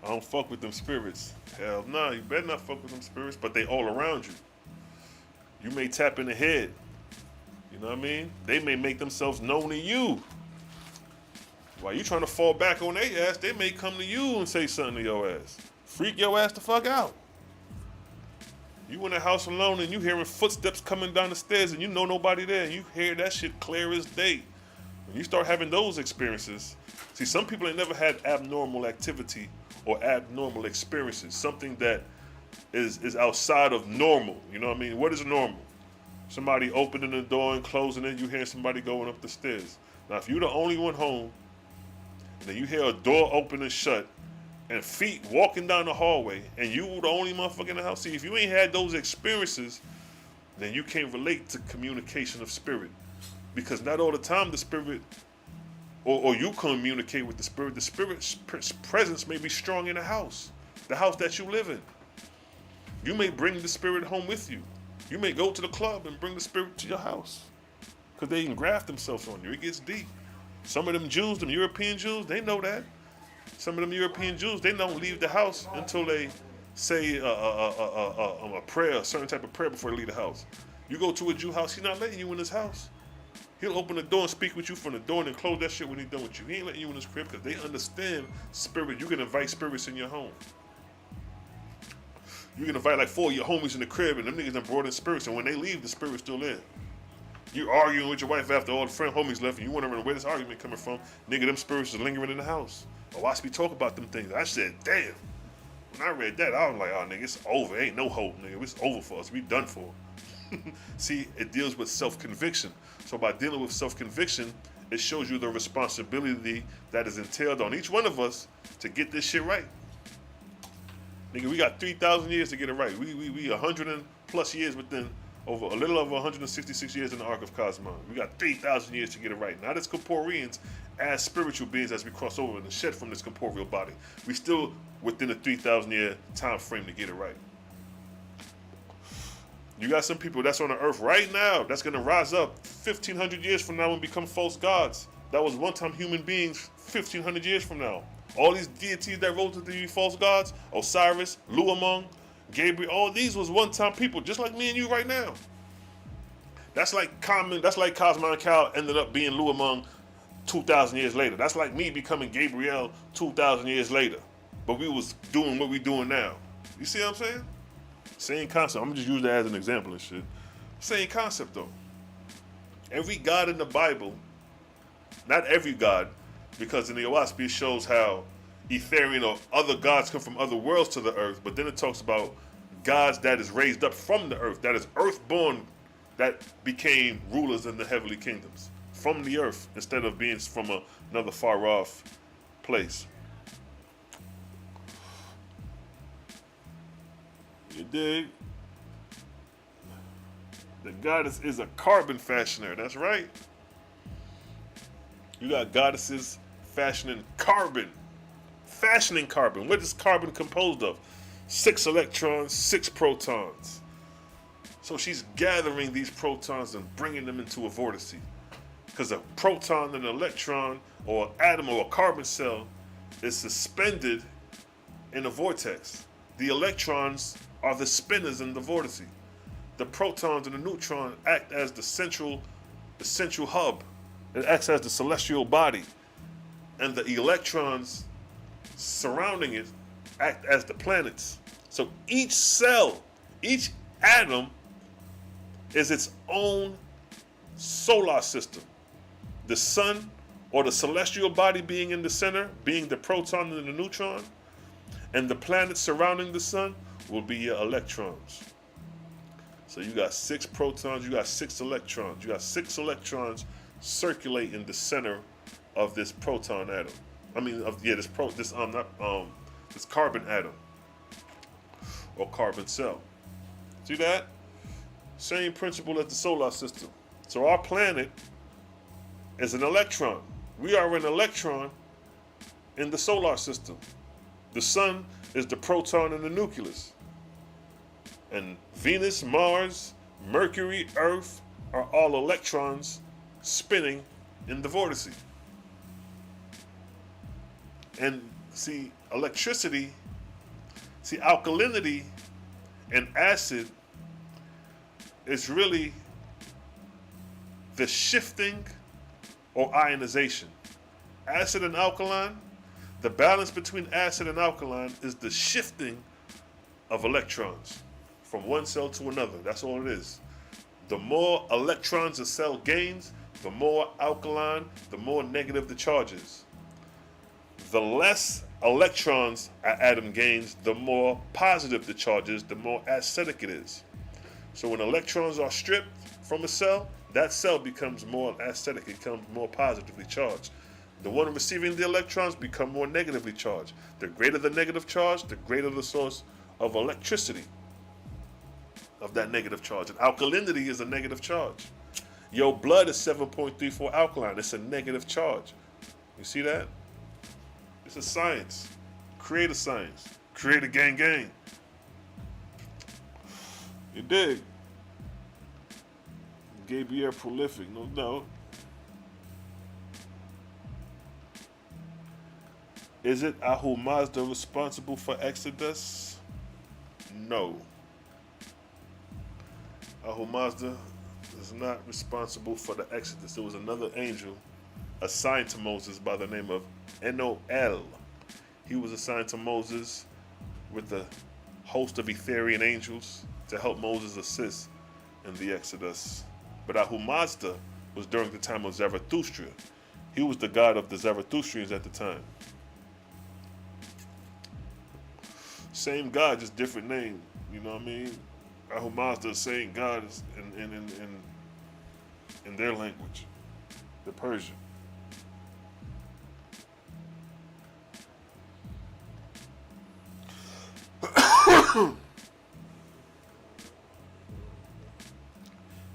I don't fuck with them spirits. Hell nah, you better not fuck with them spirits, but they all around you. You may tap in the head. You know what I mean? They may make themselves known to you. While you trying to fall back on their ass, they may come to you and say something to your ass. Freak your ass the fuck out. You in the house alone and you hearing footsteps coming down the stairs and you know nobody there and you hear that shit clear as day. When you start having those experiences, see, some people ain't never had abnormal activity or abnormal experiences, something that is outside of normal. You know what I mean? What is normal? Somebody opening the door and closing it, you hear somebody going up the stairs. Now, if you're the only one home, and then you hear a door open and shut, and feet walking down the hallway, and you the only motherfucker in the house. See, if you ain't had those experiences, then you can't relate to communication of spirit. Because not all the time the spirit, or you communicate with the spirit. The spirit's presence may be strong in the house that you live in. You may bring the spirit home with you. You may go to the club and bring the spirit to your house. Because they can graft themselves on you. It gets deep. Some of them Jews, them European Jews, they know that. Some of them European Jews, they don't leave the house until they say a prayer, a certain type of prayer before they leave the house. You go to a Jew house, he's not letting you in his house. He'll open the door and speak with you from the door and then close that shit when he's done with you. He ain't letting you in his crib because they understand spirit. You can invite spirits in your home. You can invite like 4 of your homies in the crib and them niggas done brought in spirits, and when they leave, the spirit's still there. You arguing with your wife after all the friend homies left and you wondering where this argument coming from. Nigga, them spirits is lingering in the house. Oahspe talk about them things. I said, damn. When I read that, I was like, oh, nigga, it's over. Ain't no hope, nigga. It's over for us. We done for. See, it deals with self-conviction. So by dealing with self-conviction, it shows you the responsibility that is entailed on each one of us to get this shit right. Nigga, we got 3,000 years to get it right. We 100 and plus years within, over a little over 166 years in the Ark of Cosmos. We got 3,000 years to get it right. Not as corporeans, as spiritual beings as we cross over and shed from this corporeal body. We still within a 3,000 year time frame to get it right. You got some people that's on the earth right now that's going to rise up 1,500 years from now and become false gods. That was one time human beings 1,500 years from now. All these deities that rose to be false gods, Osiris, Luamung, Gabriel, all these was one time people just like me and you right now. That's like Cosmo and Cal ended up being Luamung 2,000 years later. That's like me becoming Gabriel 2,000 years later. But we was doing what we doing now. You see what I'm saying? Same concept. I'm just using that as an example and shit. Same concept though. Every god in the Bible, not every god, because in the Oahspe it shows how Etherean or other gods come from other worlds to the earth, but then it talks about gods that is raised up from the earth, that is earthborn, that became rulers in the heavenly kingdoms from the earth instead of being from another far off place. You dig? The goddess is a carbon fashioner. That's right. You got goddesses fashioning carbon. Fashioning carbon. What is carbon composed of? 6 electrons, 6 protons. So she's gathering these protons and bringing them into a vortice. Because a proton and an electron or an atom or a carbon cell is suspended in a vortex. The electrons are the spinners in the vortice. The protons and the neutron act as the central hub. It acts as the celestial body. And the electrons surrounding it act as the planets. So each cell, each atom is its own solar system. The sun or the celestial body being in the center, being the proton and the neutron, and the planets surrounding the sun will be your electrons. So you got 6 protons, you got 6 electrons. You got 6 electrons circulate in the center of this proton atom. This carbon atom or carbon cell. See that? Same principle as the solar system. So our planet is an electron. We are an electron in the solar system. The sun is the proton in the nucleus. And Venus, Mars, Mercury, Earth are all electrons spinning in the vortice. And see, electricity, alkalinity and acid is really the shifting or ionization. Acid and alkaline, the balance between acid and alkaline is the shifting of electrons from one cell to another. That's all it is. The more electrons a cell gains, the more alkaline, the more negative the charge is. The less electrons an atom gains, the more positive the charge is, the more acidic it is. So when electrons are stripped from a cell, that cell becomes more acidic, it becomes more positively charged. The one receiving the electrons become more negatively charged. The greater the negative charge, the greater the source of electricity of that negative charge. And alkalinity is a negative charge. Your blood is 7.34 alkaline. It's a negative charge. You see that? It's a science. Create a science. Create a gang. You dig? Gabriel prolific, no doubt. Is it Ahu Mazda responsible for Exodus? No. Ahu Mazda is not responsible for the Exodus. There was another angel assigned to Moses by the name of Noel. He was assigned to Moses with a host of Etherean angels to help Moses assist in the Exodus. But Ahumazda was during the time of Zarathustra. He was the god of the Zarathustrians at the time. Same God, just different name. You know what I mean? Ahumazda, same God in their language, the Persian.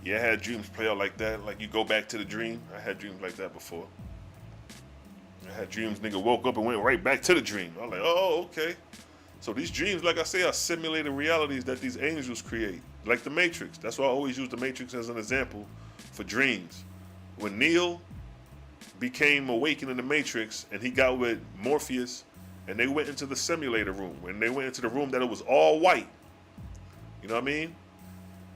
Yeah, I had dreams play out like that. Like you go back to the dream. I had dreams like that before. I had dreams, nigga woke up and went right back to the dream. I'm like, oh, okay. So these dreams, like I say, are simulated realities that these angels create. Like the Matrix. That's why I always use the Matrix as an example for dreams. When Neo became awakened in the Matrix and he got with Morpheus and they went into the simulator room, and they went into the room that it was all white. You know what I mean?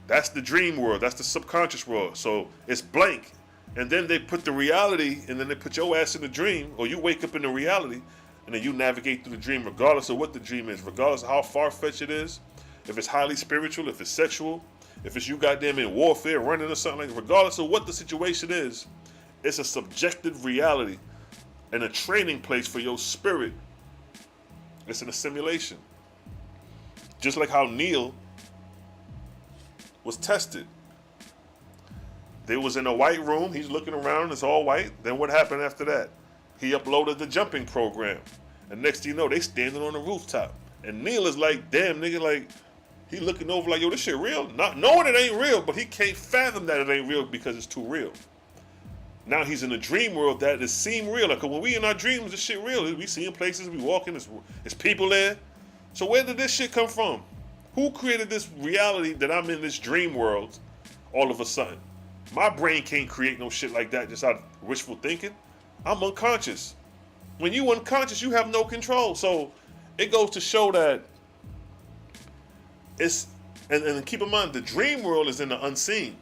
That's the dream world. That's the subconscious world. So it's blank. And then they put the reality, and then they put your ass in the dream, or you wake up in the reality, and then you navigate through the dream regardless of what the dream is, regardless of how far-fetched it is, if it's highly spiritual, if it's sexual, if it's you goddamn in warfare, running or something like that, regardless of what the situation is, it's a subjective reality and a training place for your spirit. It's in a simulation. Just like how Neil was tested. They was in a white room. He's looking around. It's all white. Then what happened after that? He uploaded the jumping program. And next thing you know, they standing on the rooftop. And Neil is like, damn, nigga, like, he looking over like, yo, this shit real? Not knowing it ain't real, but he can't fathom that it ain't real because it's too real. Now he's in a dream world that it seem real. Like, when we in our dreams, this shit real. We seeing places, we walking, it's people there. So where did this shit come from? Who created this reality that I'm in this dream world all of a sudden? My brain can't create no shit like that just out of wishful thinking. I'm unconscious. When you unconscious, you have no control. So it goes to show that it's, and keep in mind, the dream world is in the unseen.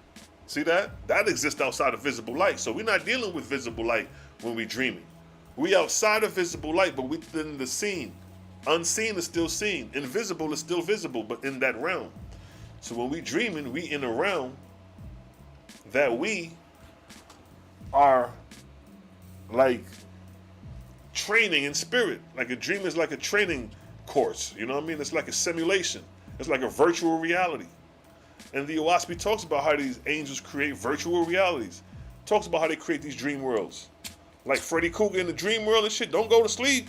See that? That exists outside of visible light. So we're not dealing with visible light when we're dreaming. We outside of visible light, but within the seen. Unseen is still seen. Invisible is still visible, but in that realm. So when we dreaming, we in a realm that we are like training in spirit. Like a dream is like a training course. You know what I mean? It's like a simulation. It's like a virtual reality. And the Oahspe talks about how these angels create virtual realities. Talks about how they create these dream worlds. Like Freddy Krueger in the dream world and shit. Don't go to sleep.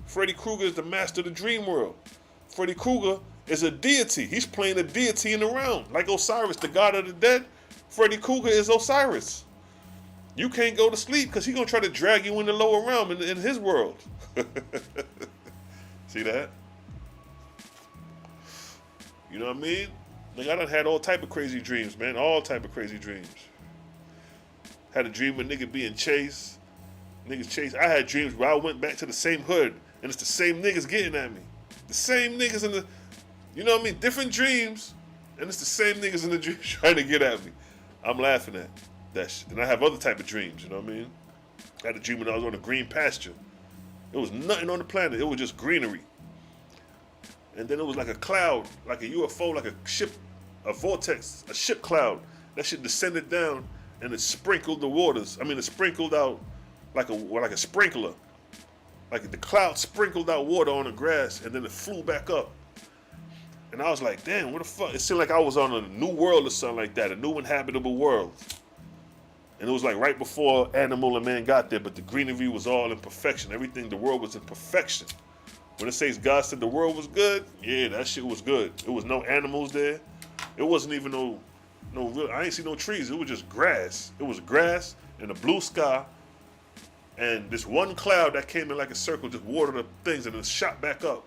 Freddy Krueger is the master of the dream world. Freddy Krueger is a deity. He's playing a deity in the realm. Like Osiris, the god of the dead. Freddy Krueger is Osiris. You can't go to sleep because he's going to try to drag you in the lower realm in his world. See that? You know what I mean? Like, I done had all type of crazy dreams, man. All type of crazy dreams. Had a dream of nigga being chased. Niggas chased. I had dreams where I went back to the same hood and it's the same niggas getting at me. The same niggas in the, you know what I mean? Different dreams and it's the same niggas in the dreams trying to get at me. I'm laughing at that shit. And I have other type of dreams, you know what I mean? I had a dream when I was on a green pasture. It was nothing on the planet. It was just greenery. And then it was like a cloud, like a UFO, like a ship, a vortex, a ship cloud. That shit descended down and it sprinkled the waters. I mean, it sprinkled out like a sprinkler. Like the cloud sprinkled out water on the grass and then it flew back up. And I was like, damn, what the fuck? It seemed like I was on a new world or something like that, a new inhabitable world. And it was like right before animal and man got there, but the greenery was all in perfection. Everything, the world was in perfection. When it says God said the world was good, yeah, that shit was good. It was no animals there. It wasn't even no real, I ain't see no trees. It was just grass. It was grass and a blue sky. And this one cloud that came in like a circle just watered the things and then shot back up.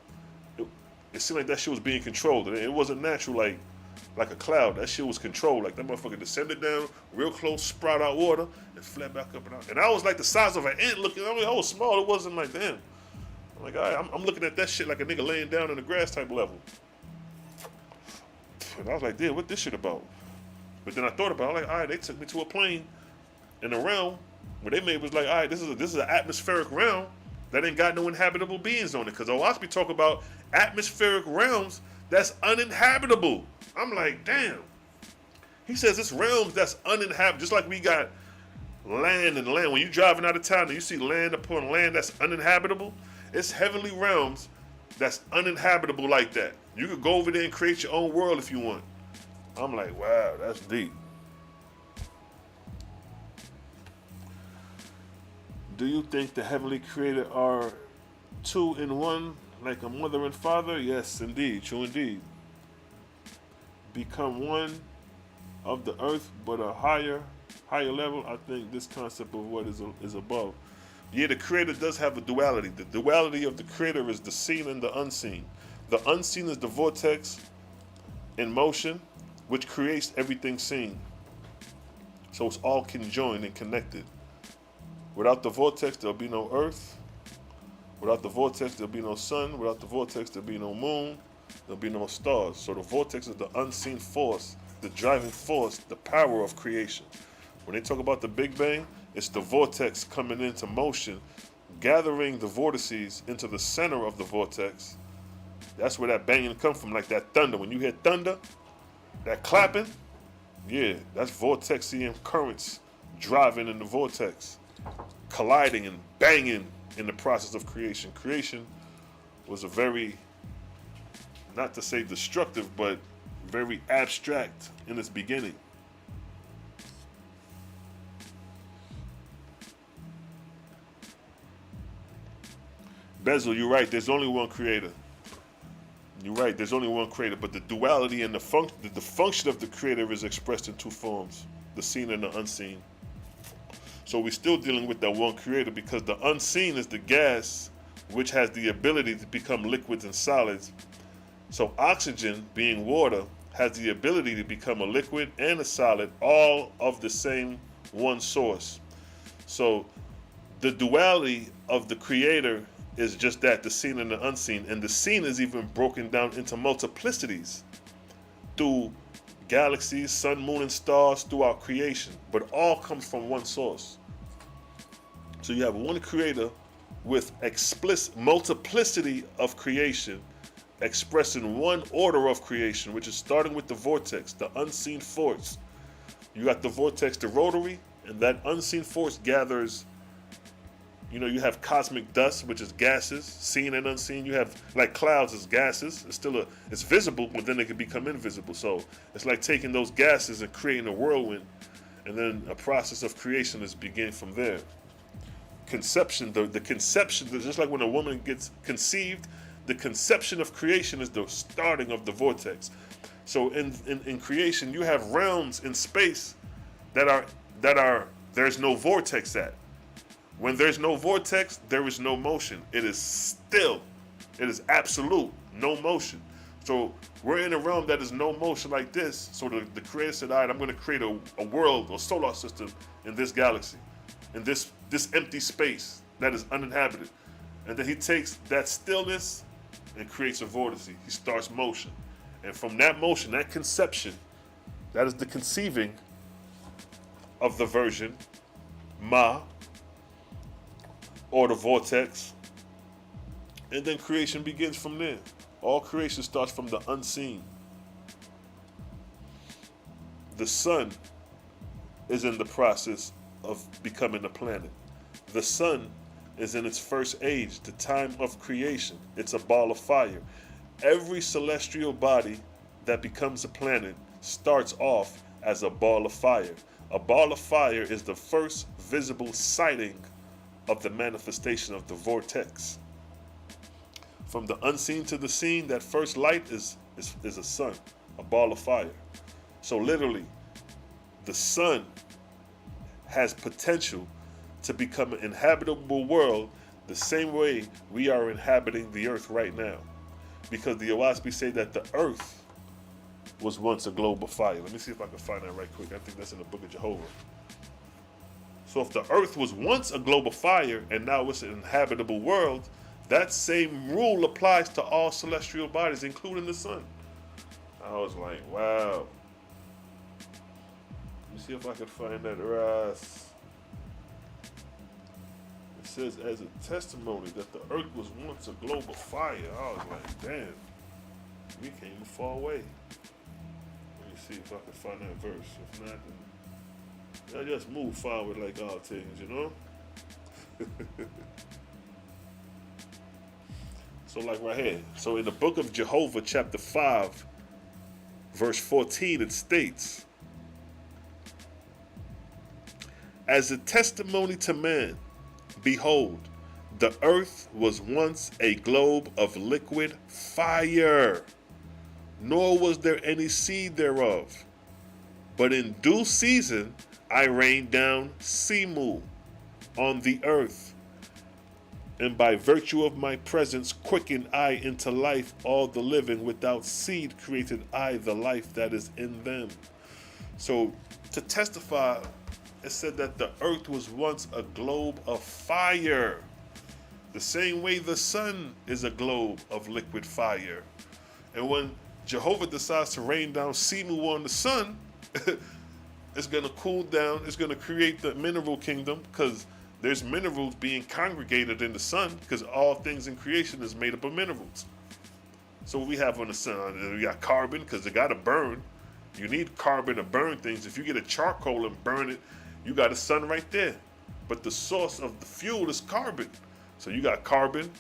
It seemed like that shit was being controlled. It wasn't natural like a cloud. That shit was controlled. Like that motherfucker descended down real close, sprout out water, and fled back up and out. And I was like the size of an ant looking. I mean, I was small. It wasn't like them. I'm like, all right, I'm looking at that shit like a nigga laying down in the grass type level. And I was like, damn, what this shit about? But then I thought about it, like, all right, they took me to a plane in a realm where they made was like, all right, this is an atmospheric realm that ain't got no inhabitable beings on it. Because Oahspe talk about atmospheric realms that's uninhabitable. I'm like, damn. He says it's realms that's uninhabitable, just like we got land and land. When you driving out of town and you see land upon land that's uninhabitable, it's heavenly realms that's uninhabitable like that. You could go over there and create your own world if you want. I'm like, wow, that's deep. Do you think the heavenly creator are two in one, like a mother and father? Yes, indeed, true indeed. Become one of the earth, but a higher level. I think this concept of what is above. Yeah, the creator does have a duality. The duality of the creator is the seen and the unseen. The unseen is the vortex in motion, which creates everything seen. So it's all conjoined and connected. Without the vortex, there'll be no earth. Without the vortex, there'll be no sun. Without the vortex, there'll be no moon. There'll be no stars. So the vortex is the unseen force, the driving force, the power of creation. When they talk about the Big Bang, it's the vortex coming into motion, gathering the vortices into the center of the vortex. That's where that banging comes from, like that thunder. When you hear thunder, that clapping, yeah, that's vortexian currents driving in the vortex, colliding and banging in the process of creation. Creation was a very, not to say destructive, but very abstract in its beginning. Bezel, you're right. There's only one creator. You're right. There's only one creator, but the duality and the function of the creator is expressed in two forms: the seen and the unseen. So we're still dealing with that one creator, because the unseen is the gas, which has the ability to become liquids and solids. So oxygen, being water, has the ability to become a liquid and a solid, all of the same one source. So the duality of the creator is just that, the seen and the unseen. And the seen is even broken down into multiplicities through galaxies, sun, moon, and stars throughout creation. But all comes from one source. So you have one creator with explicit multiplicity of creation, expressing one order of creation, which is starting with the vortex, the unseen force. You got the vortex, the rotary, and that unseen force gathers. You know, you have cosmic dust, which is gases, seen and unseen. You have, like, clouds as gases. It's visible, but then they can become invisible. So it's like taking those gases and creating a whirlwind, and then a process of creation is beginning from there. Conception, the conception, just like when a woman gets conceived, the conception of creation is the starting of the vortex. So in creation, you have realms in space that are there's no vortex at. When there's no vortex, there is no motion. It is still. It is absolute. No motion. So we're in a realm that is no motion like this. So the creator said, all right, I'm going to create a world or solar system in this galaxy, in this empty space that is uninhabited. And then he takes that stillness and creates a vortice. He starts motion. And from that motion, that conception, that is the conceiving of the version, Ma, or the vortex, and then creation begins from there. All creation starts from the unseen. The sun is in the process of becoming a planet. The sun is in its first age, the time of creation. It's a ball of fire. Every celestial body that becomes a planet starts off as a ball of fire. A ball of fire is the first visible sighting of the manifestation of the vortex. From the unseen to the seen, that first light is a sun, a ball of fire. So literally, the sun has potential to become an inhabitable world the same way we are inhabiting the earth right now. Because the Oahspe say that the earth was once a globe of fire. Let me see if I can find that right quick. I think that's in the Book of Jehovah. So if the earth was once a globe of fire and now it's an inhabitable world, that same rule applies to all celestial bodies, including the sun. I was like, wow. see if I can find that ras. It says, as a testimony that the earth was once a globe of fire. I was like, damn, we came far away. Let me see if I can find that verse. If not, then I just move forward like all things, you know? So like right here. So in the book of Jehovah, chapter 5, verse 14, it states, as a testimony to man, behold, the earth was once a globe of liquid fire, nor was there any seed thereof. But in due season I rained down Semu on the earth, and by virtue of my presence quickened I into life all the living. Without seed created I the life that is in them. So to testify, it said that the earth was once a globe of fire. The same way the sun is a globe of liquid fire. And when Jehovah decides to rain down Semu on the sun, it's going to cool down. It's going to create the mineral kingdom, because there's minerals being congregated in the sun, because all things in creation is made up of minerals. So what we have on the sun, we got carbon, because they got to burn. You need carbon to burn things. If you get a charcoal and burn it, you got a sun right there. But the source of the fuel is carbon. So you got carbon,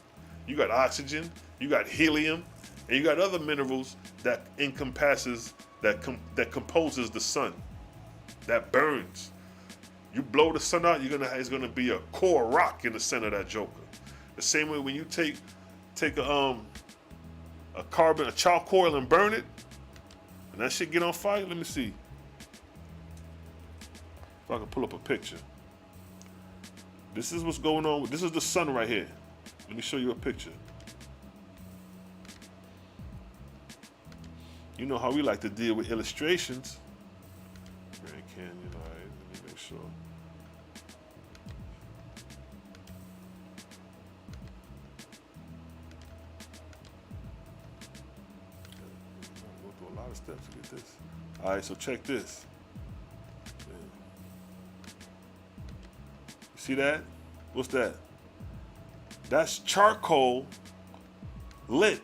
you got oxygen, you got helium, and you got other minerals that encompasses, that composes the sun, that burns. You blow the sun out, it's gonna be a core rock in the center of that joker. The same way when you take a charcoal and burn it, and that shit get on fire. Let me see if I can pull up a picture. This is what's going on. This is the sun right here. Let me show you a picture. You know how we like to deal with illustrations. Grand Canyon, all right, let me make sure. Go through a lot of steps to get this. All right, so check this. See that? What's that? That's charcoal lit.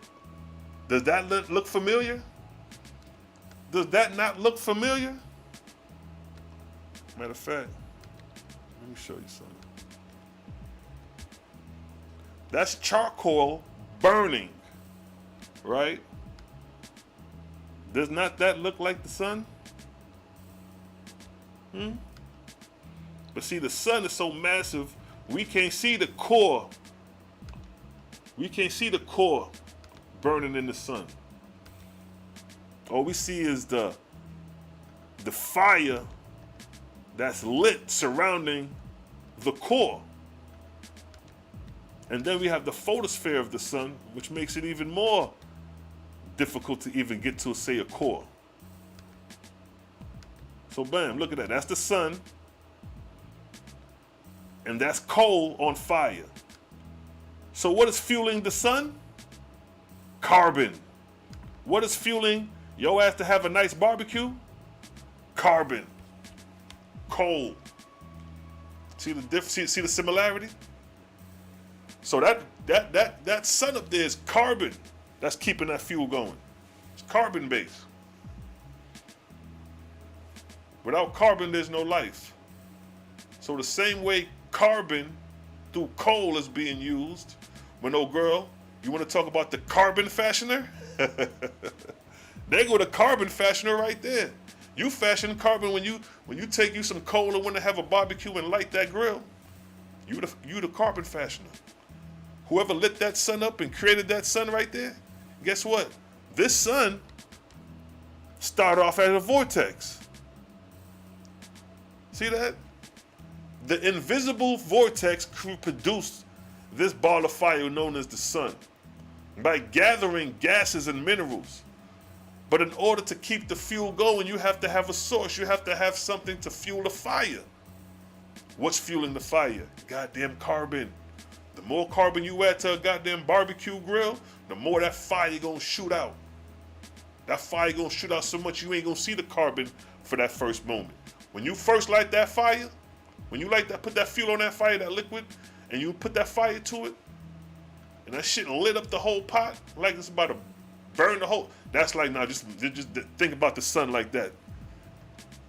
Does that look familiar? Does that not look familiar? Matter of fact, let me show you something. That's charcoal burning, right? Does not that look like the sun? But see, the sun is so massive, we can't see the core. We can't see the core burning in the sun. All we see is the fire that's lit surrounding the core. And then we have the photosphere of the sun, which makes it even more difficult to even get to, say, a core. So bam, look at that. That's the sun. And that's coal on fire. So what is fueling the sun? Carbon. What is fueling your ass to have a nice barbecue? Carbon. Coal. See the difference? See the similarity? So that sun up there is carbon. That's keeping that fuel going. It's carbon based. Without carbon, there's no life. So the same way carbon through coal is being used, when old girl, you want to talk about the carbon fashioner? There go the carbon fashioner right there. You fashion carbon when you take you some coal and want to have a barbecue and light that grill. You the carbon fashioner. Whoever lit that sun up and created that sun right there, guess what? This sun started off as a vortex. See that? The invisible vortex produced this ball of fire known as the sun by gathering gases and minerals. But in order to keep the fuel going, you have to have a source. You have to have something to fuel the fire. What's fueling the fire? Goddamn carbon. The more carbon you add to a goddamn barbecue grill, the more that fire gonna shoot out. That fire gonna shoot out so much you ain't gonna see the carbon for that first moment. When you first light that fire, when you light that, put that fuel on that fire, that liquid, and you put that fire to it, and that shit lit up the whole pot like it's about to burn the whole. That's like, now just think about the sun like that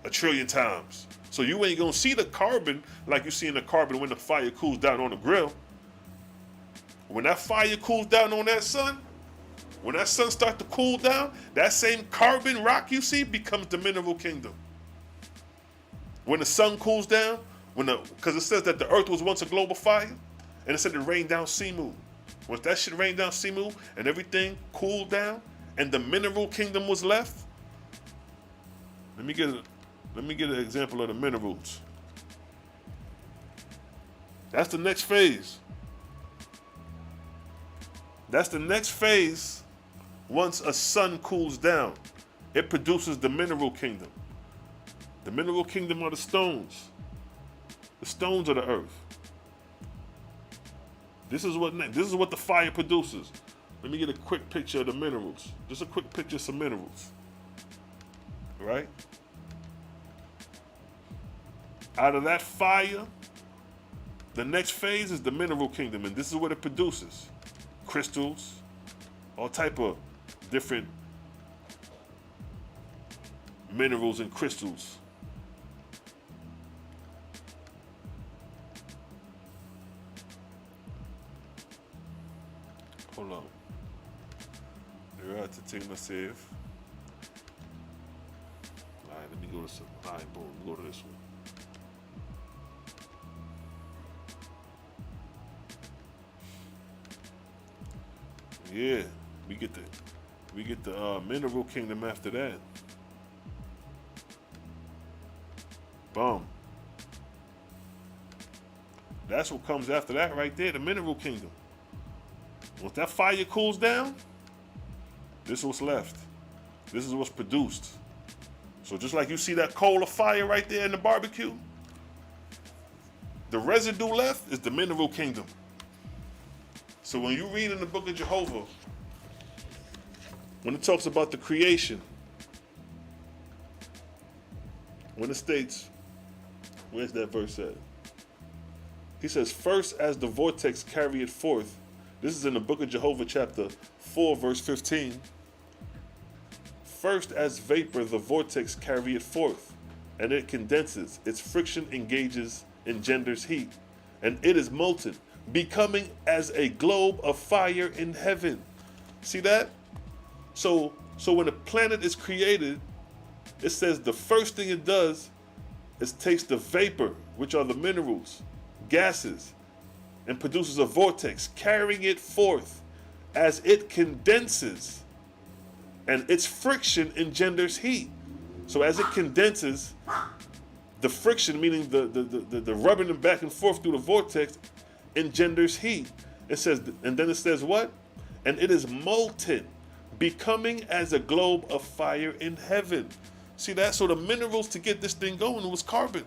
1,000,000,000,000 times. So you ain't gonna see the carbon like you see in the carbon when the fire cools down on the grill. When that fire cools down on that sun, when that sun starts to cool down, that same carbon rock you see becomes the mineral kingdom. When the sun cools down, because it says that the earth was once a global fire, and it said it rained down Simu. Once that shit rained down Simu and everything cooled down, and the mineral kingdom was left. Let me get an example of the minerals. That's the next phase. That's the next phase. Once a sun cools down, it produces the mineral kingdom. The mineral kingdom are the stones. The stones of the earth. This is what the fire produces. Let me get a quick picture of the minerals. Just a quick picture of some minerals. Right? Out of that fire, the next phase is the mineral kingdom, and this is what it produces. Crystals, all type of different minerals and crystals. Hold on. You're at the team to save. Alright, let me go to some. Alright, boom, go to this one. Yeah, we get the mineral kingdom after that. Boom. That's what comes after that right there, the mineral kingdom. Once that fire cools down, this is what's left. This is what's produced. So just like you see that coal of fire right there in the barbecue, the residue left is the mineral kingdom. So when you read in the book of Jehovah, when it talks about the creation, when it states, where's that verse at? He says, first as the vortex carry it forth. This is in the book of Jehovah chapter 4 verse 15. First as vapor the vortex carry it forth, and it condenses. Its friction engenders heat, and it is molten, becoming as a globe of fire in heaven. See that? So when a planet is created, it says the first thing it does is takes the vapor, which are the minerals, gases, and produces a vortex, carrying it forth as it condenses, and its friction engenders heat. So as it condenses, the friction, meaning the rubbing them back and forth through the vortex, engenders heat. It says, and then it says what? And it is molten, becoming as a globe of fire in heaven. See that? So the minerals to get this thing going was carbon,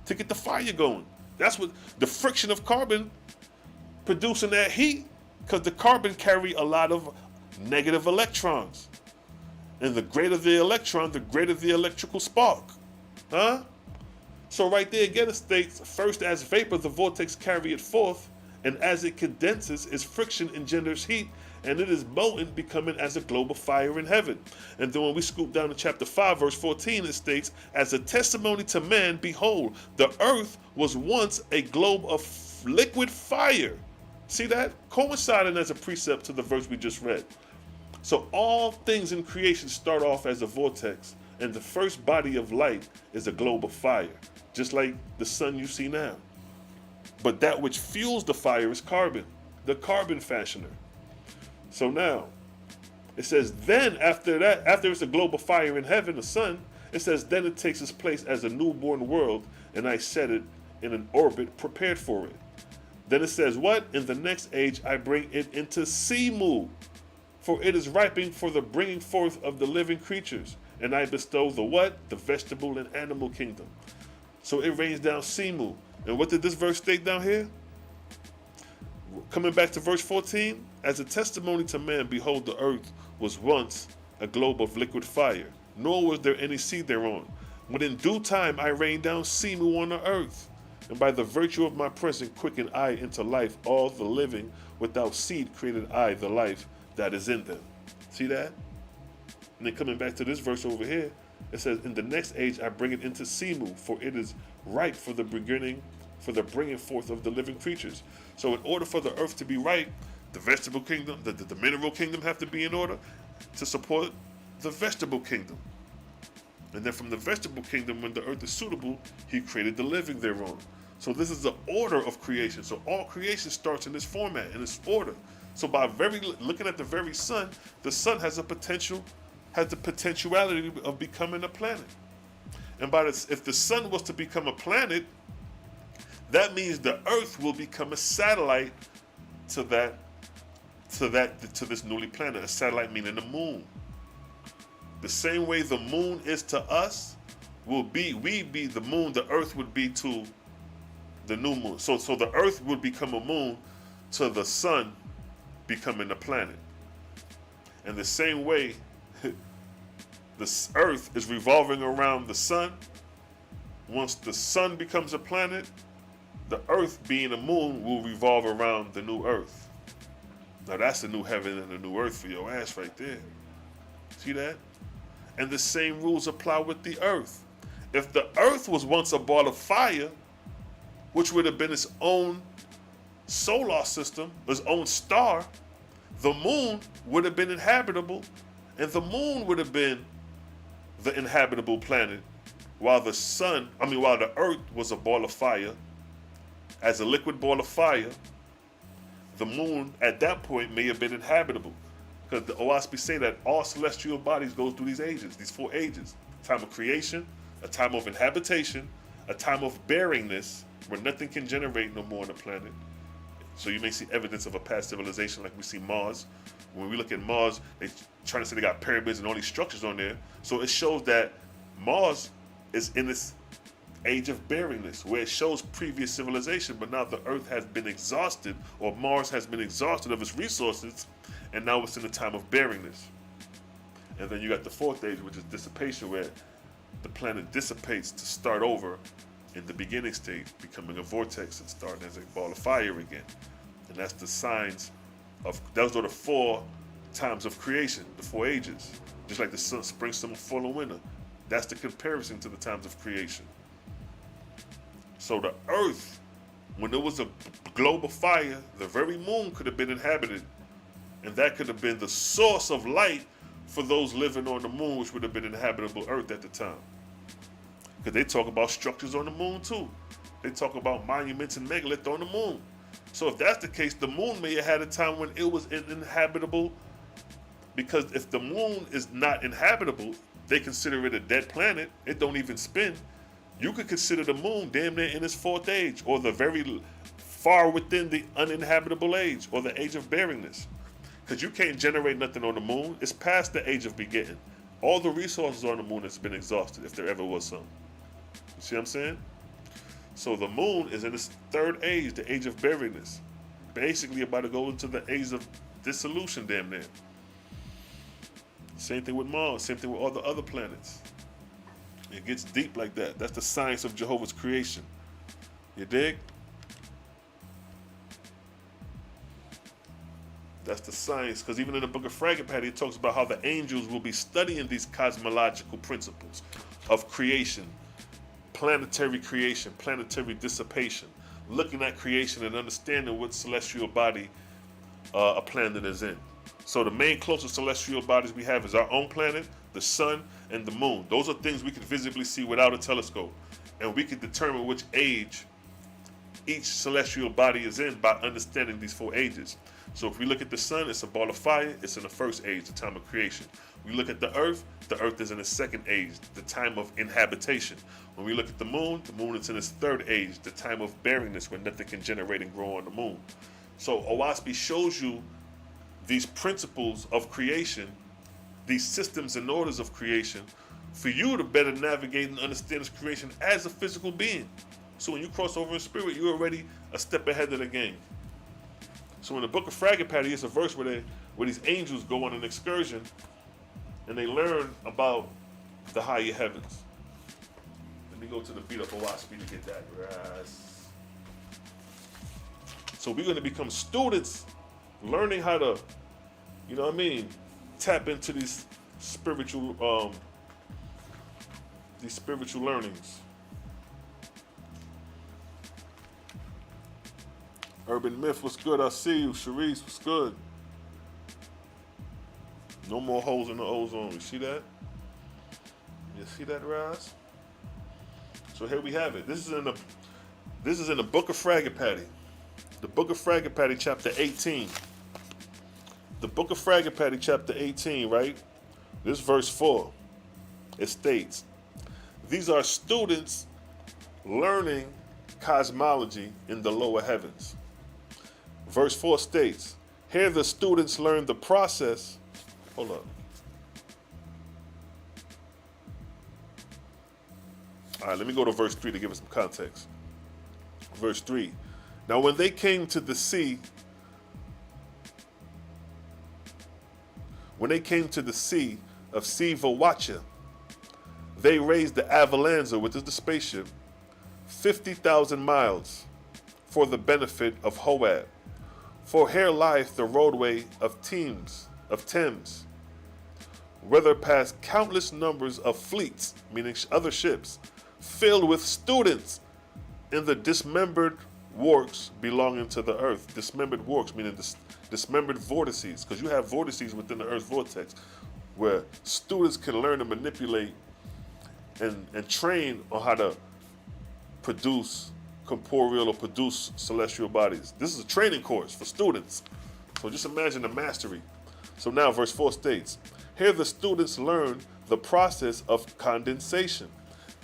to get the fire going. That's what the friction of carbon producing that heat, because the carbon carry a lot of negative electrons. And the greater the electron, the greater the electrical spark. Huh? So right there again it states, first as vapor the vortex carry it forth, and as it condenses, its friction engenders heat, and it is molten, becoming as a globe of fire in heaven. And then when we scoop down to chapter 5, verse 14, it states, as a testimony to man, behold, the earth was once a globe of liquid fire. See that? Coinciding as a precept to the verse we just read. So all things in creation start off as a vortex, and the first body of light is a globe of fire, just like the sun you see now. But that which fuels the fire is carbon, the carbon fashioner. So now, it says, then after that, after it's a globe of fire in heaven, the sun, it says, then it takes its place as a newborn world, and I set it in an orbit prepared for it. Then it says, what? In the next age I bring it into Simu, for it is ripening for the bringing forth of the living creatures, and I bestow the what? The vegetable and animal kingdom. So it rains down Simu. And what did this verse state down here? Coming back to verse 14, as a testimony to man, behold, the earth was once a globe of liquid fire, nor was there any seed thereon. When in due time I rained down seamew on the earth, and by the virtue of my presence quickened I into life all the living. Without seed created I the life that is in them. See that? And then coming back to this verse over here, it says, in the next age I bring it into seamew, for it is ripe for the beginning, for the bringing forth of the living creatures. So in order for the earth to be right, the vegetable kingdom, the mineral kingdom have to be in order to support the vegetable kingdom. And then from the vegetable kingdom, when the earth is suitable, he created the living thereon. So this is the order of creation. So all creation starts in this format, in this order. So by looking at the very sun, the sun has the potentiality of becoming a planet. And if the sun was to become a planet, that means the earth will become a satellite to this newly planet. A satellite meaning the moon. The same way the moon is to us, we be the moon, the earth would be to the new moon. So the earth would become a moon to the sun becoming a planet. And the same way the earth is revolving around the sun, once the sun becomes a planet, the earth being a moon will revolve around the new earth. Now that's the new heaven and the new earth for your ass right there. See that? And the same rules apply with the earth. If the earth was once a ball of fire, which would have been its own solar system, its own star, the moon would have been inhabitable, and the moon would have been the inhabitable planet, while the earth was a ball of fire. As a liquid ball of fire, the moon at that point may have been inhabitable. Because the Oahspe say that all celestial bodies go through these ages, these 4 ages. A time of creation, a time of inhabitation, a time of barrenness, where nothing can generate no more on the planet. So you may see evidence of a past civilization like we see Mars. When we look at Mars, they trying to say they got pyramids and all these structures on there. So it shows that Mars is in this age of barrenness, where it shows previous civilization, but now the earth has been exhausted, or Mars has been exhausted of its resources, and now it's in a time of barrenness. And then you got the 4th age, which is dissipation, where the planet dissipates to start over in the beginning state, becoming a vortex and starting as a ball of fire again. And that's the signs of, those are the 4 times of creation, the 4 ages. Just like the sun, spring, summer, fall, and winter. That's the comparison to the times of creation. So the earth, when there was a globe of fire, the very moon could have been inhabited. And that could have been the source of light for those living on the moon, which would have been inhabitable earth at the time. Because they talk about structures on the moon too. They talk about monuments and megaliths on the moon. So if that's the case, the moon may have had a time when it was uninhabitable, because if the moon is not inhabitable, they consider it a dead planet. It don't even spin. You could consider the moon damn near in its 4th age, or the very far within the uninhabitable age, or the age of barrenness. Because you can't generate nothing on the moon. It's past the age of begetting. All the resources on the moon has been exhausted, if there ever was some. You see what I'm saying? So the moon is in its 3rd age, the age of barrenness. Basically about to go into the age of dissolution damn near. Same thing with Mars, same thing with all the other planets. It gets deep like that. That's the science of Jehovah's creation. You dig? That's the science, because even in the book of Fragapati, it talks about how the angels will be studying these cosmological principles of creation, planetary dissipation, looking at creation and understanding what celestial body a planet is in. So the main closest celestial bodies we have is our own planet, the sun, and the moon. Those are things we can visibly see without a telescope. And we can determine which age each celestial body is in by understanding these 4 ages. So if we look at the sun, it's a ball of fire, it's in the 1st age, the time of creation. We look at the earth is in the 2nd age, the time of inhabitation. When we look at the moon is in its 3rd age, the time of barrenness, when nothing can generate and grow on the moon. So Oahspe shows you these principles of creation, these systems and orders of creation, for you to better navigate and understand this creation as a physical being. So when you cross over in spirit, you're already a step ahead of the game. So in the book of Fragapati, it's a verse where these angels go on an excursion and they learn about the higher heavens. Let me go to the beat up Oahspe to get that. So we're going to become students, learning how to, you know what I mean, tap into these spiritual learnings. Urban Myth, what's good? I see you. Sharice, what's good? No more holes in the ozone. You see that? You see that, Raz? So here we have it. This is in the Book of Fragapati. The Book of Fragapati, chapter 18. The Book of Fragapati, chapter 18, right? This verse 4. It states, these are students learning cosmology in the lower heavens. Verse 4 states, here the students learn the process. Hold up. All right, let me go to verse 3 to give us some context. Verse 3. Now when they came to the sea, of Sivawacha, they raised the Avalanza, which is the spaceship, 50,000 miles for the benefit of Hoab. For here lieth the roadway of Thames, whither pass countless numbers of fleets, meaning other ships, filled with students in the dismembered works belonging to the earth. Dismembered works, meaning dismembered vortices, because you have vortices within the earth vortex where students can learn to manipulate and train on how to produce corporeal or produce celestial bodies. This is a training course for students. So just imagine the mastery. So now verse 4 states, here the students learn the process of condensation.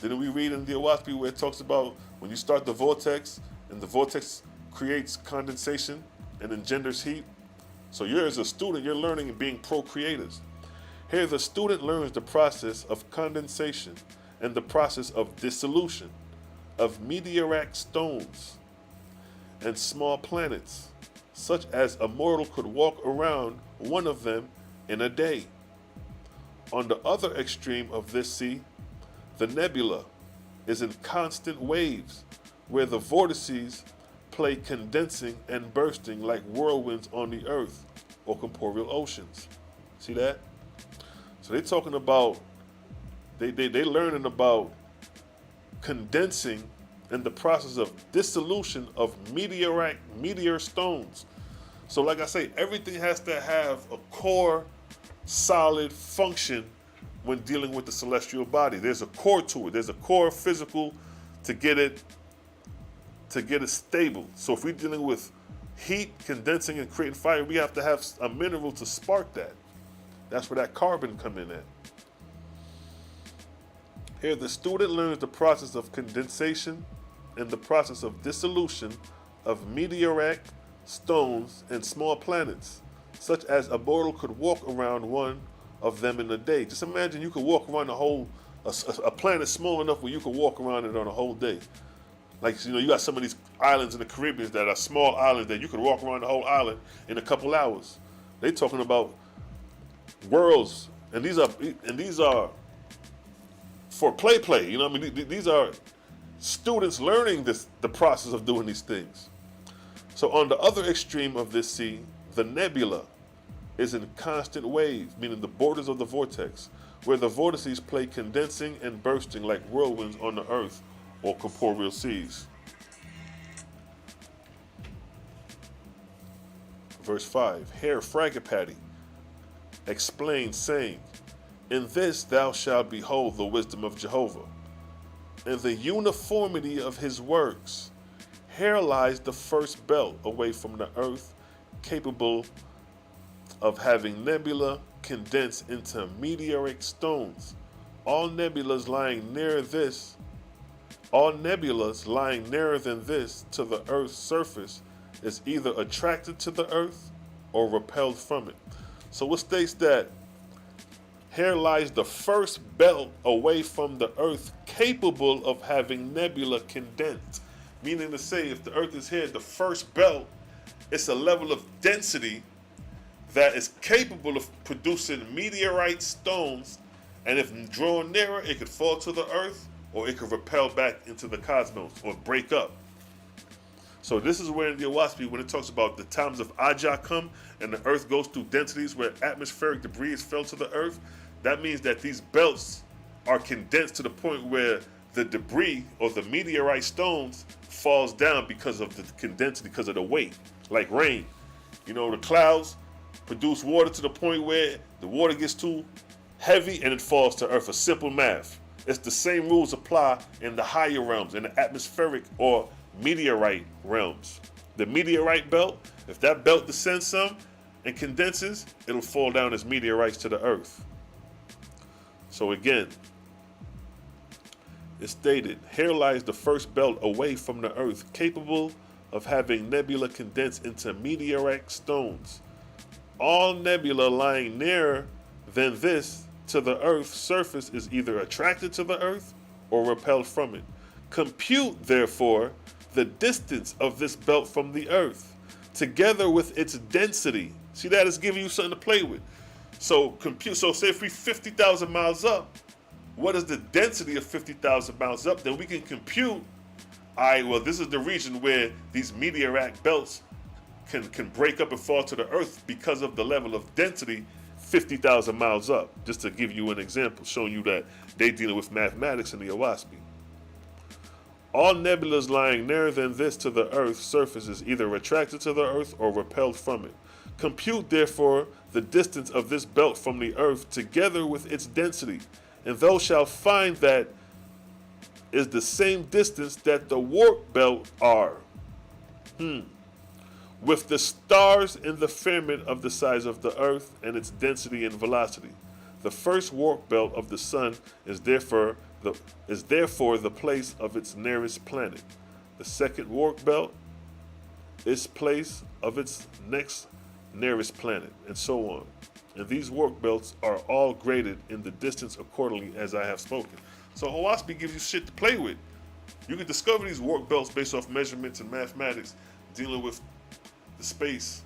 Didn't we read in the Oahspe where it talks about when you start the vortex and the vortex creates condensation and engenders heat? So you're as a student, you're learning and being procreators. Here the student learns the process of condensation and the process of dissolution of meteoric stones and small planets, such as a mortal could walk around one of them in a day. On the other extreme of this sea, the nebula is in constant waves, where the vortices play condensing and bursting like whirlwinds on the earth or corporeal oceans. See that? So they're talking about, they learning about condensing and the process of dissolution of meteor stones. So like I say, everything has to have a core, solid function when dealing with the celestial body. There's a core to it. There's a core physical to get it stable. So if we're dealing with heat, condensing, and creating fire, we have to have a mineral to spark that. That's where that carbon come in at. Here, the student learns the process of condensation and the process of dissolution of meteoric stones and small planets, such as a mortal could walk around one of them in a day. Just imagine you could walk around a planet small enough where you could walk around it on a whole day. Like, you got some of these islands in the Caribbean that are small islands that you could walk around the whole island in a couple hours. They talking about worlds, and these are for play. You know what I mean? These are students learning the process of doing these things. So on the other extreme of this sea, the nebula is in constant wave, meaning the borders of the vortex, where the vortices play condensing and bursting like whirlwinds on the earth or corporeal seas. Verse 5, here Fragapati explains, saying, in this thou shalt behold the wisdom of Jehovah, and the uniformity of his works. Here lies the first belt away from the earth, capable of having nebula condensed into meteoric stones. All nebulas lying nearer than this to the earth's surface is either attracted to the earth or repelled from it. So it states that here lies the first belt away from the earth capable of having nebula condensed. Meaning to say, if the earth is here, the first belt, it's a level of density that is capable of producing meteorite stones, and if drawn nearer, it could fall to the earth, or it could repel back into the cosmos, or break up. So this is where in the Oahspe, when it talks about the times of Aja come, and the earth goes through densities where atmospheric debris fell to the earth, that means that these belts are condensed to the point where the debris or the meteorite stones falls down because of the condensity, because of the weight, like rain. You know, the clouds produce water to the point where the water gets too heavy and it falls to earth. A simple math. It's the same rules apply in the higher realms, in the atmospheric or meteorite realms. The meteorite belt, if that belt descends some and condenses, it'll fall down as meteorites to the earth. So again, it's stated, here lies the first belt away from the earth, capable of having nebula condensed into meteoric stones. All nebula lying nearer than this to the earth's surface is either attracted to the earth or repelled from it. Compute, therefore, the distance of this belt from the earth, together with its density. See, that is giving you something to play with. So compute. So say if we're 50,000 miles up, what is the density of 50,000 miles up? Then we can compute. All right, well, this is the region where these meteoric belts can break up and fall to the earth because of the level of density 50,000 miles up. Just to give you an example, showing you that they dealing with mathematics in the Oahspe. All nebulas lying nearer than this to the earth's surface is either attracted to the earth or repelled from it. Compute, therefore, the distance of this belt from the earth together with its density, and thou shalt find that is the same distance that the warp belt are. With the stars in the firmament of the size of the earth and its density and velocity. The first warp belt of the sun is therefore the place of its nearest planet. The second warp belt is place of its next nearest planet, and so on. And these warp belts are all graded in the distance accordingly as I have spoken. So Oahspe gives you shit to play with. You can discover these warp belts based off measurements and mathematics, dealing with the space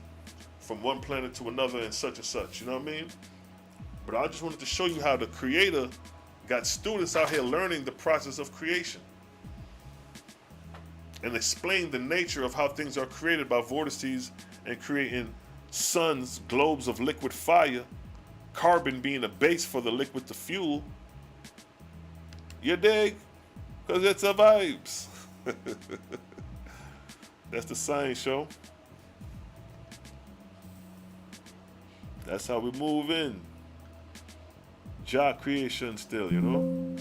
from one planet to another and such, you know what I mean? But I just wanted to show you how the Creator got students out here learning the process of creation and explain the nature of how things are created by vortices and creating suns, globes of liquid fire, carbon being a base for the liquid to fuel. You dig? Because it's a vibes. That's the science show. That's how we move in. Jah creation still, you know?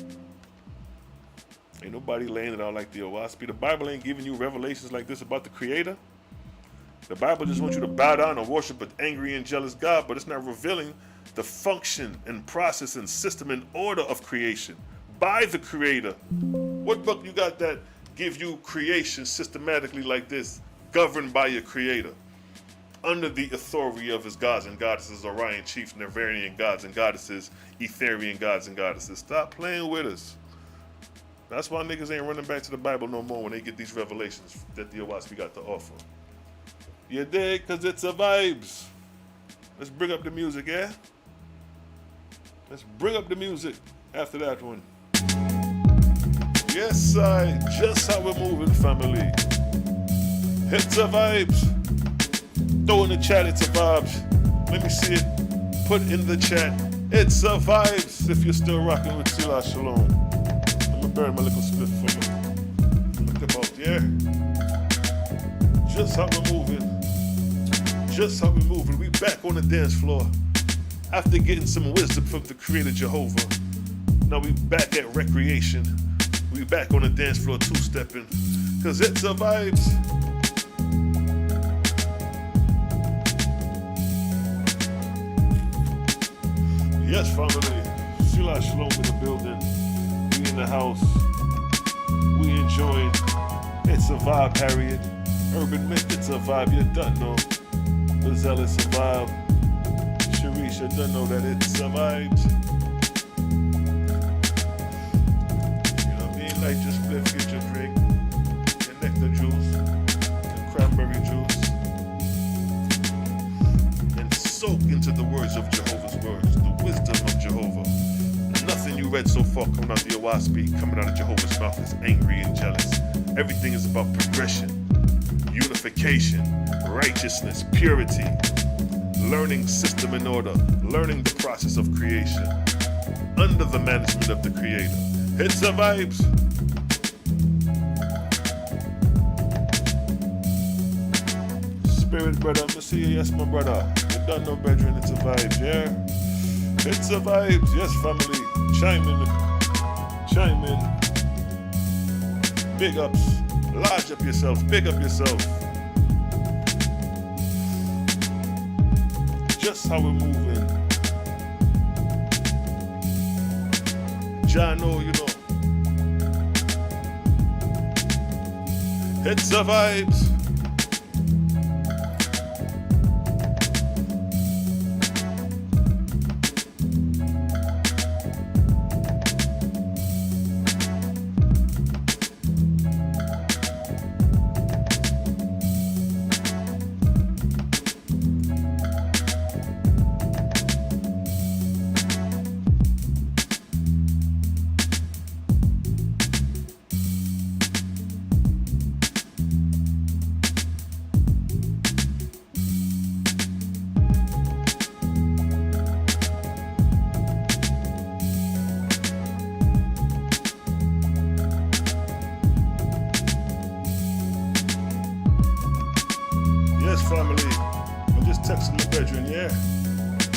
Ain't nobody laying it out like the Oahspe. The Bible ain't giving you revelations like this about the Creator. The Bible just wants you to bow down and worship an angry and jealous God, but it's not revealing the function and process and system and order of creation by the Creator. What book you got that give you creation systematically like this, governed by your Creator, under the authority of his gods and goddesses, Orion chiefs, Nevarian gods and goddesses, Etherean gods and goddesses? Stop playing with us. That's why niggas ain't running back to the Bible no more when they get these revelations that the Oahspe got to offer. You dig? Because it's a vibes. Let's bring up the music, yeah? Let's bring up the music after that one. Yes, just how we're moving, family. It's a vibes. Throw in the chat, it's a vibes. Let me see it. Put in the chat. It's a vibes if you're still rocking with Selah, Shalom. I'm gonna burn my little spliff for me. Look about, yeah? Just how we're moving. Just how we're moving. We back on the dance floor. After getting some wisdom from the Creator Jehovah. Now we back at recreation. We back on the dance floor two-stepping. Cause it's a vibes. Yes, family. Selah, Shalom in the building. We in the house. We enjoying. It's a vibe, Harriet. Urban Myth, it's a vibe. You done know. Lizelle, it's a vibe. Sharice, you done know that it's a vibes. You know what I mean? Like just spliff, get your drink, your nectar juice, and cranberry juice, and soak read so far coming out the Oahspe, coming out of Jehovah's mouth is angry and jealous. Everything is about progression, unification, righteousness, purity, learning system and order, learning the process of creation, under the management of the Creator. It's the vibes. Spirit brother, I'm gonna see you, yes my brother. You done no brethren, it's a vibes, yeah? It's a vibes, yes family. Chime in. Big ups, large up yourself, big up yourself. Just how we're moving. Jano, you know. It's a vibes. Family, I'm just texting the bedroom, yeah?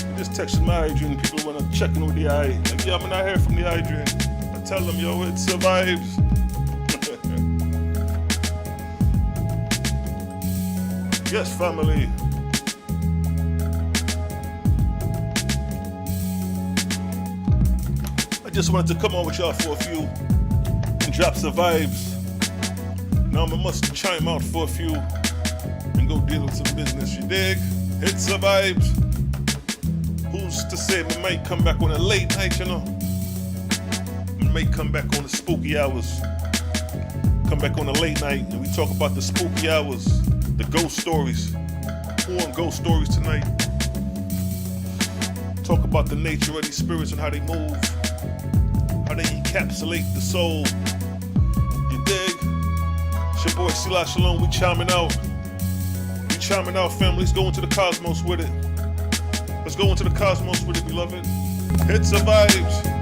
I'm just texting my hydrant. People wanna check in with the eye. Like, yeah, I'm not here from the hydrant. I tell them, yo, it survives. Yes, family. I just wanted to come on with y'all for a few and drop some vibes. Now I must chime out for a few and go deal with some business, you dig? It's the vibes. Who's to say we might come back on a late night, you know? We might come back on the spooky hours. Come back on a late night and we talk about the spooky hours, the ghost stories. Who on ghost stories tonight? Talk about the nature of these spirits and how they move, how they encapsulate the soul. You dig? It's your boy Selah, Shalom, we chiming out. Chiming out, family. Let's go into the cosmos with it. Let's go into the cosmos with it, beloved. It's the vibes.